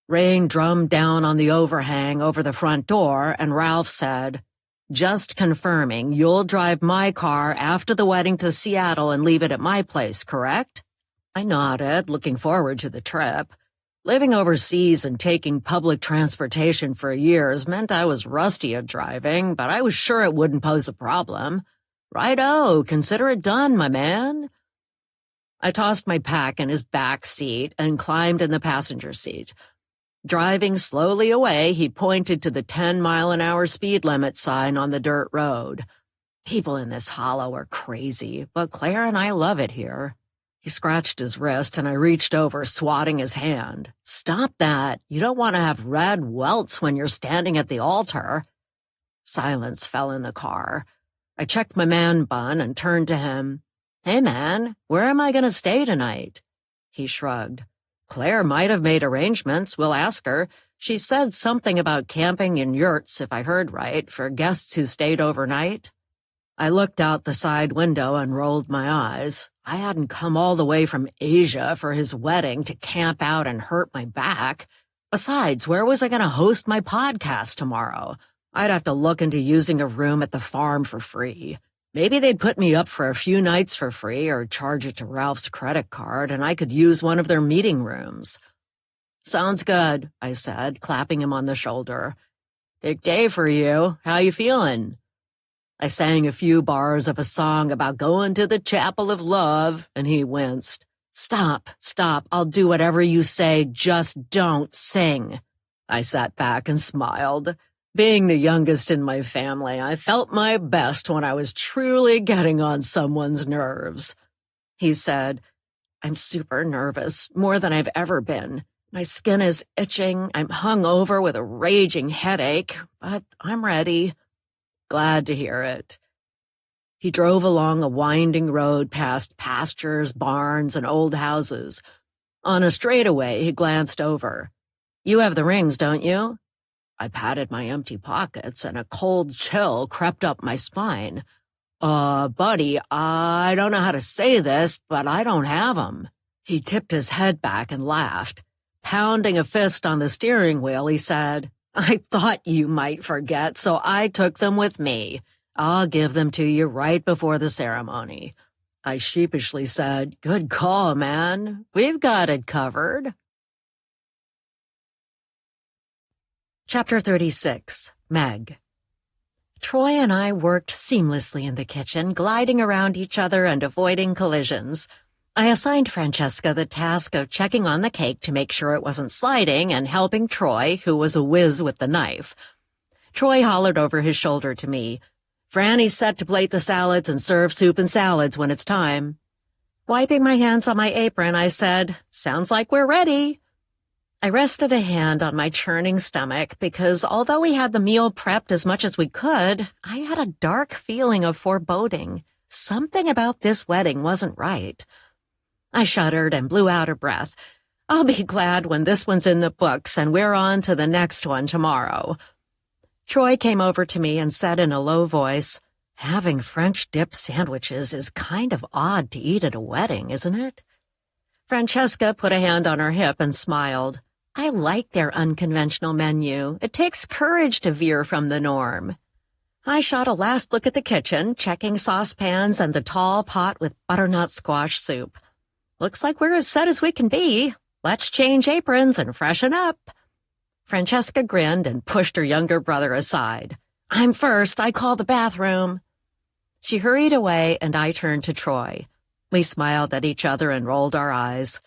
Rain drummed down on the overhang over the front door, and Ralph said, "Just confirming, you'll drive my car after the wedding to Seattle and leave it at my place, correct?" I nodded, looking forward to the trip. Living overseas and taking public transportation for years meant I was rusty at driving, but I was sure it wouldn't pose a problem. "Righto, consider it done, my man." I tossed my pack in his back seat and climbed in the passenger seat. Driving slowly away, he pointed to the 10-mile-an-hour speed limit sign on the dirt road. People in this hollow are crazy, but Claire and I love it here. He scratched his wrist, and I reached over, swatting his hand. "Stop that. You don't want to have red welts when you're standing at the altar." Silence fell in the car. I checked my man bun and turned to him. "Hey, man, where am I going to stay tonight?" He shrugged. "Claire might have made arrangements. We'll ask her. She said something about camping in yurts, if I heard right, for guests who stayed overnight." I looked out the side window and rolled my eyes. I hadn't come all the way from Asia for his wedding to camp out and hurt my back. Besides, where was I going to host my podcast tomorrow? I'd have to look into using a room at the farm for free. Maybe they'd put me up for a few nights for free or charge it to Ralph's credit card, and I could use one of their meeting rooms. "Sounds good," I said, clapping him on the shoulder. "Big day for you. How you feeling?" I sang a few bars of a song about going to the chapel of love, and he winced. Stop, I'll do whatever you say, just don't sing." I sat back and smiled. Being the youngest in my family, I felt my best when I was truly getting on someone's nerves. He said, "I'm super nervous, more than I've ever been. My skin is itching, I'm hungover with a raging headache, but I'm ready." "Glad to hear it." He drove along a winding road past pastures, barns, and old houses. On a straightaway, he glanced over. "You have the rings, don't you?" I patted my empty pockets, and a cold chill crept up my spine. Buddy, I don't know how to say this, but I don't have 'em." He tipped his head back and laughed. Pounding a fist on the steering wheel, he said, "I thought you might forget, so I took them with me. I'll give them to you right before the ceremony." I sheepishly said, "Good call, man. We've got it covered." Chapter 36. Meg. Troy and I worked seamlessly in the kitchen, gliding around each other and avoiding collisions. I assigned Francesca the task of checking on the cake to make sure it wasn't sliding and helping Troy, who was a whiz with the knife. Troy hollered over his shoulder to me, "Franny's set to plate the salads and serve soup and salads when it's time." Wiping my hands on my apron, I said, "Sounds like we're ready." I rested a hand on my churning stomach because although we had the meal prepped as much as we could, I had a dark feeling of foreboding. Something about this wedding wasn't right. I shuddered and blew out a breath. I'll be glad when this one's in the books and we're on to the next one tomorrow. Troy came over to me and said in a low voice, "Having French dip sandwiches is kind of odd to eat at a wedding, isn't it?" Francesca put a hand on her hip and smiled. "I like their unconventional menu. It takes courage to veer from the norm." I shot a last look at the kitchen, checking saucepans and the tall pot with butternut squash soup. Looks like we're as set as we can be. Let's change aprons and freshen up. Francesca grinned and pushed her younger brother aside. "I'm first. I call the bathroom." She hurried away, and I turned to Troy. We smiled at each other and rolled our eyes.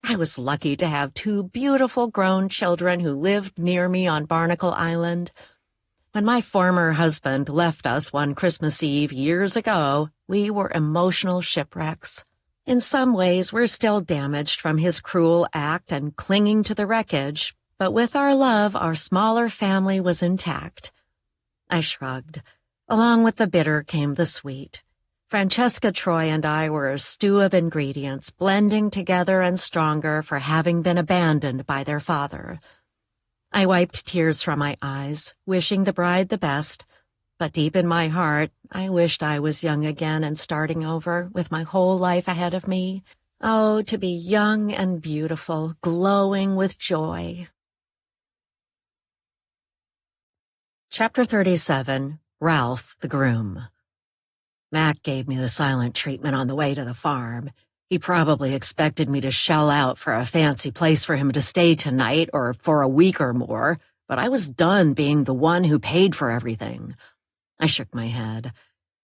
I was lucky to have two beautiful grown children who lived near me on Barnacle Island. When my former husband left us one Christmas Eve years ago, we were emotional shipwrecks. In some ways, we're still damaged from his cruel act and clinging to the wreckage, but with our love, our smaller family was intact. I shrugged. Along with the bitter came the sweet. Francesca Troy and I were a stew of ingredients, blending together and stronger for having been abandoned by their father. I wiped tears from my eyes, wishing the bride the best, but deep in my heart, I wished I was young again and starting over, with my whole life ahead of me. Oh, to be young and beautiful, glowing with joy. Chapter 37, Ralph the Groom. Mac gave me the silent treatment on the way to the farm. He probably expected me to shell out for a fancy place for him to stay tonight or for a week or more, but I was done being the one who paid for everything. I shook my head.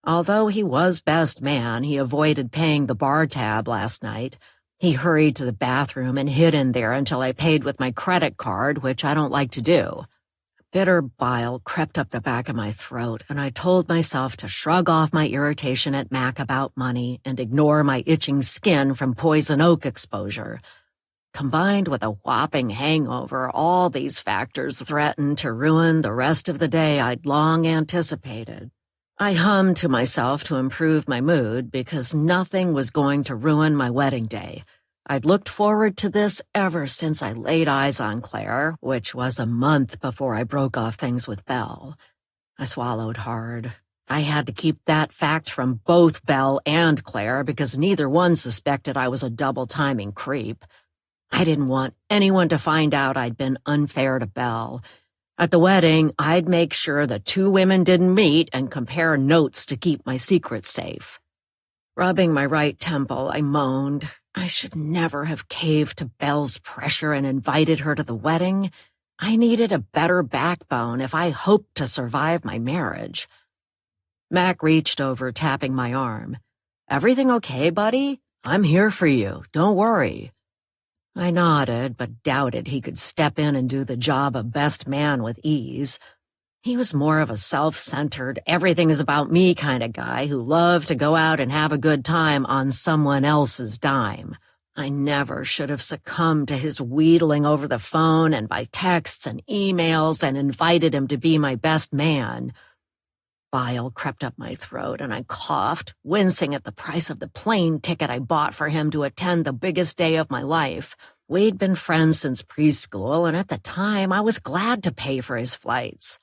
Although he was best man, he avoided paying the bar tab last night. He hurried to the bathroom and hid in there until I paid with my credit card, which I don't like to do. Bitter bile crept up the back of my throat, and I told myself to shrug off my irritation at Mac about money and ignore my itching skin from poison oak exposure. Combined with a whopping hangover, all these factors threatened to ruin the rest of the day I'd long anticipated. I hummed to myself to improve my mood because nothing was going to ruin my wedding day. I'd looked forward to this ever since I laid eyes on Claire, which was a month before I broke off things with Belle. I swallowed hard. I had to keep that fact from both Belle and Claire because neither one suspected I was a double-timing creep. I didn't want anyone to find out I'd been unfair to Belle. At the wedding, I'd make sure the two women didn't meet and compare notes to keep my secret safe. Rubbing my right temple, I moaned. I should never have caved to Belle's pressure and invited her to the wedding. I needed a better backbone if I hoped to survive my marriage. Mac reached over, tapping my arm. "Everything okay, buddy? I'm here for you. Don't worry." I nodded, but doubted he could step in and do the job of best man with ease. He was more of a self-centered, everything is about me kind of guy who loved to go out and have a good time on someone else's dime. I never should have succumbed to his wheedling over the phone and by texts and emails and invited him to be my best man. Bile crept up my throat and I coughed, wincing at the price of the plane ticket I bought for him to attend the biggest day of my life. We'd been friends since preschool, and at the time I was glad to pay for his flights.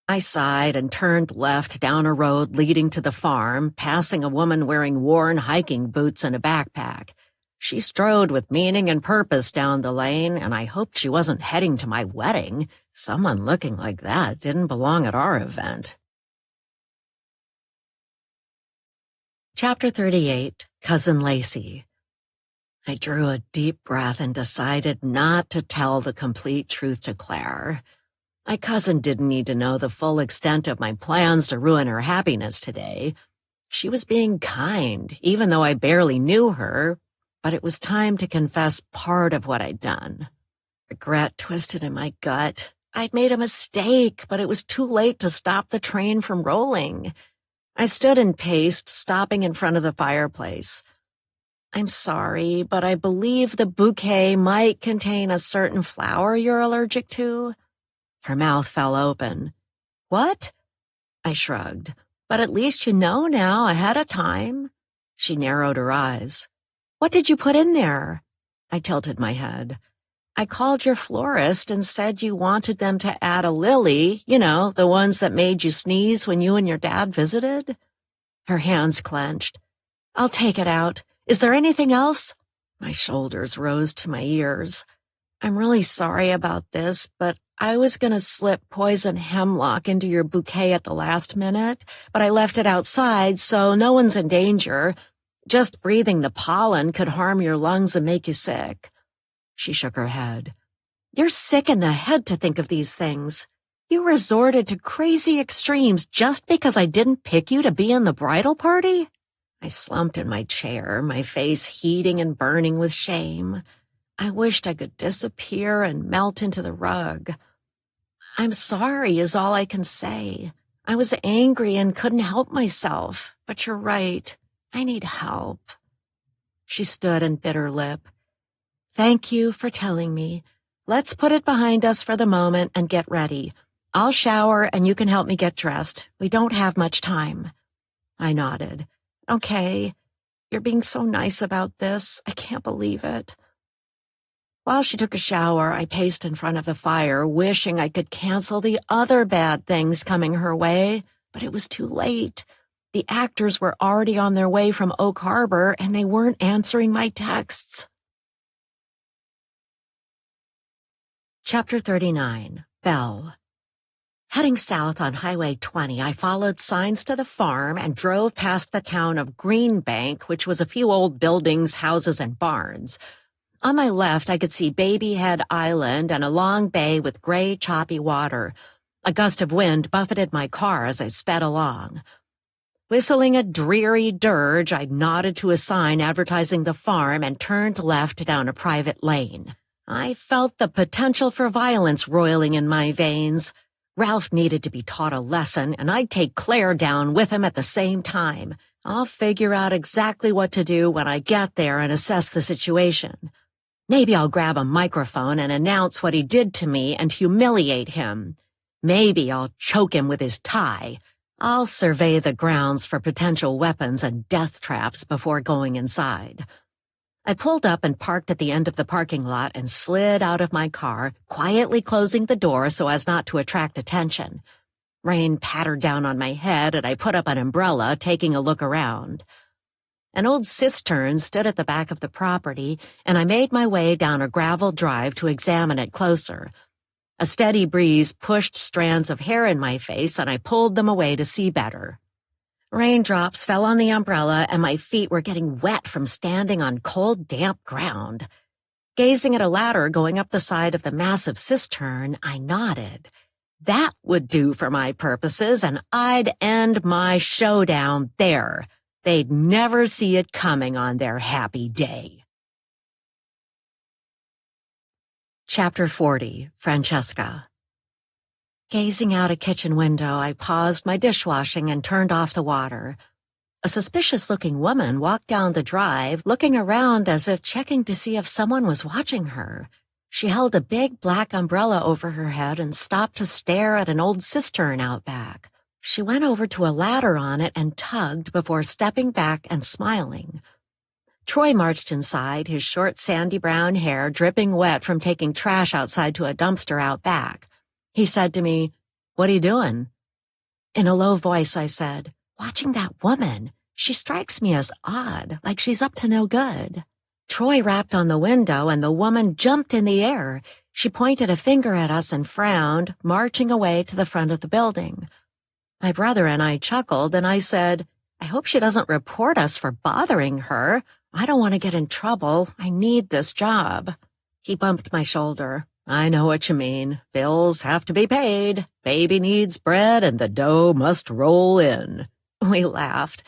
I sighed and turned left down a road leading to the farm, passing a woman wearing worn hiking boots and a backpack. She strode with meaning and purpose down the lane, and I hoped she wasn't heading to my wedding. Someone looking like that didn't belong at our event. Chapter 38, Cousin Lacey. I drew a deep breath and decided not to tell the complete truth to Claire. My cousin didn't need to know the full extent of my plans to ruin her happiness today. She was being kind, even though I barely knew her, but it was time to confess part of what I'd done. Regret twisted in my gut. I'd made a mistake, but it was too late to stop the train from rolling. I stood and paced, stopping in front of the fireplace. "I'm sorry, but I believe the bouquet might contain a certain flower you're allergic to." Her mouth fell open. "What?" I shrugged. "But at least you know now ahead of time." She narrowed her eyes. "What did you put in there?" I tilted my head. "I called your florist and said you wanted them to add a lily, the ones that made you sneeze when you and your dad visited." Her hands clenched. "I'll take it out. Is there anything else?" My shoulders rose to my ears. "I'm really sorry about this, but I was going to slip poison hemlock into your bouquet at the last minute, but I left it outside so no one's in danger. Just breathing the pollen could harm your lungs and make you sick." She shook her head. "You're sick in the head to think of these things. You resorted to crazy extremes just because I didn't pick you to be in the bridal party?" I slumped in my chair, my face heating and burning with shame. I wished I could disappear and melt into the rug. I'm sorry is all I can say. I was angry and couldn't help myself, but you're right. I need help. She stood and bit her lip. Thank you for telling me. Let's put it behind us for the moment and get ready. I'll shower and you can help me get dressed. We don't have much time. I nodded. Okay. You're being so nice about this. I can't believe it. While she took a shower, I paced in front of the fire, wishing I could cancel the other bad things coming her way, but it was too late. The actors were already on their way from Oak Harbor, and they weren't answering my texts. Chapter 39, Belle. Heading south on Highway 20, I followed signs to the farm and drove past the town of Greenbank, which was a few old buildings, houses, and barns. On my left, I could see Baby Head Island and a long bay with gray, choppy water. A gust of wind buffeted my car as I sped along. Whistling a dreary dirge, I nodded to a sign advertising the farm and turned left down a private lane. I felt the potential for violence roiling in my veins. Ralph needed to be taught a lesson, and I'd take Claire down with him at the same time. I'll figure out exactly what to do when I get there and assess the situation. Maybe I'll grab a microphone and announce what he did to me and humiliate him. Maybe I'll choke him with his tie. I'll survey the grounds for potential weapons and death traps before going inside. I pulled up and parked at the end of the parking lot and slid out of my car, quietly closing the door so as not to attract attention. Rain pattered down on my head, and I put up an umbrella, taking a look around. An old cistern stood at the back of the property, and I made my way down a gravel drive to examine it closer. A steady breeze pushed strands of hair in my face, and I pulled them away to see better. Raindrops fell on the umbrella, and my feet were getting wet from standing on cold, damp ground. Gazing at a ladder going up the side of the massive cistern, I nodded. That would do for my purposes, and I'd end my showdown there. They'd never see it coming on their happy day. Chapter 40, Francesca. Gazing out a kitchen window, I paused my dishwashing and turned off the water. A suspicious-looking woman walked down the drive, looking around as if checking to see if someone was watching her. She held a big black umbrella over her head and stopped to stare at an old cistern out back. She went over to a ladder on it and tugged before stepping back and smiling. Troy marched inside, his short sandy brown hair dripping wet from taking trash outside to a dumpster out back. He said to me, "What are you doing?" In a low voice, I said, "Watching that woman. She strikes me as odd, like she's up to no good." Troy rapped on the window, and the woman jumped in the air. She pointed a finger at us and frowned, marching away to the front of the building. My brother and I chuckled, and I said, "I hope she doesn't report us for bothering her. I don't want to get in trouble. I need this job." He bumped my shoulder. "I know what you mean. Bills have to be paid. Baby needs bread, and the dough must roll in." We laughed.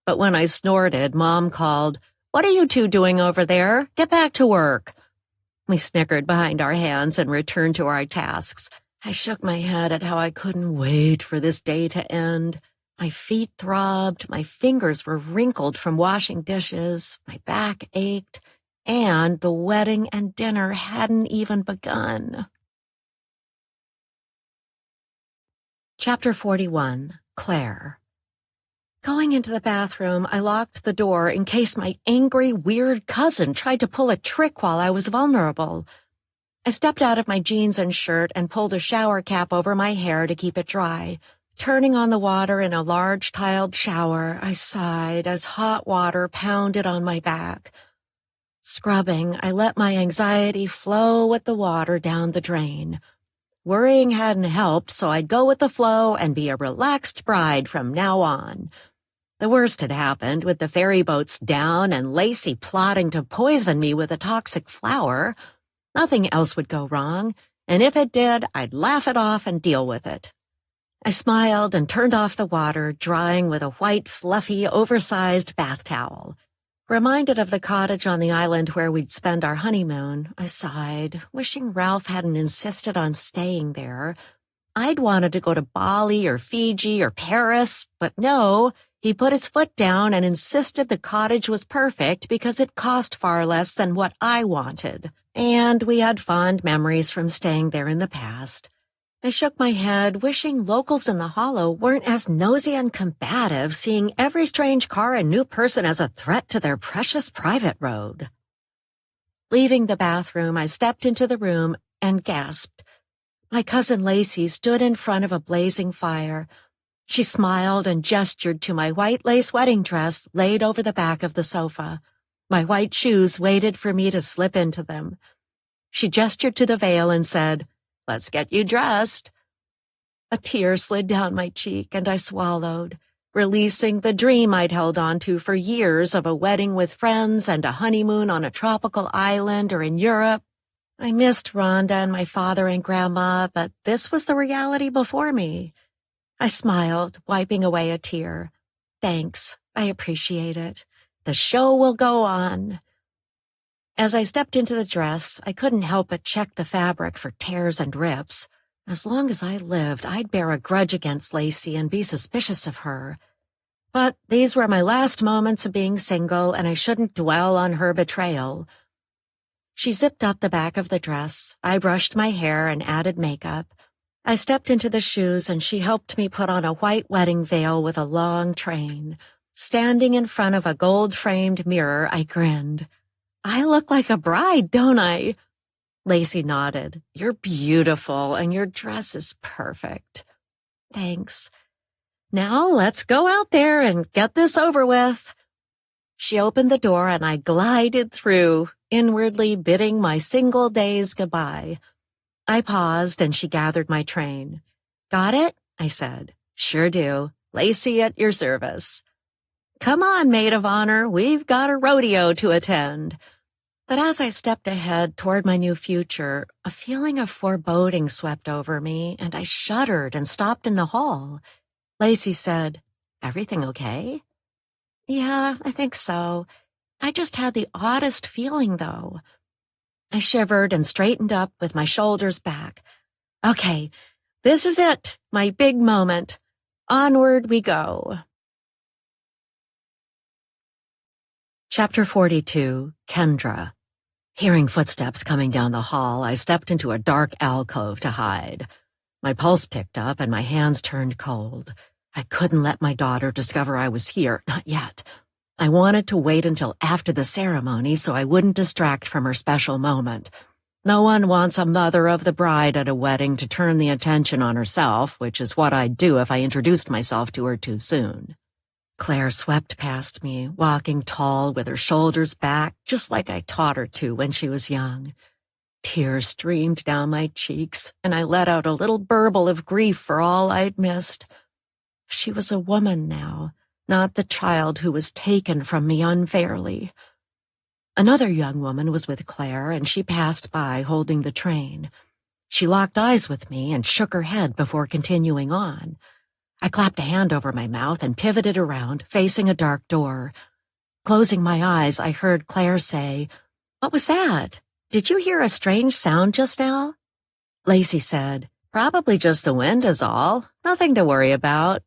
But when I snorted, Mom called, "What are you two doing over there? Get back to work." We snickered behind our hands and returned to our tasks. I shook my head at how I couldn't wait for this day to end. My feet throbbed, my fingers were wrinkled from washing dishes, my back ached, and the wedding and dinner hadn't even begun. Chapter 41, Claire. Going into the bathroom, I locked the door in case my angry, weird cousin tried to pull a trick while I was vulnerable. I stepped out of my jeans and shirt and pulled a shower cap over my hair to keep it dry. Turning on the water in a large tiled shower, I sighed as hot water pounded on my back. Scrubbing, I let my anxiety flow with the water down the drain. Worrying hadn't helped, so I'd go with the flow and be a relaxed bride from now on. The worst had happened, with the ferry boats down and Lacey plotting to poison me with a toxic flower. Nothing else would go wrong, and if it did, I'd laugh it off and deal with it. I smiled and turned off the water, drying with a white, fluffy, oversized bath towel. Reminded of the cottage on the island where we'd spend our honeymoon, I sighed, wishing Ralph hadn't insisted on staying there. I'd wanted to go to Bali or Fiji or Paris, but no, he put his foot down and insisted the cottage was perfect because it cost far less than what I wanted. And we had fond memories from staying there in the past. I shook my head, wishing locals in the hollow weren't as nosy and combative, seeing every strange car and new person as a threat to their precious private road. Leaving the bathroom, I stepped into the room and gasped. My cousin Lacey stood in front of a blazing fire. She smiled and gestured to my white lace wedding dress laid over the back of the sofa. My white shoes waited for me to slip into them. She gestured to the veil and said, "Let's get you dressed." A tear slid down my cheek and I swallowed, releasing the dream I'd held on to for years of a wedding with friends and a honeymoon on a tropical island or in Europe. I missed Rhonda and my father and Grandma, but this was the reality before me. I smiled, wiping away a tear. Thanks, I appreciate it. The show will go on. As I stepped into the dress, I couldn't help but check the fabric for tears and rips. As long as I lived, I'd bear a grudge against Lacey and be suspicious of her. But these were my last moments of being single, and I shouldn't dwell on her betrayal. She zipped up the back of the dress. I brushed my hair and added makeup. I stepped into the shoes, and she helped me put on a white wedding veil with a long train. Standing in front of a gold-framed mirror, I grinned. I look like a bride, don't I? Lacey nodded. You're beautiful, and your dress is perfect. Thanks. Now let's go out there and get this over with. She opened the door, and I glided through, inwardly bidding my single days goodbye. I paused, and she gathered my train. Got it? I said. Sure do. Lacey at your service. Come on, maid of honor, we've got a rodeo to attend. But as I stepped ahead toward my new future, a feeling of foreboding swept over me, and I shuddered and stopped in the hall. Lacey said, Everything okay? Yeah, I think so. I just had the oddest feeling, though. I shivered and straightened up with my shoulders back. Okay, this is it, my big moment. Onward we go. Chapter 42, Kendra. Hearing footsteps coming down the hall, I stepped into a dark alcove to hide. My pulse picked up and my hands turned cold. I couldn't let my daughter discover I was here, not yet. I wanted to wait until after the ceremony so I wouldn't distract from her special moment. No one wants a mother of the bride at a wedding to turn the attention on herself, which is what I'd do if I introduced myself to her too soon. Claire swept past me, walking tall with her shoulders back, just like I taught her to when she was young. Tears streamed down my cheeks, and I let out a little burble of grief for all I'd missed. She was a woman now, not the child who was taken from me unfairly. Another young woman was with Claire, and she passed by holding the train. She locked eyes with me and shook her head before continuing on. I clapped a hand over my mouth and pivoted around, facing a dark door. Closing my eyes, I heard Claire say, What was that? Did you hear a strange sound just now? Lacey said, Probably just the wind is all. Nothing to worry about.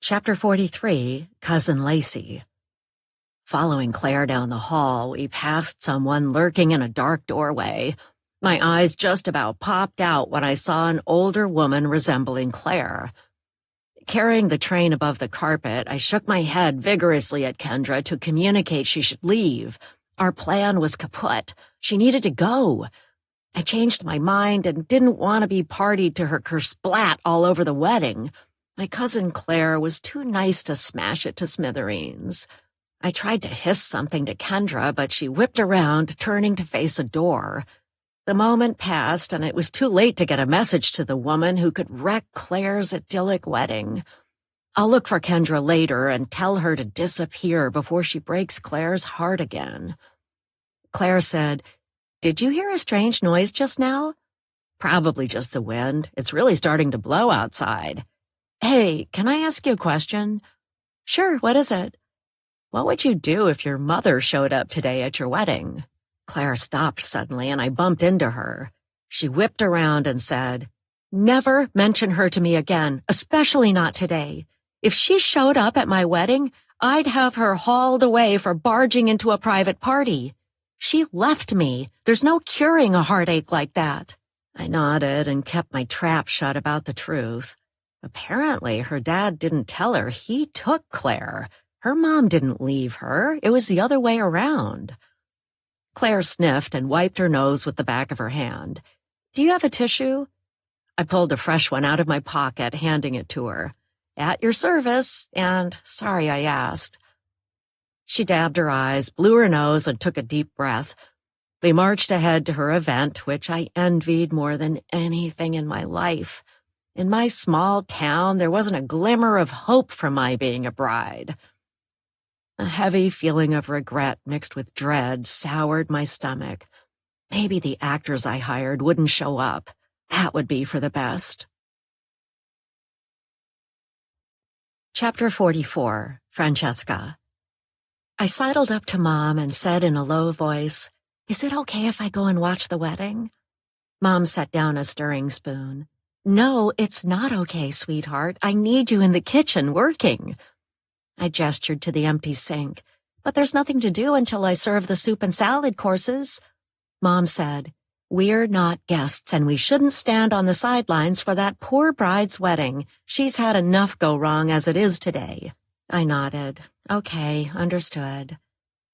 Chapter 43, Cousin Lacey. Following Claire down the hall, we passed someone lurking in a dark doorway. My eyes just about popped out when I saw an older woman resembling Claire. Carrying the train above the carpet, I shook my head vigorously at Kendra to communicate she should leave. Our plan was kaput. She needed to go. I changed my mind and didn't want to be party to her kersplat all over the wedding. My cousin Claire was too nice to smash it to smithereens. I tried to hiss something to Kendra, but she whipped around, turning to face a door. The moment passed, and it was too late to get a message to the woman who could wreck Claire's idyllic wedding. I'll look for Kendra later and tell her to disappear before she breaks Claire's heart again. Claire said, Did you hear a strange noise just now? Probably just the wind. It's really starting to blow outside. Hey, can I ask you a question? Sure, what is it? What would you do if your mother showed up today at your wedding? Claire stopped suddenly and I bumped into her. She whipped around and said, Never mention her to me again, especially not today. If she showed up at my wedding, I'd have her hauled away for barging into a private party. She left me. There's no curing a heartache like that. I nodded and kept my trap shut about the truth. Apparently, her dad didn't tell her he took Claire. Her mom didn't leave her. It was the other way around. Claire sniffed and wiped her nose with the back of her hand. Do you have a tissue? I pulled a fresh one out of my pocket, handing it to her. At your service, and sorry I asked. She dabbed her eyes, blew her nose, and took a deep breath. We marched ahead to her event, which I envied more than anything in my life. In my small town, there wasn't a glimmer of hope for my being a bride. A heavy feeling of regret mixed with dread soured my stomach. Maybe the actors I hired wouldn't show up. That would be for the best. Chapter 44, Francesca. I sidled up to Mom and said in a low voice, Is it okay if I go and watch the wedding? Mom set down a stirring spoon. No, it's not okay, sweetheart. I need you in the kitchen working. I gestured to the empty sink. But there's nothing to do until I serve the soup and salad courses. Mom said, We're not guests and we shouldn't stand on the sidelines for that poor bride's wedding. She's had enough go wrong as it is today. I nodded. Okay, understood.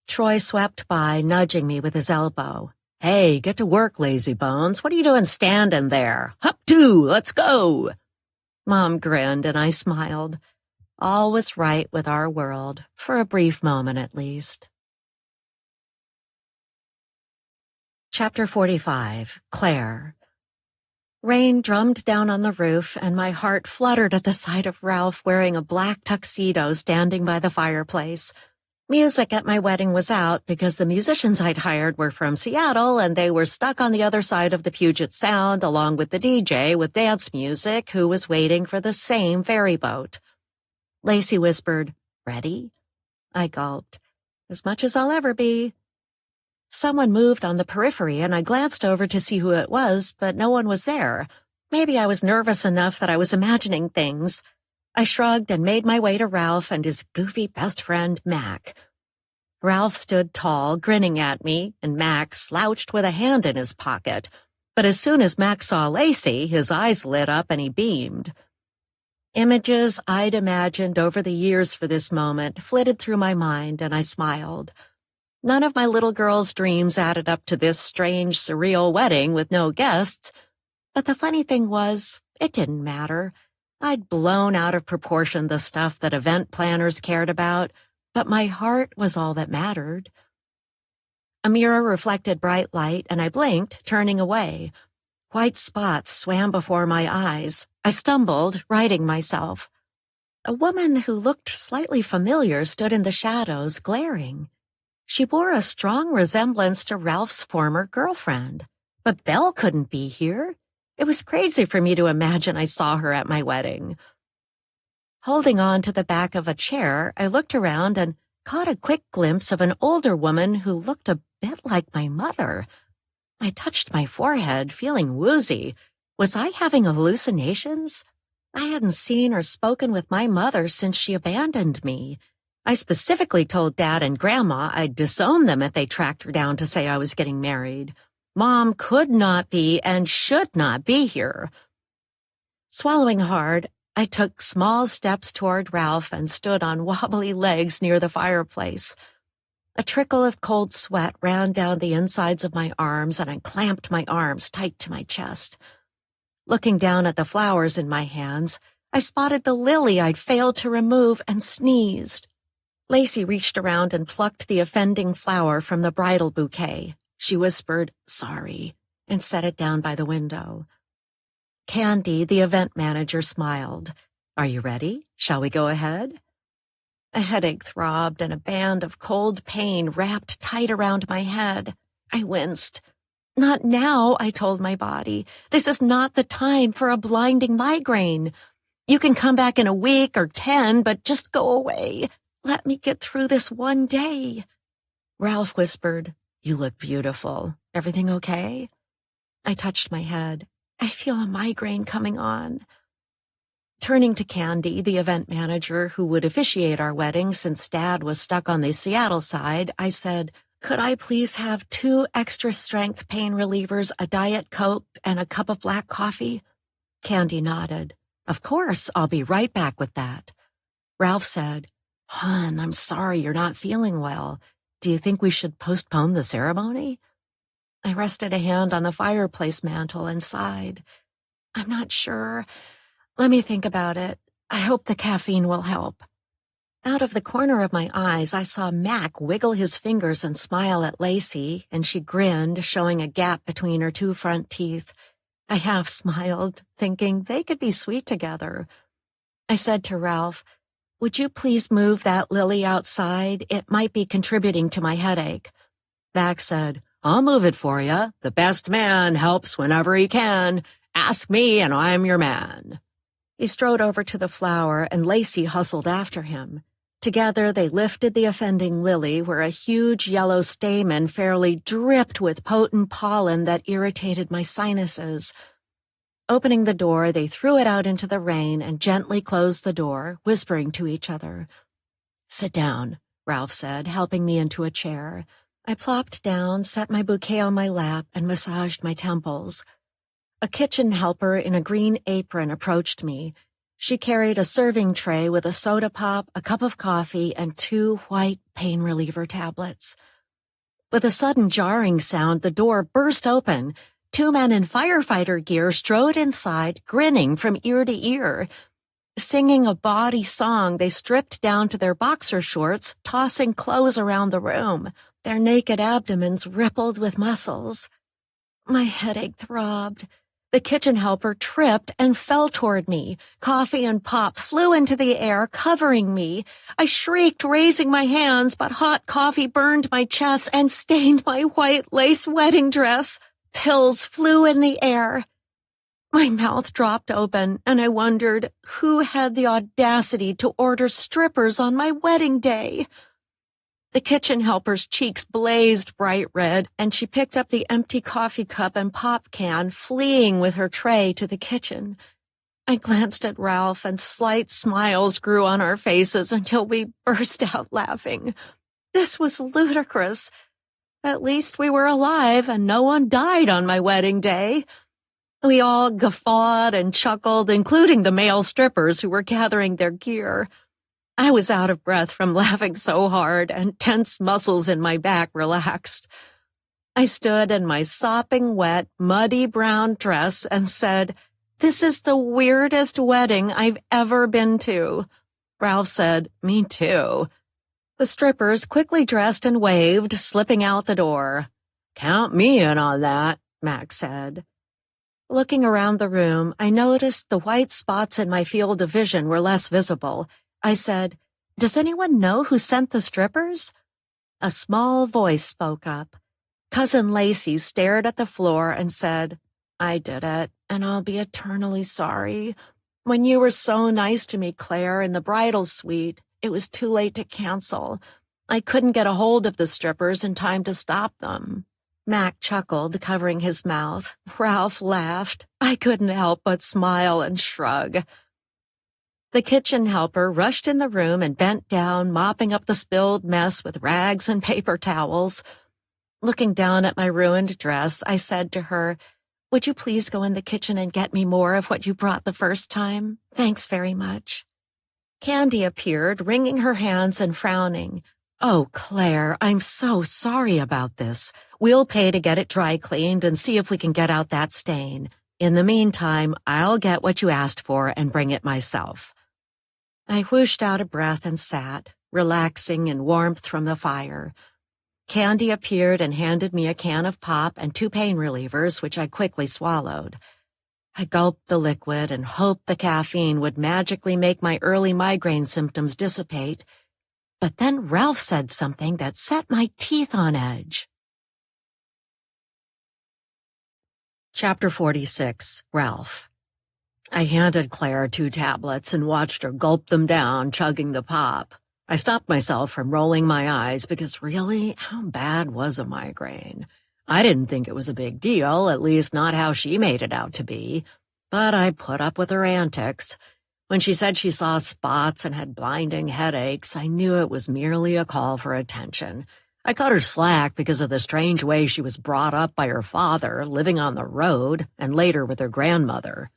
Troy swept by, nudging me with his elbow. Hey, get to work, lazy bones. What are you doing standing there? Hup-doo, let's go. Mom grinned and I smiled. All was right with our world, for a brief moment at least. Chapter 45, Claire. Rain drummed down on the roof, and my heart fluttered at the sight of Ralph wearing a black tuxedo standing by the fireplace. Music at my wedding was out because the musicians I'd hired were from Seattle, and they were stuck on the other side of the Puget Sound along with the DJ with dance music who was waiting for the same ferry boat. Lacey whispered, Ready? I gulped. As much as I'll ever be. Someone moved on the periphery, and I glanced over to see who it was, but no one was there. Maybe I was nervous enough that I was imagining things. I shrugged and made my way to Ralph and his goofy best friend, Mac. Ralph stood tall, grinning at me, and Mac slouched with a hand in his pocket. But as soon as Mac saw Lacey, his eyes lit up and he beamed. Images I'd imagined over the years for this moment flitted through my mind, and I smiled. None of my little girl's dreams added up to this strange, surreal wedding with no guests. But the funny thing was, it didn't matter. I'd blown out of proportion the stuff that event planners cared about, but my heart was all that mattered. A mirror reflected bright light, and I blinked, turning away. White spots swam before my eyes. I stumbled, righting myself. A woman who looked slightly familiar stood in the shadows, glaring. She bore a strong resemblance to Ralph's former girlfriend. But Belle couldn't be here. It was crazy for me to imagine I saw her at my wedding. Holding on to the back of a chair, I looked around and caught a quick glimpse of an older woman who looked a bit like my mother. I touched my forehead, feeling woozy. Was I having hallucinations? I hadn't seen or spoken with my mother since she abandoned me. I specifically told Dad and Grandma I'd disown them if they tracked her down to say I was getting married. Mom could not be and should not be here. Swallowing hard, I took small steps toward Ralph and stood on wobbly legs near the fireplace. A trickle of cold sweat ran down the insides of my arms, and I clamped my arms tight to my chest. Looking down at the flowers in my hands, I spotted the lily I'd failed to remove and sneezed. Lacey reached around and plucked the offending flower from the bridal bouquet. She whispered, "Sorry," and set it down by the window. Candy, the event manager, smiled. "Are you ready? Shall we go ahead?" A headache throbbed and a band of cold pain wrapped tight around my head. I winced. "Not now," I told my body. "This is not the time for a blinding migraine." You can come back in a week or 10, but just go away. Let me get through this one day." Ralph whispered, "You look beautiful. Everything okay?" I touched my head. "I feel a migraine coming on." Turning to Candy, the event manager who would officiate our wedding since Dad was stuck on the Seattle side, I said, "Could I please have 2 extra-strength pain relievers, a Diet Coke, and a cup of black coffee?" Candy nodded. "Of course, I'll be right back with that." Ralph said, "Hon, I'm sorry you're not feeling well. Do you think we should postpone the ceremony?" I rested a hand on the fireplace mantel and sighed. "I'm not sure. Let me think about it. I hope the caffeine will help." Out of the corner of my eyes, I saw Mac wiggle his fingers and smile at Lacey, and she grinned, showing a gap between her 2 front teeth. I half smiled, thinking they could be sweet together. I said to Ralph, "Would you please move that lily outside? It might be contributing to my headache." Mac said, "I'll move it for you. The best man helps whenever he can. Ask me and I'm your man." He strode over to the flower, and Lacey hustled after him. Together they lifted the offending lily, where a huge yellow stamen fairly dripped with potent pollen that irritated my sinuses. Opening the door, they threw it out into the rain and gently closed the door, whispering to each other. "Sit down," Ralph said, helping me into a chair. I plopped down, set my bouquet on my lap, and massaged my temples. A kitchen helper in a green apron approached me. She carried a serving tray with a soda pop, a cup of coffee, and 2 white pain reliever tablets. With a sudden jarring sound, the door burst open. 2 men in firefighter gear strode inside, grinning from ear to ear. Singing a bawdy song, they stripped down to their boxer shorts, tossing clothes around the room. Their naked abdomens rippled with muscles. My headache throbbed. The kitchen helper tripped and fell toward me. Coffee and pop flew into the air, covering me. I shrieked, raising my hands, but hot coffee burned my chest and stained my white lace wedding dress. Pills flew in the air. My mouth dropped open, and I wondered who had the audacity to order strippers on my wedding day. The kitchen helper's cheeks blazed bright red, and she picked up the empty coffee cup and pop can, fleeing with her tray to the kitchen. I glanced at Ralph, and slight smiles grew on our faces until we burst out laughing. This was ludicrous. At least we were alive, and no one died on my wedding day. We all guffawed and chuckled, including the male strippers who were gathering their gear. I was out of breath from laughing so hard, and tense muscles in my back relaxed. I stood in my sopping wet, muddy brown dress and said, "This is the weirdest wedding I've ever been to." Ralph said, "Me too." The strippers quickly dressed and waved, slipping out the door. "Count me in on that," Max said. Looking around the room, I noticed the white spots in my field of vision were less visible. I said, "Does anyone know who sent the strippers?" A small voice spoke up. Cousin Lacey stared at the floor and said, "I did it, and I'll be eternally sorry. When you were so nice to me, Claire, in the bridal suite, it was too late to cancel. I couldn't get a hold of the strippers in time to stop them." Mac chuckled, covering his mouth. Ralph laughed. I couldn't help but smile and shrug. The kitchen helper rushed in the room and bent down, mopping up the spilled mess with rags and paper towels. Looking down at my ruined dress, I said to her, "Would you please go in the kitchen and get me more of what you brought the first time? Thanks very much." Candy appeared, wringing her hands and frowning. "Oh, Claire, I'm so sorry about this. We'll pay to get it dry cleaned and see if we can get out that stain. In the meantime, I'll get what you asked for and bring it myself." I whooshed out a breath and sat, relaxing in warmth from the fire. Candy appeared and handed me a can of pop and 2 pain relievers, which I quickly swallowed. I gulped the liquid and hoped the caffeine would magically make my early migraine symptoms dissipate. But then Ralph said something that set my teeth on edge. Chapter 46, Ralph. I handed Claire 2 tablets and watched her gulp them down, chugging the pop. I stopped myself from rolling my eyes because really, how bad was a migraine? I didn't think it was a big deal, at least not how she made it out to be. But I put up with her antics. When she said she saw spots and had blinding headaches, I knew it was merely a call for attention. I cut her slack because of the strange way she was brought up by her father, living on the road, and later with her grandmother.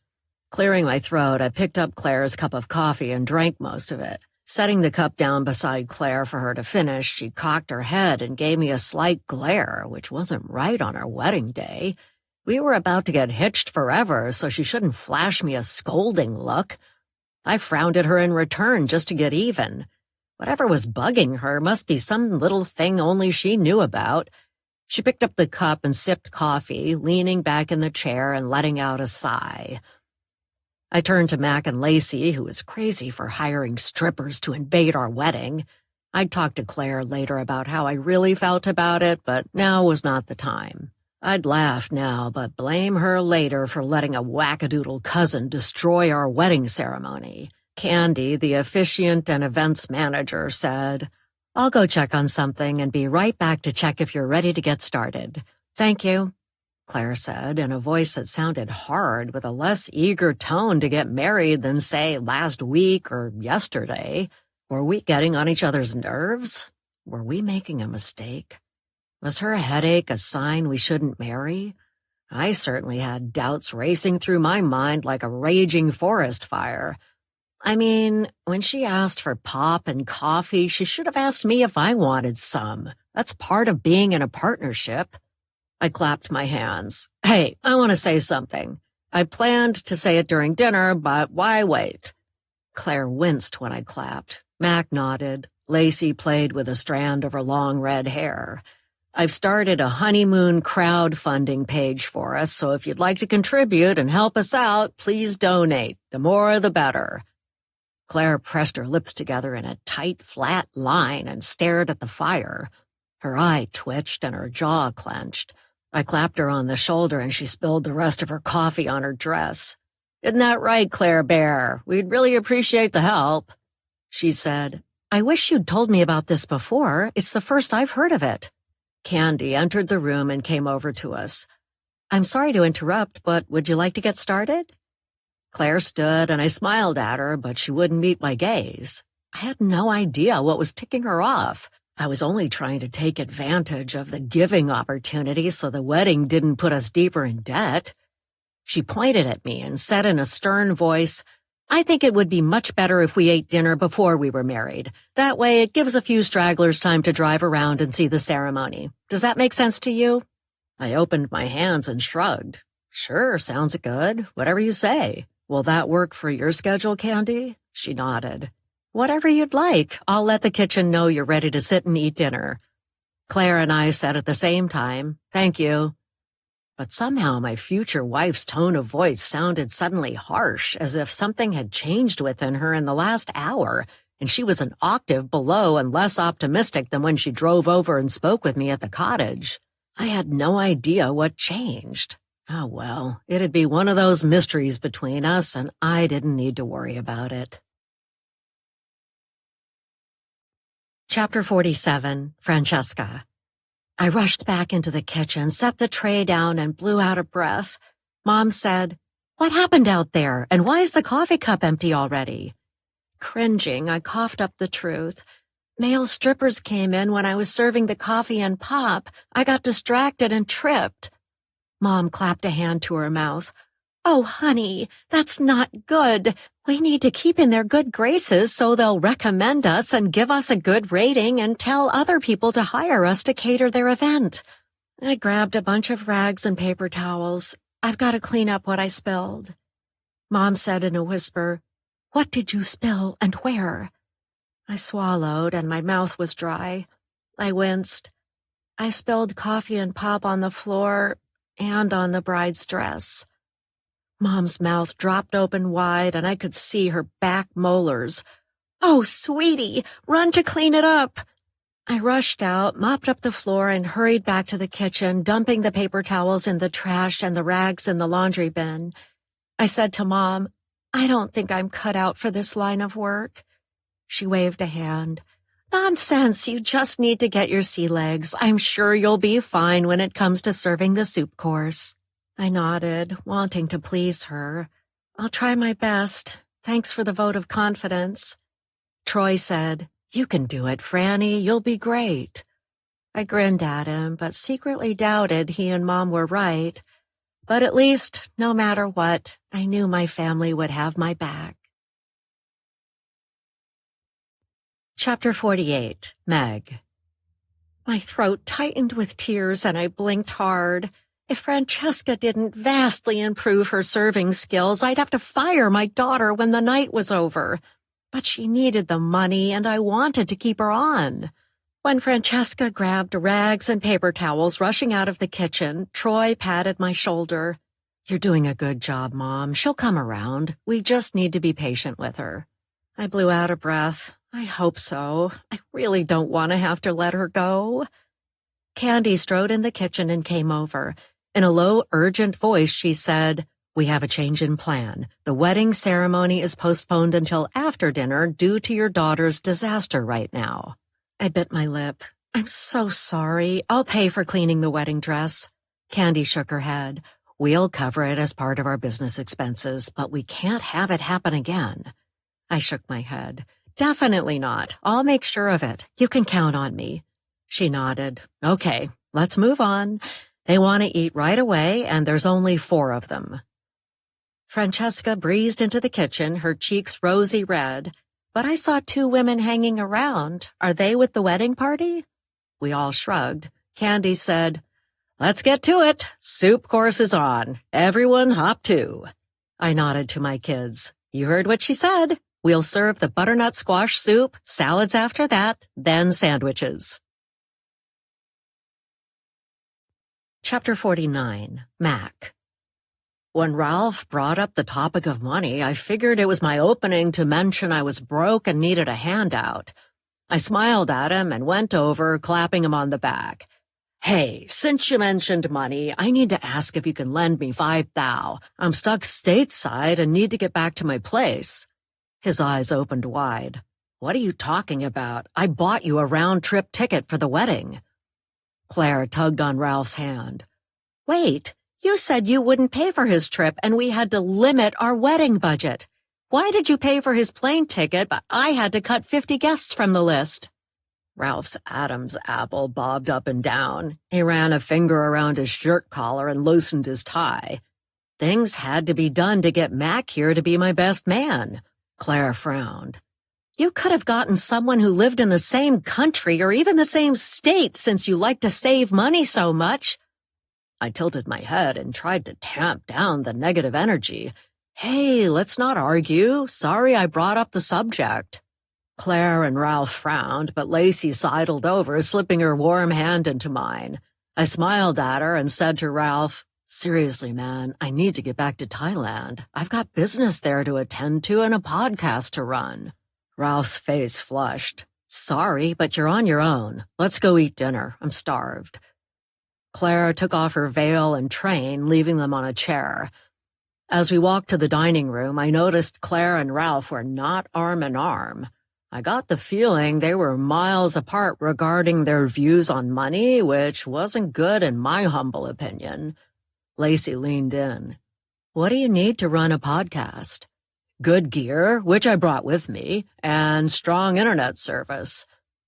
Clearing my throat, I picked up Claire's cup of coffee and drank most of it. Setting the cup down beside Claire for her to finish, she cocked her head and gave me a slight glare, which wasn't right on our wedding day. We were about to get hitched forever, so she shouldn't flash me a scolding look. I frowned at her in return just to get even. Whatever was bugging her must be some little thing only she knew about. She picked up the cup and sipped coffee, leaning back in the chair and letting out a sigh. I turned to Mac and Lacey, who was crazy for hiring strippers to invade our wedding. I'd talk to Claire later about how I really felt about it, but now was not the time. I'd laugh now, but blame her later for letting a wackadoodle cousin destroy our wedding ceremony. Candy, the officiant and events manager, said, "I'll go check on something and be right back to check if you're ready to get started." "Thank you," Claire said, in a voice that sounded hard, with a less eager tone to get married than, say, last week or yesterday. Were we getting on each other's nerves? Were we making a mistake? Was her headache a sign we shouldn't marry? I certainly had doubts racing through my mind like a raging forest fire. I mean, when she asked for pop and coffee, she should have asked me if I wanted some. That's part of being in a partnership. I clapped my hands. "Hey, I want to say something. I planned to say it during dinner, but why wait?" Claire winced when I clapped. Mac nodded. Lacey played with a strand of her long red hair. "I've started a honeymoon crowdfunding page for us, so if you'd like to contribute and help us out, please donate. The more, the better." Claire pressed her lips together in a tight, flat line and stared at the fire. Her eye twitched and her jaw clenched. I clapped her on the shoulder and she spilled the rest of her coffee on her dress. "Isn't that right, Claire Bear? We'd really appreciate the help." She said, "I wish you'd told me about this before. It's the first I've heard of it." Candy entered the room and came over to us. "I'm sorry to interrupt, but would you like to get started?" Claire stood and I smiled at her, but she wouldn't meet my gaze. I had no idea what was ticking her off. I was only trying to take advantage of the giving opportunity so the wedding didn't put us deeper in debt. She pointed at me and said in a stern voice, "I think it would be much better if we ate dinner before we were married. That way it gives a few stragglers time to drive around and see the ceremony. Does that make sense to you?" I opened my hands and shrugged. "Sure, sounds good. Whatever you say. Will that work for your schedule, Candy?" She nodded. "Whatever you'd like. I'll let the kitchen know you're ready to sit and eat dinner." Claire and I said at the same time, "Thank you." But somehow my future wife's tone of voice sounded suddenly harsh, as if something had changed within her in the last hour, and she was an octave below and less optimistic than when she drove over and spoke with me at the cottage. I had no idea what changed. Oh well, it'd be one of those mysteries between us, and I didn't need to worry about it. Chapter 47, Francesca. I rushed back into the kitchen, set the tray down, and blew out of breath. Mom said, "What happened out there, and why is the coffee cup empty already?" Cringing, I coughed up the truth. Male strippers came in when I was serving the coffee and pop. I got distracted and tripped. Mom clapped a hand to her mouth. "Oh, honey, that's not good. We need to keep in their good graces so they'll recommend us and give us a good rating and tell other people to hire us to cater their event." I grabbed a bunch of rags and paper towels. "I've got to clean up what I spilled." Mom said in a whisper, "What did you spill and where?" I swallowed and my mouth was dry. I winced. I spilled coffee and pop on the floor and on the bride's dress. Mom's mouth dropped open wide and I could see her back molars. "Oh, sweetie, run to clean it up." I rushed out, mopped up the floor, and hurried back to the kitchen, dumping the paper towels in the trash and the rags in the laundry bin. I said to Mom, I don't think I'm cut out for this line of work." She waved a hand. "Nonsense, you just need to get your sea legs. I'm sure you'll be fine when it comes to serving the soup course." I nodded, wanting to please her. "I'll try my best. Thanks for the vote of confidence." Troy said, "You can do it, Franny. You'll be great." I grinned at him, but secretly doubted he and Mom were right. But at least, no matter what, I knew my family would have my back. Chapter 48, Meg. My throat tightened with tears and I blinked hard. If Francesca didn't vastly improve her serving skills, I'd have to fire my daughter when the night was over. But she needed the money and I wanted to keep her on. When Francesca grabbed rags and paper towels rushing out of the kitchen, Troy patted my shoulder. "You're doing a good job, Mom. She'll come around. We just need to be patient with her." I blew out a breath. I hope so. I really don't want to have to let her go. Candy strode in the kitchen and came over. In a low, urgent voice, she said, "We have a change in plan. The wedding ceremony is postponed until after dinner due to your daughter's disaster right now." I bit my lip. "I'm so sorry. I'll pay for cleaning the wedding dress." Candy shook her head. "We'll cover it as part of our business expenses, but we can't have it happen again." I shook my head. "Definitely not. I'll make sure of it. You can count on me." She nodded. "Okay, let's move on. They want to eat right away, and there's only 4 of them." Francesca breezed into the kitchen, her cheeks rosy red. "But I saw 2 women hanging around. Are they with the wedding party?" We all shrugged. Candy said, "Let's get to it. Soup course is on. Everyone hop to." I nodded to my kids. "You heard what she said. We'll serve the butternut squash soup, salads after that, then sandwiches." Chapter 49, Mac. When Ralph brought up the topic of money, I figured it was my opening to mention I was broke and needed a handout. I smiled at him and went over, clapping him on the back. "Hey, since you mentioned money, I need to ask if you can lend me $5,000. I'm stuck stateside and need to get back to my place." His eyes opened wide. "What are you talking about? I bought you a round-trip ticket for the wedding." Claire tugged on Ralph's hand. "Wait. You said you wouldn't pay for his trip and we had to limit our wedding budget. Why did you pay for his plane ticket, but I had to cut 50 guests from the list?" Ralph's Adam's apple bobbed up and down. He ran a finger around his shirt collar and loosened his tie. "Things had to be done to get Mac here to be my best man." Claire frowned. "You could have gotten someone who lived in the same country or even the same state since you like to save money so much." I tilted my head and tried to tamp down the negative energy. "Hey, let's not argue. Sorry I brought up the subject." Claire and Ralph frowned, but Lacey sidled over, slipping her warm hand into mine. I smiled at her and said to Ralph, "Seriously, man, I need to get back to Thailand. I've got business there to attend to and a podcast to run." Ralph's face flushed. "Sorry, but you're on your own. Let's go eat dinner. I'm starved." Claire took off her veil and train, leaving them on a chair. As we walked to the dining room, I noticed Claire and Ralph were not arm in arm. I got the feeling they were miles apart regarding their views on money, which wasn't good in my humble opinion. Lacey leaned in. "What do you need to run a podcast?" "Good gear, which I brought with me, and strong internet service."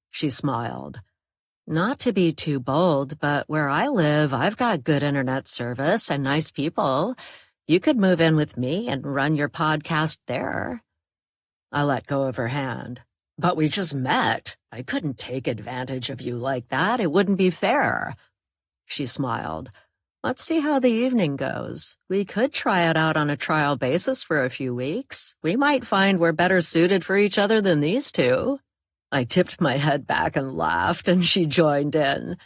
She smiled. "Not to be too bold, but where I live, I've got good internet service and nice people. You could move in with me and run your podcast there." I let go of her hand. "But we just met. I couldn't take advantage of you like that. It wouldn't be fair." She smiled. "Let's see how the evening goes. We could try it out on a trial basis for a few weeks. We might find we're better suited for each other than these 2. I tipped my head back and laughed, and she joined in.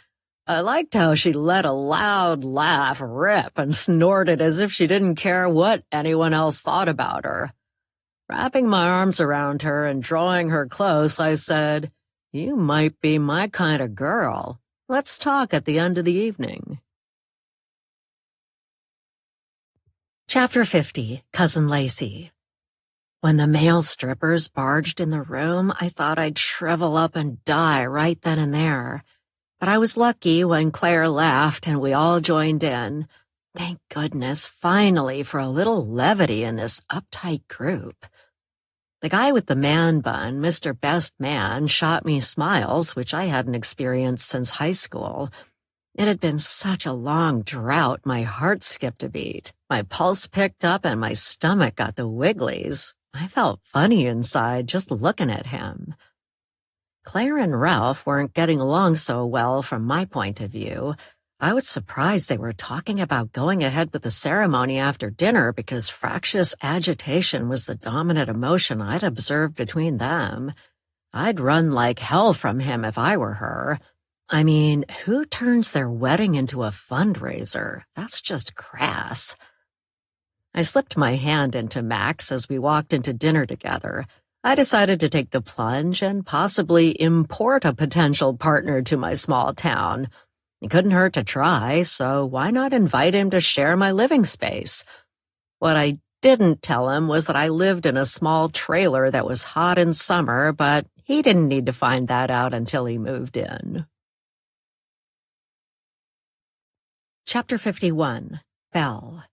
I liked how she let a loud laugh rip and snorted as if she didn't care what anyone else thought about her. Wrapping my arms around her and drawing her close, I said, "You might be my kind of girl. Let's talk at the end of the evening." Chapter 50, Cousin Lacey. When the male strippers barged in the room, I thought I'd shrivel up and die right then and there. But I was lucky when Claire laughed and we all joined in. Thank goodness, finally, for a little levity in this uptight group. The guy with the man bun, Mr. Best Man, shot me smiles, which I hadn't experienced since high school. It had been such a long drought, my heart skipped a beat. My pulse picked up and my stomach got the wigglies. I felt funny inside just looking at him. Claire and Ralph weren't getting along so well from my point of view. I was surprised they were talking about going ahead with the ceremony after dinner because fractious agitation was the dominant emotion I'd observed between them. I'd run like hell from him if I were her. I mean, who turns their wedding into a fundraiser? That's just crass. I slipped my hand into Max as we walked into dinner together. I decided to take the plunge and possibly import a potential partner to my small town. It couldn't hurt to try, so why not invite him to share my living space? What I didn't tell him was that I lived in a small trailer that was hot in summer, but he didn't need to find that out until he moved in. Chapter 51. Belle.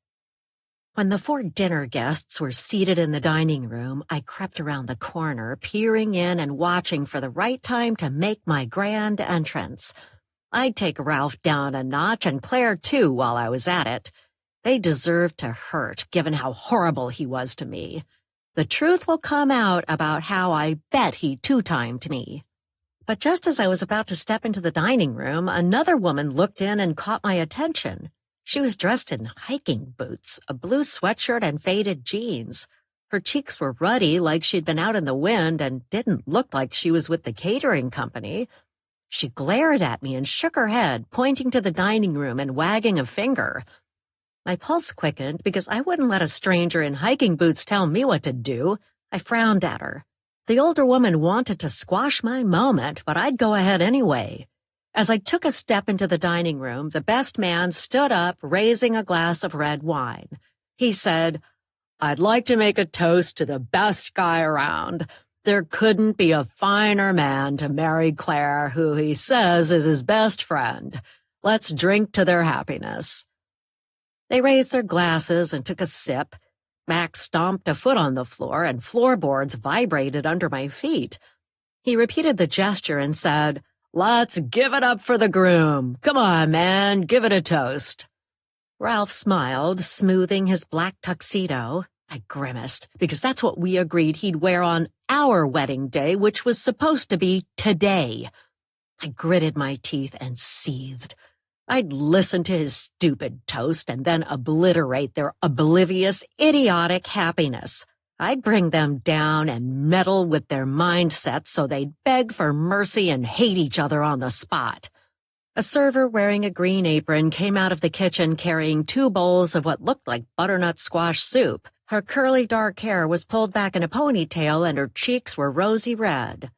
When the 4 dinner guests were seated in the dining room, I crept around the corner, peering in and watching for the right time to make my grand entrance. I'd take Ralph down a notch and Claire too while I was at it. They deserved to hurt, given how horrible he was to me. The truth will come out about how I bet he 2-timed me. But just as I was about to step into the dining room, another woman looked in and caught my attention. She was dressed in hiking boots, a blue sweatshirt, and faded jeans. Her cheeks were ruddy like she'd been out in the wind and didn't look like she was with the catering company. She glared at me and shook her head, pointing to the dining room and wagging a finger. My pulse quickened because I wouldn't let a stranger in hiking boots tell me what to do. I frowned at her. The older woman wanted to squash my moment, but I'd go ahead anyway. As I took a step into the dining room, the best man stood up, raising a glass of red wine. He said, "I'd like to make a toast to the best guy around. There couldn't be a finer man to marry Claire, who he says is his best friend. Let's drink to their happiness." They raised their glasses and took a sip. Max stomped a foot on the floor, and floorboards vibrated under my feet. He repeated the gesture and said, "Let's give it up for the groom. Come on, man, give it a toast." Ralph smiled, smoothing his black tuxedo. I grimaced, because that's what we agreed he'd wear on our wedding day, which was supposed to be today. I gritted my teeth and seethed. I'd listen to his stupid toast and then obliterate their oblivious, idiotic happiness. I'd bring them down and meddle with their mindsets so they'd beg for mercy and hate each other on the spot. A server wearing a green apron came out of the kitchen carrying 2 bowls of what looked like butternut squash soup. Her curly dark hair was pulled back in a ponytail and her cheeks were rosy red.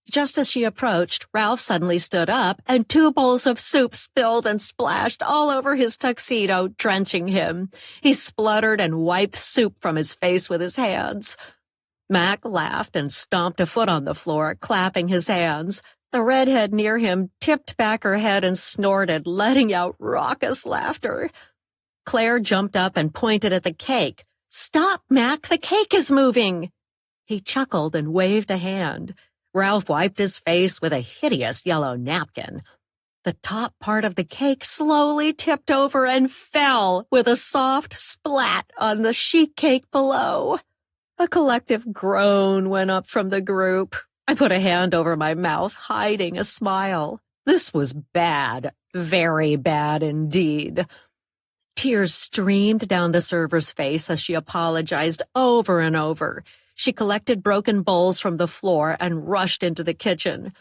Just as she approached, Ralph suddenly stood up and 2 bowls of soup spilled and splashed all over his tuxedo, drenching him. He spluttered and wiped soup from his face with his hands. Mac laughed and stomped a foot on the floor, clapping his hands. The redhead near him tipped back her head and snorted, letting out raucous laughter. Claire jumped up and pointed at the cake. "Stop, Mac, the cake is moving!" He chuckled and waved a hand. Ralph wiped his face with a hideous yellow napkin. The top part of the cake slowly tipped over and fell with a soft splat on the sheet cake below. A collective groan went up from the group. I put a hand over my mouth, hiding a smile. This was bad, very bad indeed. Tears streamed down the server's face as she apologized over and over. She collected broken bowls from the floor and rushed into the kitchen.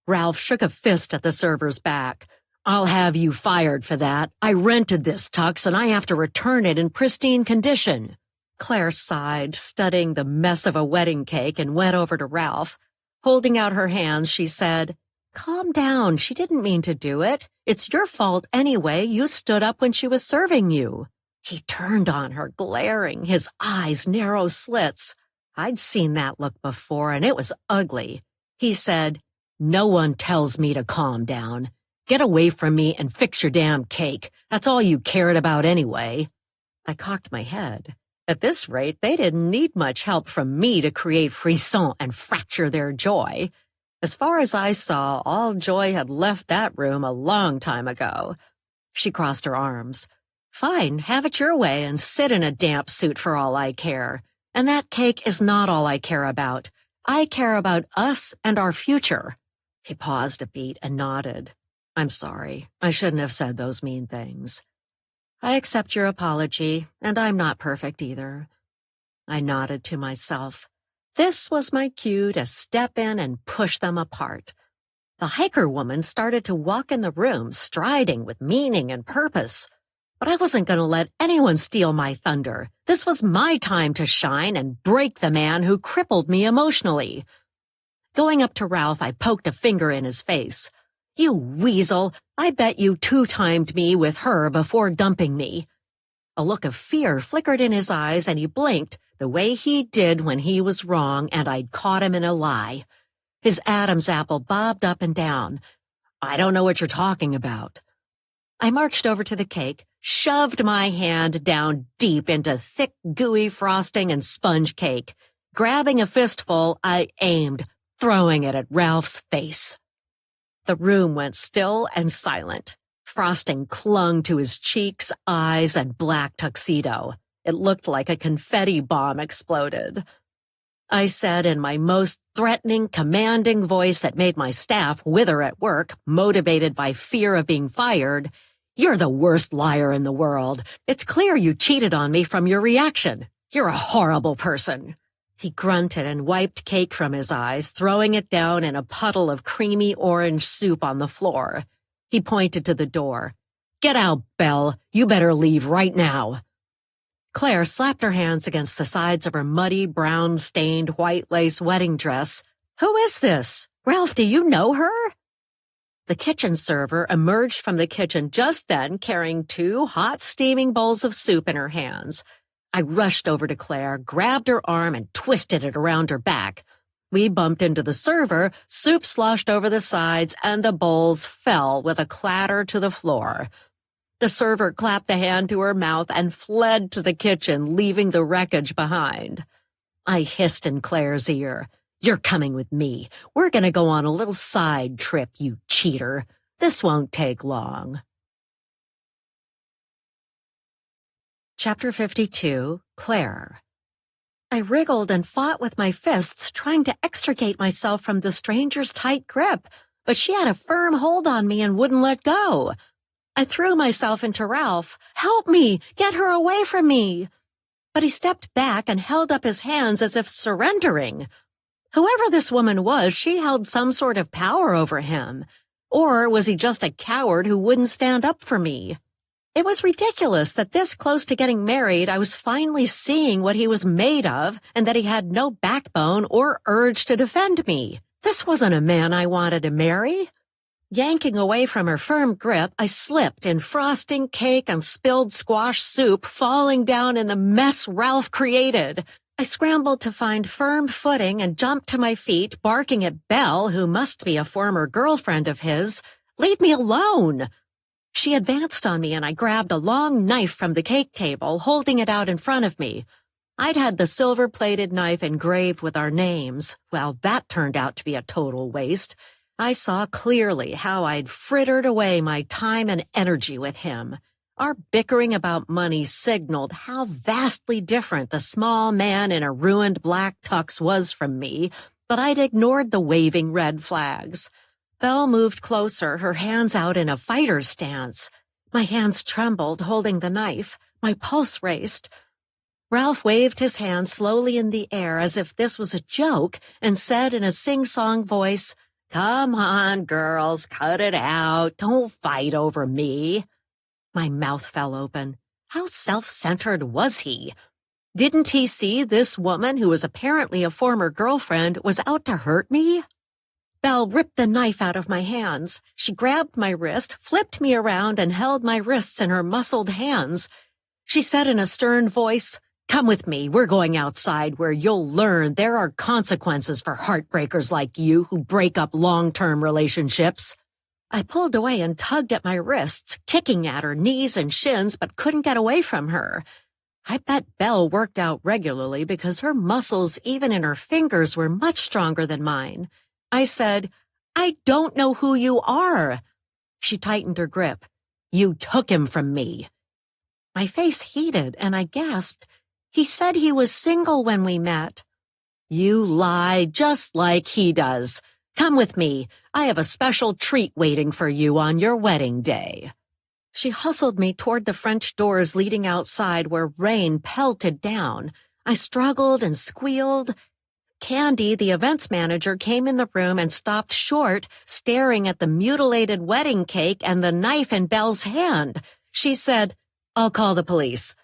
Ralph shook a fist at the server's back. "I'll have you fired for that. I rented this tux and I have to return it in pristine condition." Claire sighed, studying the mess of a wedding cake, and went over to Ralph. Holding out her hands, she said, "Calm down. She didn't mean to do it. It's your fault anyway. You stood up when she was serving you." He turned on her, glaring, his eyes narrow slits. I'd seen that look before, and it was ugly. He said, "No one tells me to calm down. Get away from me and fix your damn cake. That's all you cared about anyway." I cocked my head. At this rate, they didn't need much help from me to create frisson and fracture their joy. As far as I saw, all joy had left that room a long time ago. She crossed her arms. "Fine, have it your way and sit in a damp suit for all I care. And that cake is not all I care about. I care about us and our future." He paused a beat and nodded. "I'm sorry. I shouldn't have said those mean things." "I accept your apology, and I'm not perfect either." I nodded to myself. This was my cue to step in and push them apart. The hiker woman started to walk in the room, striding with meaning and purpose. But I wasn't going to let anyone steal my thunder. This was my time to shine and break the man who crippled me emotionally. Going up to Ralph, I poked a finger in his face. "You weasel! I bet you two-timed me with her before dumping me." A look of fear flickered in his eyes, and he blinked, the way he did when he was wrong and I'd caught him in a lie. His Adam's apple bobbed up and down. "I don't know what you're talking about." I marched over to the cake, shoved my hand down deep into thick, gooey frosting and sponge cake. Grabbing a fistful, I aimed, throwing it at Ralph's face. The room went still and silent. Frosting clung to his cheeks, eyes, and black tuxedo. It looked like a confetti bomb exploded. I said in my most threatening, commanding voice that made my staff wither at work, motivated by fear of being fired, "You're the worst liar in the world. It's clear you cheated on me from your reaction. You're a horrible person." He grunted and wiped cake from his eyes, throwing it down in a puddle of creamy orange soup on the floor. He pointed to the door. "Get out, Belle. You better leave right now." Claire slapped her hands against the sides of her muddy, brown-stained white lace wedding dress. "Who is this? Ralph, do you know her?" The kitchen server emerged from the kitchen just then, carrying 2 hot, steaming bowls of soup in her hands. I rushed over to Claire, grabbed her arm, and twisted it around her back. We bumped into the server, soup sloshed over the sides, and the bowls fell with a clatter to the floor. The server clapped a hand to her mouth and fled to the kitchen, leaving the wreckage behind. I hissed in Claire's ear. "You're coming with me. We're going to go on a little side trip, you cheater. This won't take long." Chapter 52, Claire. I wriggled and fought with my fists, trying to extricate myself from the stranger's tight grip, but she had a firm hold on me and wouldn't let go. I threw myself into Ralph. "Help me! Get her away from me!" But he stepped back and held up his hands as if surrendering. Whoever this woman was, she held some sort of power over him. Or was he just a coward who wouldn't stand up for me? It was ridiculous that this close to getting married, I was finally seeing what he was made of and that he had no backbone or urge to defend me. This wasn't a man I wanted to marry. Yanking away from her firm grip, I slipped in frosting, cake, and spilled squash soup, falling down in the mess Ralph created. I scrambled to find firm footing and jumped to my feet, barking at Belle, who must be a former girlfriend of his. "Leave me alone!" She advanced on me and I grabbed a long knife from the cake table, holding it out in front of me. I'd had the silver-plated knife engraved with our names. Well, that turned out to be a total waste. I saw clearly how I'd frittered away my time and energy with him. Our bickering about money signaled how vastly different the small man in a ruined black tux was from me, but I'd ignored the waving red flags. Belle moved closer, her hands out in a fighter's stance. My hands trembled, holding the knife. My pulse raced. Ralph waved his hand slowly in the air as if this was a joke and said in a sing-song voice, "Come on, girls, cut it out. Don't fight over me." My mouth fell open. How self-centered was he? Didn't he see this woman, who was apparently a former girlfriend, was out to hurt me? Belle ripped the knife out of my hands. She grabbed my wrist, flipped me around, and held my wrists in her muscled hands. She said in a stern voice, Come with me. We're going outside where you'll learn there are consequences for heartbreakers like you who break up long-term relationships." I pulled away and tugged at my wrists, kicking at her knees and shins, but couldn't get away from her. I bet Belle worked out regularly because her muscles, even in her fingers, were much stronger than mine. I said, "I don't know who you are." She tightened her grip. "You took him from me." My face heated, and I gasped. "He said he was single when we met." "You lie, just like he does. Come with me. I have a special treat waiting for you on your wedding day." She hustled me toward the French doors leading outside where rain pelted down. I struggled and squealed. Candy, the events manager, came in the room and stopped short, staring at the mutilated wedding cake and the knife in Belle's hand. She said, "I'll call the police."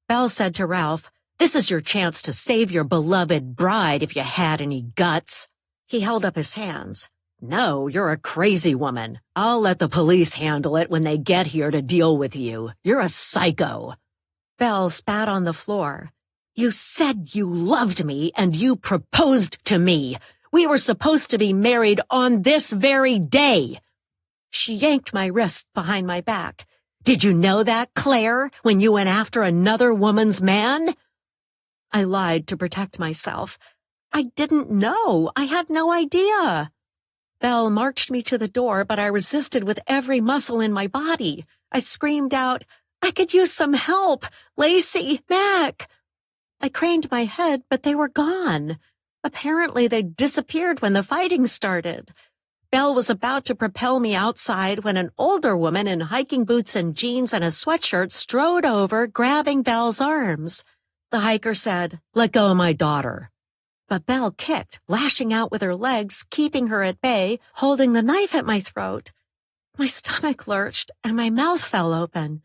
Belle said to Ralph, "This is your chance to save your beloved bride if you had any guts." He held up his hands. "No, you're a crazy woman. I'll let the police handle it when they get here to deal with you. You're a psycho." Belle spat on the floor. "You said you loved me and you proposed to me. We were supposed to be married on this very day." She yanked my wrist behind my back. "Did you know that, Claire, when you went after another woman's man?" I lied to protect myself. "I didn't know. I had no idea." Belle marched me to the door, but I resisted with every muscle in my body. I screamed out, "I could use some help! Lacey, Mac!" I craned my head, but they were gone. Apparently they'd disappeared when the fighting started. Belle was about to propel me outside when an older woman in hiking boots and jeans and a sweatshirt strode over, grabbing Belle's arms. The hiker said, "Let go of my daughter." But Belle kicked, lashing out with her legs, keeping her at bay, holding the knife at my throat. My stomach lurched, and my mouth fell open.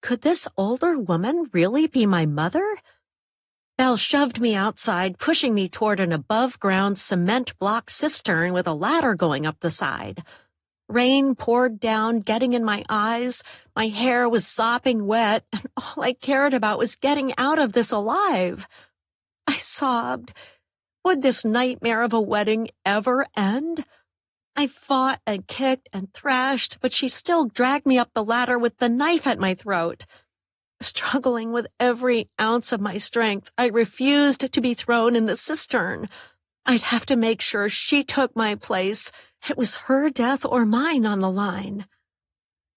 Could this older woman really be my mother? Belle shoved me outside, pushing me toward an above-ground cement block cistern with a ladder going up the side. Rain poured down, getting in my eyes. My hair was sopping wet, and all I cared about was getting out of this alive. I sobbed. Would this nightmare of a wedding ever end? I fought and kicked and thrashed, but she still dragged me up the ladder with the knife at my throat. Struggling with every ounce of my strength, I refused to be thrown in the cistern. I'd have to make sure she took my place. It was her death or mine on the line.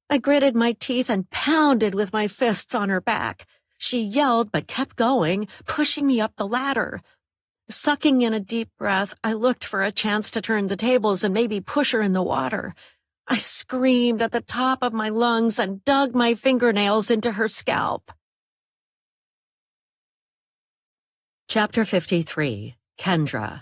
I gritted my teeth and pounded with my fists on her back. She yelled but kept going, pushing me up the ladder. Sucking in a deep breath, I looked for a chance to turn the tables and maybe push her in the water. I screamed at the top of my lungs and dug my fingernails into her scalp. Chapter 53. Kendra.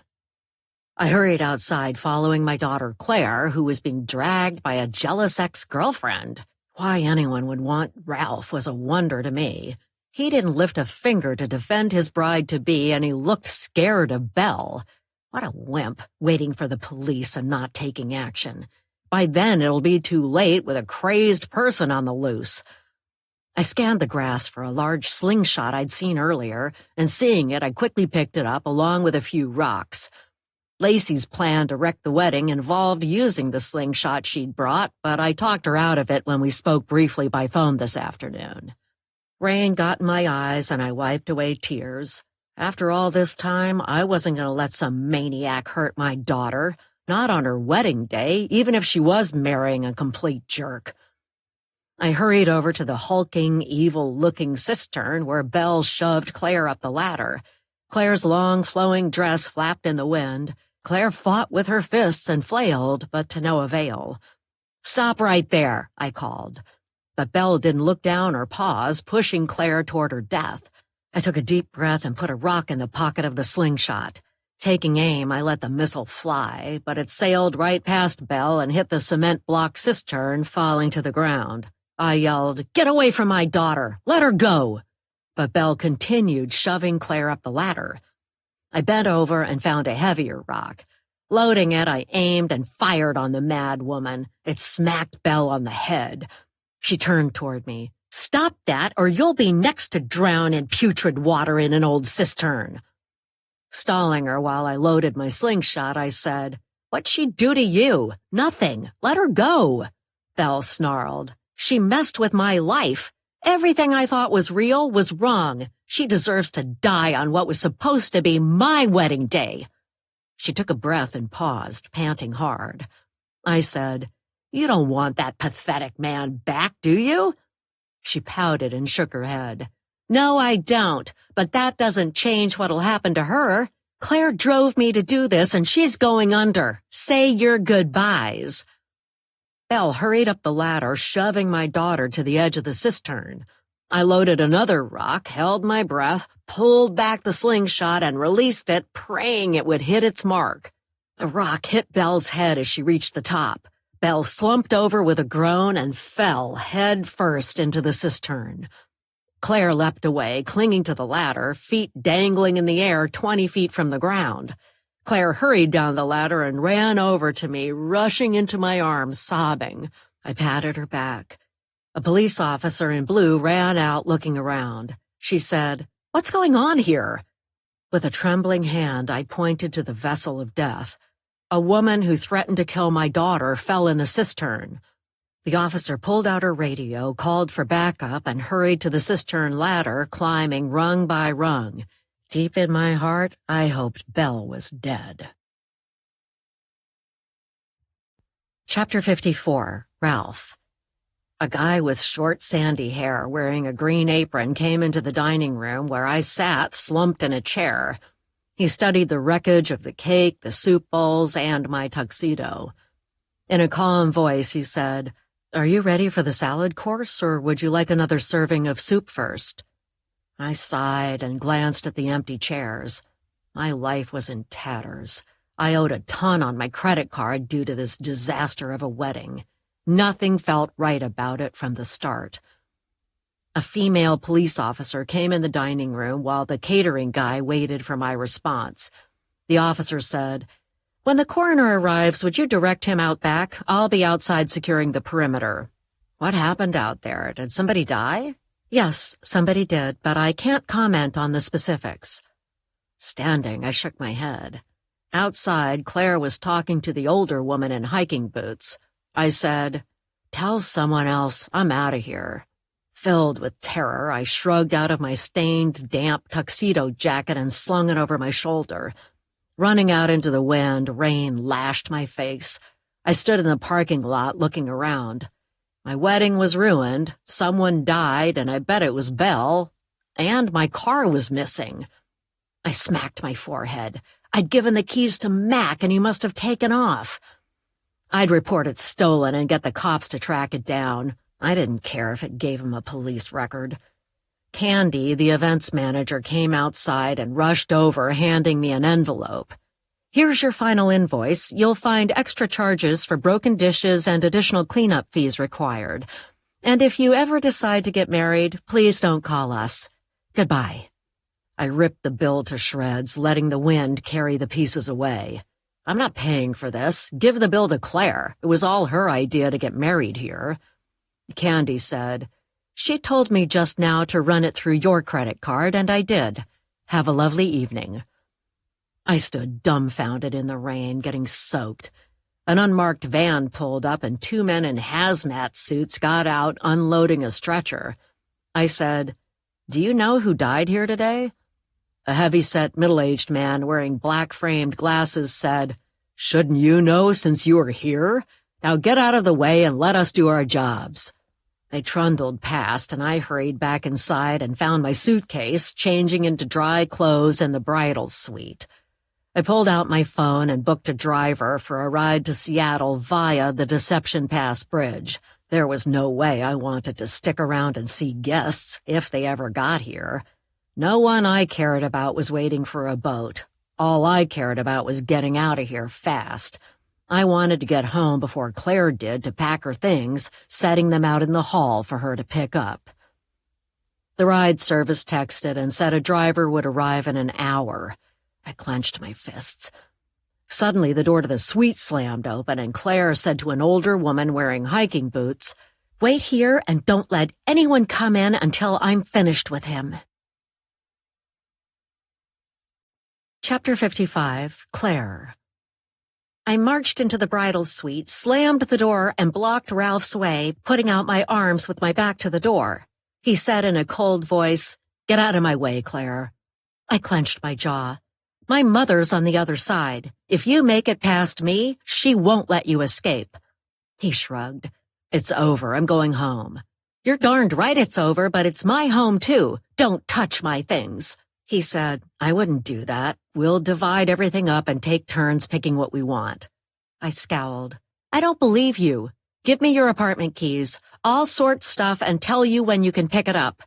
I hurried outside following my daughter Claire, who was being dragged by a jealous ex-girlfriend. Why anyone would want Ralph was a wonder to me. He didn't lift a finger to defend his bride-to-be, and he looked scared of Belle. What a wimp, waiting for the police and not taking action. By then it'll be too late with a crazed person on the loose. I scanned the grass for a large slingshot I'd seen earlier, and seeing it, I quickly picked it up along with a few rocks. Lacey's plan to wreck the wedding involved using the slingshot she'd brought, but I talked her out of it when we spoke briefly by phone this afternoon. Rain got in my eyes, and I wiped away tears. After all this time, I wasn't going to let some maniac hurt my daughter, not on her wedding day, even if she was marrying a complete jerk. I hurried over to the hulking, evil-looking cistern where Belle shoved Claire up the ladder. Claire's long, flowing dress flapped in the wind. Claire fought with her fists and flailed, but to no avail. "Stop right there," I called. But Belle didn't look down or pause, pushing Claire toward her death. I took a deep breath and put a rock in the pocket of the slingshot. Taking aim, I let the missile fly, but it sailed right past Belle and hit the cement block cistern, falling to the ground. I yelled, "Get away from my daughter! Let her go!" But Belle continued shoving Claire up the ladder. I bent over and found a heavier rock. Loading it, I aimed and fired on the mad woman. It smacked Belle on the head. She turned toward me. Stop that, or you'll be next to drown in putrid water in an old cistern. Stalling her while I loaded my slingshot, I said, What'd she do to you? Nothing. Let her go. Belle snarled. She messed with my life. Everything I thought was real was wrong. She deserves to die on what was supposed to be my wedding day. She took a breath and paused, panting hard. I said, You don't want that pathetic man back, do you? She pouted and shook her head. No, I don't, but that doesn't change what'll happen to her. Claire drove me to do this, and she's going under. Say your goodbyes. Belle hurried up the ladder, shoving my daughter to the edge of the cistern. I loaded another rock, held my breath, pulled back the slingshot, and released it, praying it would hit its mark. The rock hit Belle's head as she reached the top. Belle slumped over with a groan and fell head first into the cistern. Claire leapt away, clinging to the ladder, feet dangling in the air 20 feet from the ground. Claire hurried down the ladder and ran over to me, rushing into my arms, sobbing. I patted her back. A police officer in blue ran out looking around. She said, What's going on here? With a trembling hand, I pointed to the vessel of death. A woman who threatened to kill my daughter fell in the cistern. The officer pulled out her radio, called for backup, and hurried to the cistern ladder, climbing rung by rung. Deep in my heart, I hoped Belle was dead. Chapter 54, Ralph. A guy with short, sandy hair, wearing a green apron, came into the dining room where I sat, slumped in a chair. He studied the wreckage of the cake, the soup bowls, and my tuxedo. In a calm voice, he said, Are you ready for the salad course, or would you like another serving of soup first? I sighed and glanced at the empty chairs. My life was in tatters. I owed a ton on my credit card due to this disaster of a wedding. Nothing felt right about it from the start. A female police officer came in the dining room while the catering guy waited for my response. The officer said, When the coroner arrives, would you direct him out back? I'll be outside securing the perimeter. What happened out there? Did somebody die? Yes, somebody did, but I can't comment on the specifics. Standing, I shook my head. Outside, Claire was talking to the older woman in hiking boots. I said, Tell someone else, I'm out of here. Filled with terror, I shrugged out of my stained, damp tuxedo jacket and slung it over my shoulder. Running out into the wind, rain lashed my face. I stood in the parking lot looking around. My wedding was ruined, someone died, and I bet it was Belle, and my car was missing. I smacked my forehead. I'd given the keys to Mac, and he must have taken off. I'd report it stolen and get the cops to track it down. I didn't care if it gave him a police record. Candy, the events manager, came outside and rushed over, handing me an envelope. Here's your final invoice. You'll find extra charges for broken dishes and additional cleanup fees required. And if you ever decide to get married, please don't call us. Goodbye. I ripped the bill to shreds, letting the wind carry the pieces away. I'm not paying for this. Give the bill to Claire. It was all her idea to get married here. Candy said, She told me just now to run it through your credit card, and I did. Have a lovely evening. I stood dumbfounded in the rain, getting soaked. An unmarked van pulled up, and 2 men in hazmat suits got out, unloading a stretcher. I said, Do you know who died here today? A heavy-set, middle-aged man wearing black-framed glasses said, Shouldn't you know since you are here? Now get out of the way and let us do our jobs. They trundled past, and I hurried back inside and found my suitcase, changing into dry clothes in the bridal suite. I pulled out my phone and booked a driver for a ride to Seattle via the Deception Pass Bridge. There was no way I wanted to stick around and see guests, if they ever got here. No one I cared about was waiting for a boat. All I cared about was getting out of here fast. I wanted to get home before Claire did to pack her things, setting them out in the hall for her to pick up. The ride service texted and said a driver would arrive in an hour. I clenched my fists. Suddenly, the door to the suite slammed open, and Claire said to an older woman wearing hiking boots, Wait here and don't let anyone come in until I'm finished with him. Chapter 55, Claire. I marched into the bridal suite, slammed the door, and blocked Ralph's way, putting out my arms with my back to the door. He said in a cold voice, "Get out of my way, Claire." I clenched my jaw. "My mother's on the other side. If you make it past me, she won't let you escape." He shrugged. "It's over. I'm going home." "You're darned right it's over, but it's my home too. Don't touch my things." He said, "I wouldn't do that. We'll divide everything up and take turns picking what we want." I scowled. "I don't believe you. Give me your apartment keys. I'll sort stuff and tell you when you can pick it up."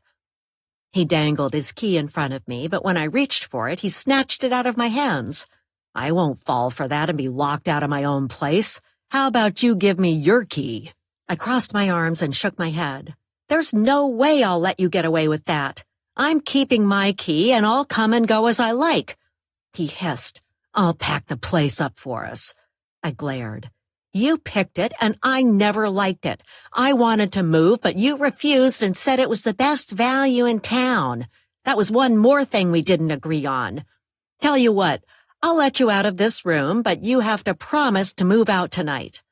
He dangled his key in front of me, but when I reached for it, he snatched it out of my hands. "I won't fall for that and be locked out of my own place. How about you give me your key?" I crossed my arms and shook my head. "There's no way I'll let you get away with that. I'm keeping my key, and I'll come and go as I like." He hissed, "I'll pack the place up for us." I glared. "You picked it, and I never liked it. I wanted to move, but you refused and said it was the best value in town. That was one more thing we didn't agree on. Tell you what, I'll let you out of this room, but you have to promise to move out tonight."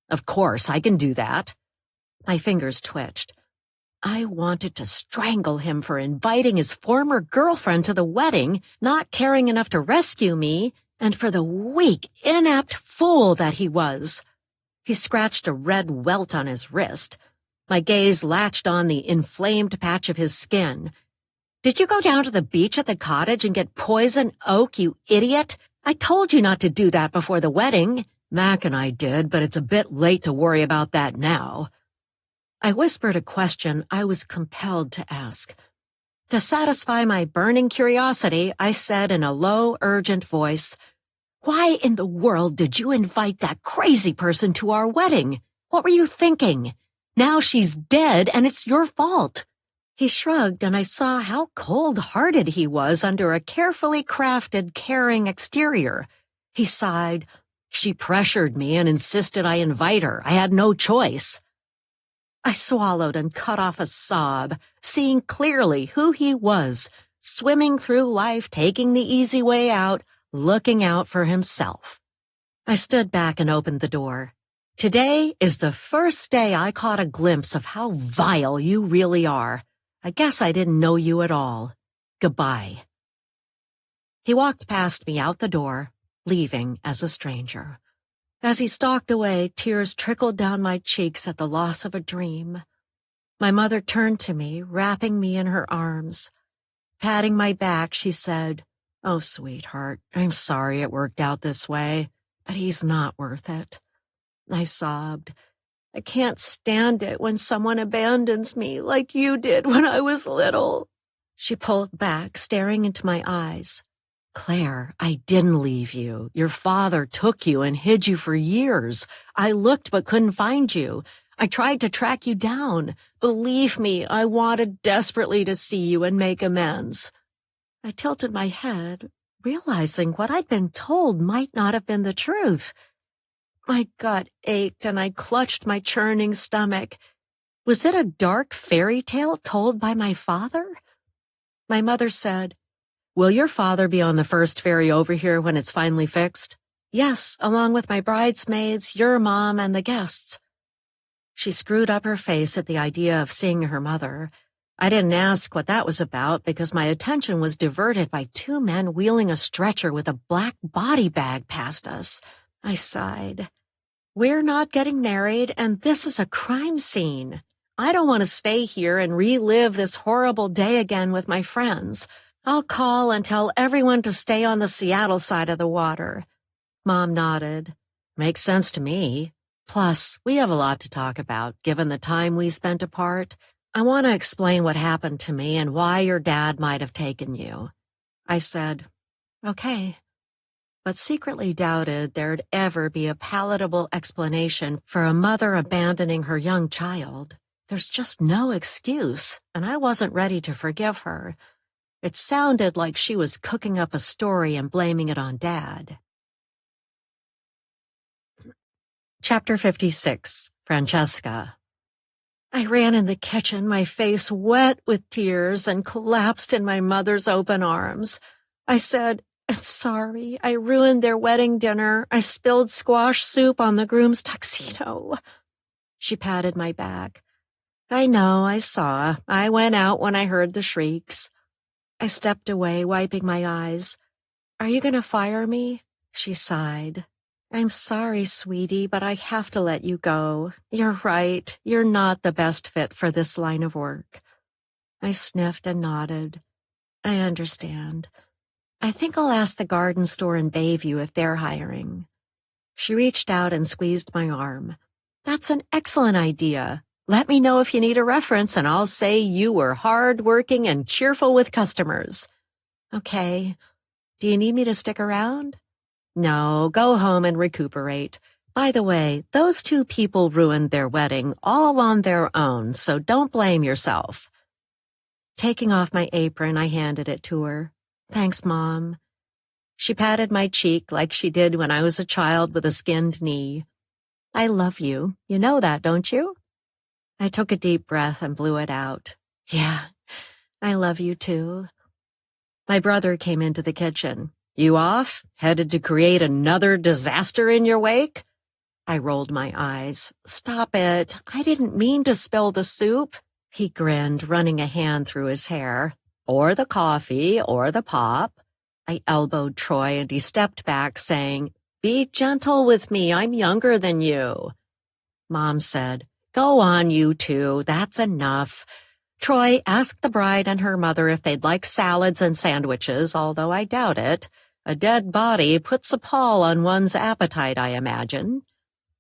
"Of course, I can do that." My fingers twitched. I wanted to strangle him for inviting his former girlfriend to the wedding, not caring enough to rescue me, and for the weak, inept fool that he was. He scratched a red welt on his wrist. My gaze latched on the inflamed patch of his skin. "Did you go down to the beach at the cottage and get poison oak, you idiot? I told you not to do that before the wedding." "Mac and I did, but it's a bit late to worry about that now." I whispered a question I was compelled to ask. To satisfy my burning curiosity, I said in a low, urgent voice, "Why in the world did you invite that crazy person to our wedding? What were you thinking? Now she's dead and it's your fault." He shrugged, and I saw how cold-hearted he was under a carefully crafted, caring exterior. He sighed. "She pressured me and insisted I invite her. I had no choice." I swallowed and cut off a sob, seeing clearly who he was, swimming through life, taking the easy way out, looking out for himself. I stood back and opened the door. "Today is the first day I caught a glimpse of how vile you really are. I guess I didn't know you at all. Goodbye." He walked past me out the door, leaving as a stranger. As he stalked away, tears trickled down my cheeks at the loss of a dream. My mother turned to me, wrapping me in her arms. Patting my back, she said, "Oh, sweetheart, I'm sorry it worked out this way, but he's not worth it." I sobbed. "I can't stand it when someone abandons me like you did when I was little." She pulled back, staring into my eyes. "Claire, I didn't leave you. Your father took you and hid you for years. I looked but couldn't find you. I tried to track you down. Believe me, I wanted desperately to see you and make amends." I tilted my head, realizing what I'd been told might not have been the truth. My gut ached and I clutched my churning stomach. Was it a dark fairy tale told by my father? My mother said, "Will your father be on the first ferry over here when it's finally fixed?" "Yes, along with my bridesmaids, your mom, and the guests." She screwed up her face at the idea of seeing her mother. I didn't ask what that was about because my attention was diverted by two men wheeling a stretcher with a black body bag past us. I sighed. "We're not getting married, and this is a crime scene. I don't want to stay here and relive this horrible day again with my friends. I'll call and tell everyone to stay on the Seattle side of the water." Mom nodded. "Makes sense to me. Plus, we have a lot to talk about, given the time we spent apart. I want to explain what happened to me and why your dad might have taken you." I said, "Okay," but secretly doubted there'd ever be a palatable explanation for a mother abandoning her young child. There's just no excuse, and I wasn't ready to forgive her. It sounded like she was cooking up a story and blaming it on Dad. Chapter 56, Francesca. I ran in the kitchen, my face wet with tears, and collapsed in my mother's open arms. I said, "I'm sorry. I ruined their wedding dinner. I spilled squash soup on the groom's tuxedo." She patted my back. "I know, I saw. I went out when I heard the shrieks." I stepped away, wiping my eyes. "Are you going to fire me?" She sighed. "I'm sorry, sweetie, but I have to let you go. You're right. You're not the best fit for this line of work." I sniffed and nodded. "I understand. I think I'll ask the garden store in Bayview if they're hiring." She reached out and squeezed my arm. "That's an excellent idea. Let me know if you need a reference, and I'll say you were hard-working and cheerful with customers." "Okay. Do you need me to stick around?" "No, go home and recuperate. By the way, those two people ruined their wedding all on their own, so don't blame yourself." Taking off my apron, I handed it to her. "Thanks, Mom." She patted my cheek like she did when I was a child with a skinned knee. "I love you. You know that, don't you?" I took a deep breath and blew it out. "Yeah, I love you too." My brother came into the kitchen. "You off? Headed to create another disaster in your wake?" I rolled my eyes. "Stop it. I didn't mean to spill the soup." He grinned, running a hand through his hair. "Or the coffee, or the pop." I elbowed Troy and he stepped back, saying, "Be gentle with me. I'm younger than you." Mom said, "Go on, you two. That's enough. Troy, ask the bride and her mother if they'd like salads and sandwiches, although I doubt it. A dead body puts a pall on one's appetite, I imagine."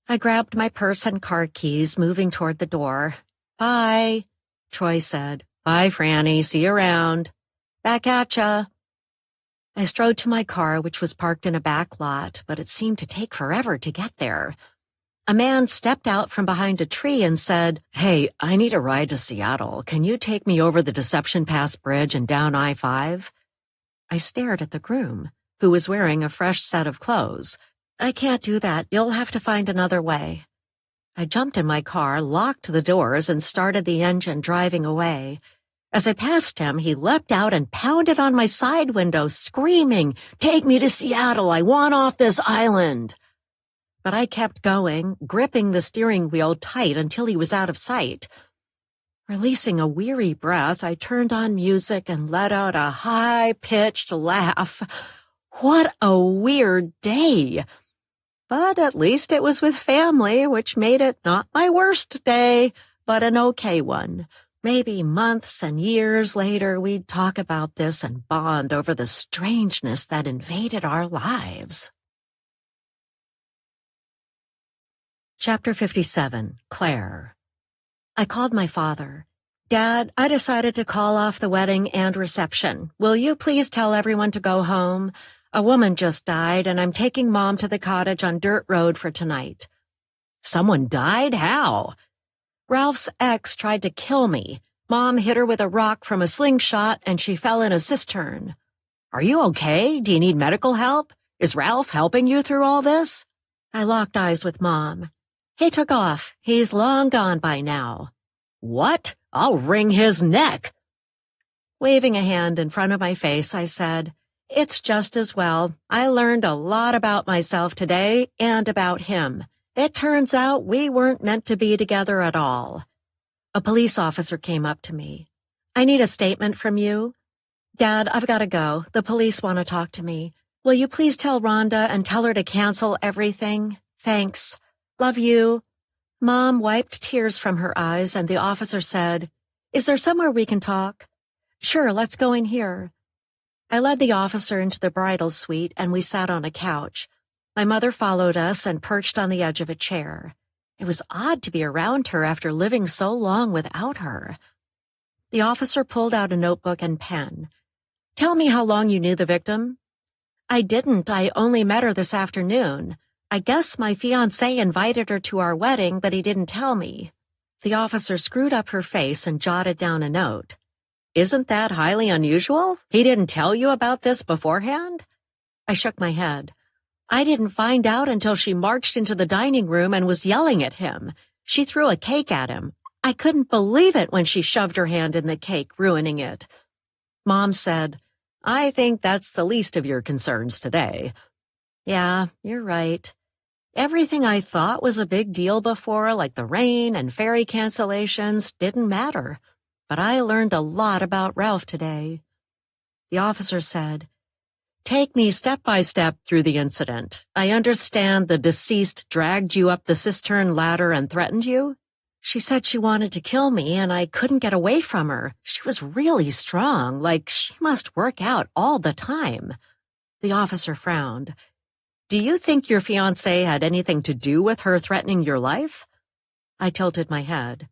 I grabbed my purse and car keys, moving toward the door. "Bye," Troy said. "Bye, Franny. See you around." "Back at ya." I strode to my car, which was parked in a back lot, but it seemed to take forever to get there. A man stepped out from behind a tree and said, "Hey, I need a ride to Seattle. Can you take me over the Deception Pass Bridge and down I-5? I stared at the groom, who was wearing a fresh set of clothes. "I can't do that. You'll have to find another way." I jumped in my car, locked the doors, and started the engine, driving away. As I passed him, he leapt out and pounded on my side window, screaming, "Take me to Seattle. I want off this island." But I kept going, gripping the steering wheel tight until he was out of sight. Releasing a weary breath, I turned on music and let out a high-pitched laugh. What a weird day! But at least it was with family, which made it not my worst day, but an okay one. Maybe months and years later we'd talk about this and bond over the strangeness that invaded our lives. Chapter 57, Claire. I called my father. "Dad, I decided to call off the wedding and reception. Will you please tell everyone to go home? A woman just died, and I'm taking Mom to the cottage on Dirt Road for tonight." "Someone died? How?" "Ralph's ex tried to kill me. Mom hit her with a rock from a slingshot, and she fell in a cistern." "Are you okay? Do you need medical help? Is Ralph helping you through all this?" I locked eyes with Mom. "He took off. He's long gone by now." "What? I'll wring his neck." Waving a hand in front of my face, I said, "It's just as well. I learned a lot about myself today and about him. It turns out we weren't meant to be together at all." A police officer came up to me. "I need a statement from you." "Dad, I've got to go. The police want to talk to me. Will you please tell Rhonda and tell her to cancel everything? Thanks. Love you." Mom wiped tears from her eyes, and the officer said, "Is there somewhere we can talk?" "Sure, let's go in here." I led the officer into the bridal suite, and we sat on a couch. My mother followed us and perched on the edge of a chair. It was odd to be around her after living so long without her. The officer pulled out a notebook and pen. "Tell me how long you knew the victim." "I didn't. I only met her this afternoon. I guess my fiancé invited her to our wedding, but he didn't tell me." The officer screwed up her face and jotted down a note. "Isn't that highly unusual? He didn't tell you about this beforehand?" I shook my head. "I didn't find out until she marched into the dining room and was yelling at him. She threw a cake at him. I couldn't believe it when she shoved her hand in the cake, ruining it. Mom said, "I think that's the least of your concerns today." Yeah, you're right. Everything I thought was a big deal before, like the rain and ferry cancellations, didn't matter. But I learned a lot about Ralph today. The officer said, "Take me step by step through the incident. I understand the deceased dragged you up the cistern ladder and threatened you?" She said she wanted to kill me and I couldn't get away from her. She was really strong, like she must work out all the time. The officer frowned. "Do you think your fiancé had anything to do with her threatening your life?" I tilted my head.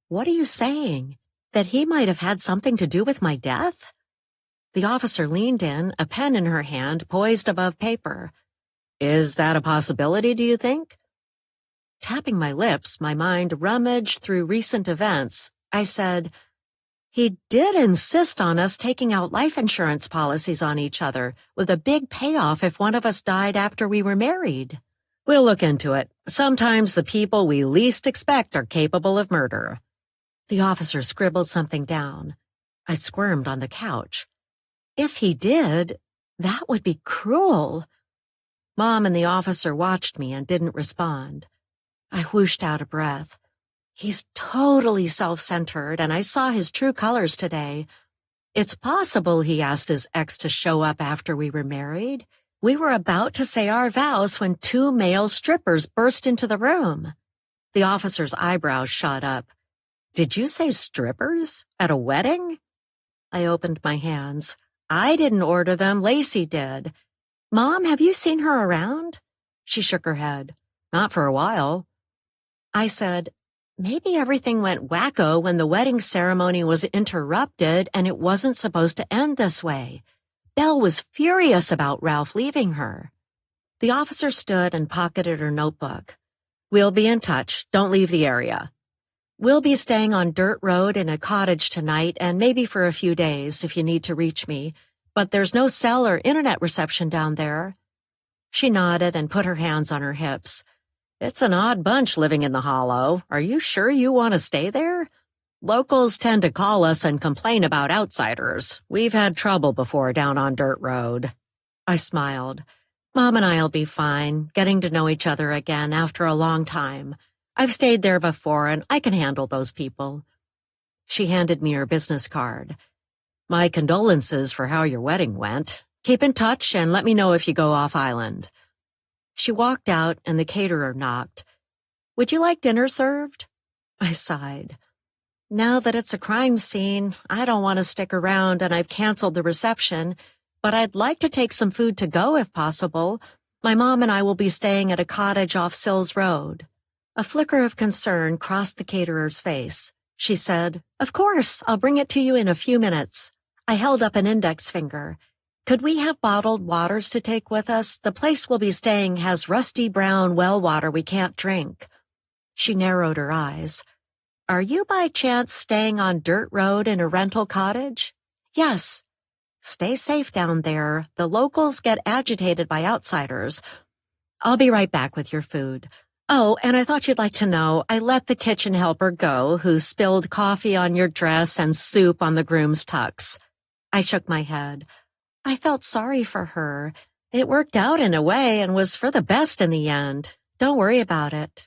"What are you saying? That he might have had something to do with my death?" The officer leaned in, a pen in her hand, poised above paper. "Is that a possibility, do you think?" Tapping my lips, my mind rummaged through recent events. I said, "He did insist on us taking out life insurance policies on each other, with a big payoff if one of us died after we were married." "We'll look into it. Sometimes the people we least expect are capable of murder." The officer scribbled something down. I squirmed on the couch. If he did, that would be cruel. Mom and the officer watched me and didn't respond. I whooshed out a breath. He's totally self-centered, and I saw his true colors today. It's possible he asked his ex to show up after we were married. We were about to say our vows when two male strippers burst into the room. The officer's eyebrows shot up. "Did you say strippers? At a wedding?" I opened my hands. "I didn't order them, Lacey did." "Mom, have you seen her around?" She shook her head. "Not for a while." I said, "Maybe everything went wacko when the wedding ceremony was interrupted and it wasn't supposed to end this way. Belle was furious about Ralph leaving her." The officer stood and pocketed her notebook. "We'll be in touch. Don't leave the area. We'll be staying on Dirt Road in a cottage tonight and maybe for a few days if you need to reach me, but there's no cell or internet reception down there." She nodded and put her hands on her hips. "It's an odd bunch living in the Hollow. Are you sure you want to stay there? Locals tend to call us and complain about outsiders. We've had trouble before down on Dirt Road." I smiled. Mom and I'll be fine, getting to know each other again after a long time. I've stayed there before and I can handle those people. She handed me her business card. "My condolences for how your wedding went. Keep in touch and let me know if you go off island." She walked out and the caterer knocked. "Would you like dinner served?" I sighed. Now that it's a crime scene, I don't want to stick around and I've canceled the reception, but I'd like to take some food to go if possible. My mom and I will be staying at a cottage off Sills Road. A flicker of concern crossed the caterer's face. She said, "Of course, I'll bring it to you in a few minutes." I held up an index finger. "Could we have bottled waters to take with us? The place we'll be staying has rusty brown well water we can't drink." She narrowed her eyes. "Are you by chance staying on Dirt Road in a rental cottage?" "Yes." "Stay safe down there. The locals get agitated by outsiders. I'll be right back with your food. Oh, and I thought you'd like to know, I let the kitchen helper go who spilled coffee on your dress and soup on the groom's tux." I shook my head. I felt sorry for her. It worked out in a way and was for the best in the end. Don't worry about it.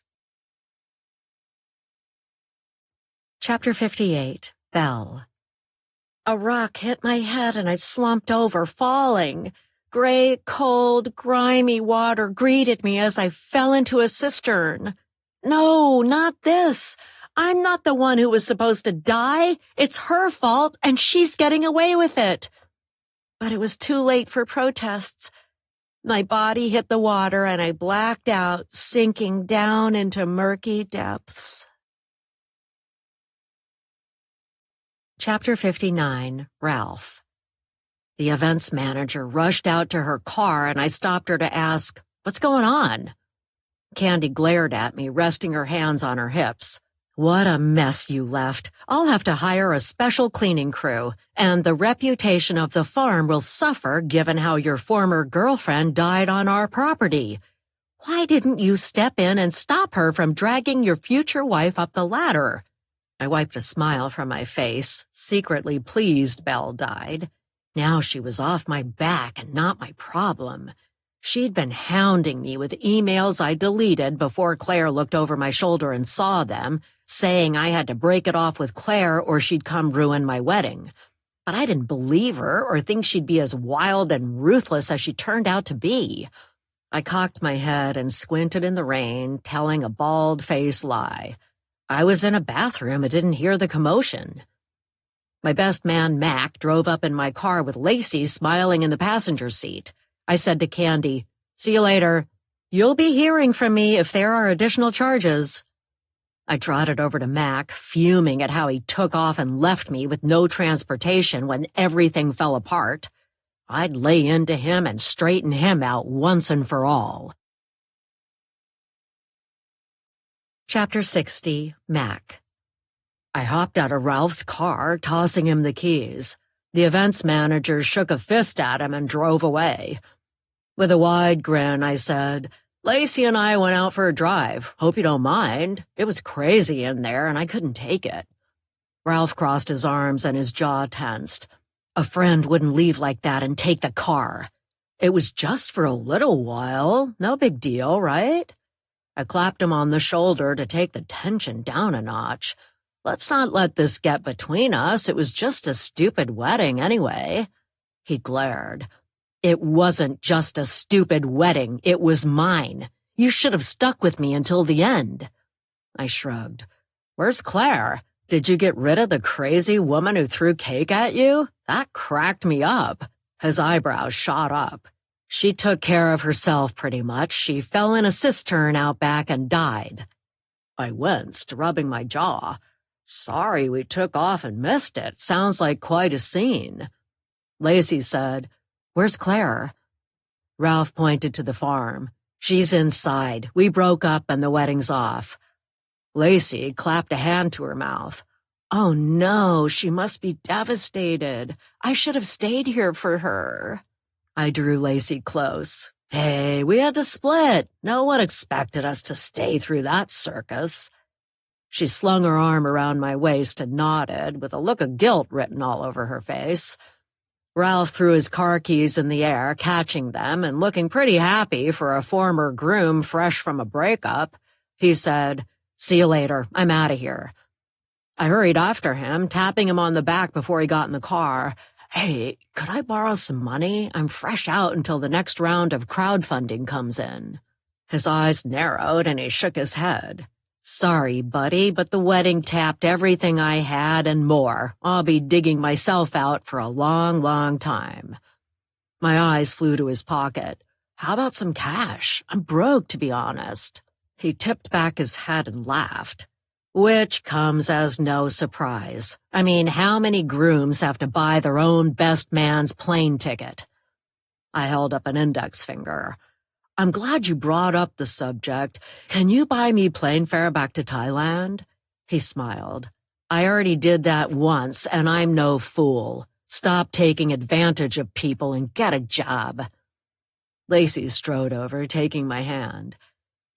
Chapter 58, Belle. A rock hit my head and I slumped over, falling. Gray, cold, grimy water greeted me as I fell into a cistern. No, not this. I'm not the one who was supposed to die. It's her fault and she's getting away with it. But it was too late for protests. My body hit the water and I blacked out, sinking down into murky depths. Chapter 59, Ralph. The events manager rushed out to her car and I stopped her to ask, "What's going on?" Candy glared at me, resting her hands on her hips. "What a mess you left. I'll have to hire a special cleaning crew, and the reputation of the farm will suffer given how your former girlfriend died on our property. Why didn't you step in and stop her from dragging your future wife up the ladder?" I wiped a smile from my face, secretly pleased Belle died. Now she was off my back and not my problem. She'd been hounding me with emails I deleted before Claire looked over my shoulder and saw them, saying I had to break it off with Claire or she'd come ruin my wedding. But I didn't believe her or think she'd be as wild and ruthless as she turned out to be. I cocked my head and squinted in the rain, telling a bald-faced lie. I was in a bathroom and didn't hear the commotion. My best man, Mac, drove up in my car with Lacey smiling in the passenger seat. I said to Candy, "See you later. You'll be hearing from me if there are additional charges." I trotted over to Mac, fuming at how he took off and left me with no transportation when everything fell apart. I'd lay into him and straighten him out once and for all. Chapter 60, Mac. I hopped out of Ralph's car, tossing him the keys. The events manager shook a fist at him and drove away. With a wide grin, I said, "Lacey and I went out for a drive. Hope you don't mind. It was crazy in there, and I couldn't take it." Ralph crossed his arms and his jaw tensed. A friend wouldn't leave like that and take the car. It was just for a little while. No big deal, right? I clapped him on the shoulder to take the tension down a notch. Let's not let this get between us. It was just a stupid wedding anyway. He glared. It wasn't just a stupid wedding. It was mine. You should have stuck with me until the end. I shrugged. Where's Claire? Did you get rid of the crazy woman who threw cake at you? That cracked me up. His eyebrows shot up. She took care of herself pretty much. She fell in a cistern out back and died. I winced, rubbing my jaw. Sorry we took off and missed it. Sounds like quite a scene. Lacey said, Where's Claire? Ralph pointed to the farm. She's inside. We broke up and the wedding's off. Lacey clapped a hand to her mouth. Oh no, she must be devastated. I should have stayed here for her. I drew Lacey close. Hey, we had to split. No one expected us to stay through that circus. She slung her arm around my waist and nodded, with a look of guilt written all over her face. Ralph threw his car keys in the air, catching them and looking pretty happy for a former groom fresh from a breakup. He said, See you later. I'm out of here. I hurried after him, tapping him on the back before he got in the car. Hey, could I borrow some money? I'm fresh out until the next round of crowdfunding comes in. His eyes narrowed and he shook his head. Sorry, buddy, but the wedding tapped everything I had and more. I'll be digging myself out for a long, long time. My eyes flew to his pocket. How about some cash? I'm broke, to be honest. He tipped back his head and laughed. Which comes as no surprise. I mean, how many grooms have to buy their own best man's plane ticket? I held up an index finger. I'm glad you brought up the subject. Can you buy me plane fare back to Thailand? He smiled. I already did that once, and I'm no fool. Stop taking advantage of people and get a job. Lacey strode over, taking my hand.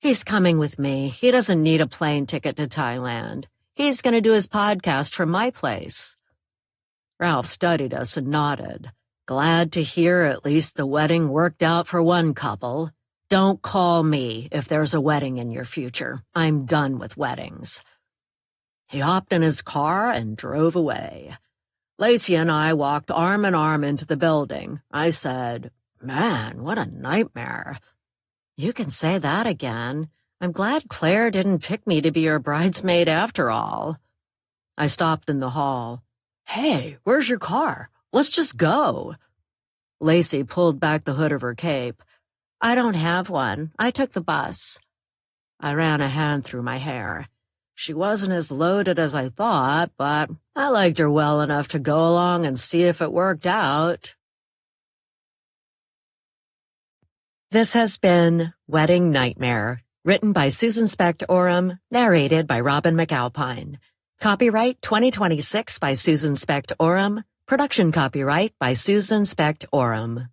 He's coming with me. He doesn't need a plane ticket to Thailand. He's going to do his podcast from my place. Ralph studied us and nodded. Glad to hear at least the wedding worked out for one couple. Don't call me if there's a wedding in your future. I'm done with weddings. He hopped in his car and drove away. Lacey and I walked arm in arm into the building. I said, Man, what a nightmare. You can say that again. I'm glad Claire didn't pick me to be her bridesmaid after all. I stopped in the hall. Hey, where's your car? Let's just go. Lacey pulled back the hood of her cape. I don't have one. I took the bus. I ran a hand through my hair. She wasn't as loaded as I thought, but I liked her well enough to go along and see if it worked out. This has been Wedding Nightmare, written by Susan Specht-Oram, narrated by Robin McAlpine. Copyright 2026 by Susan Specht-Oram. Production copyright by Susan Specht-Oram.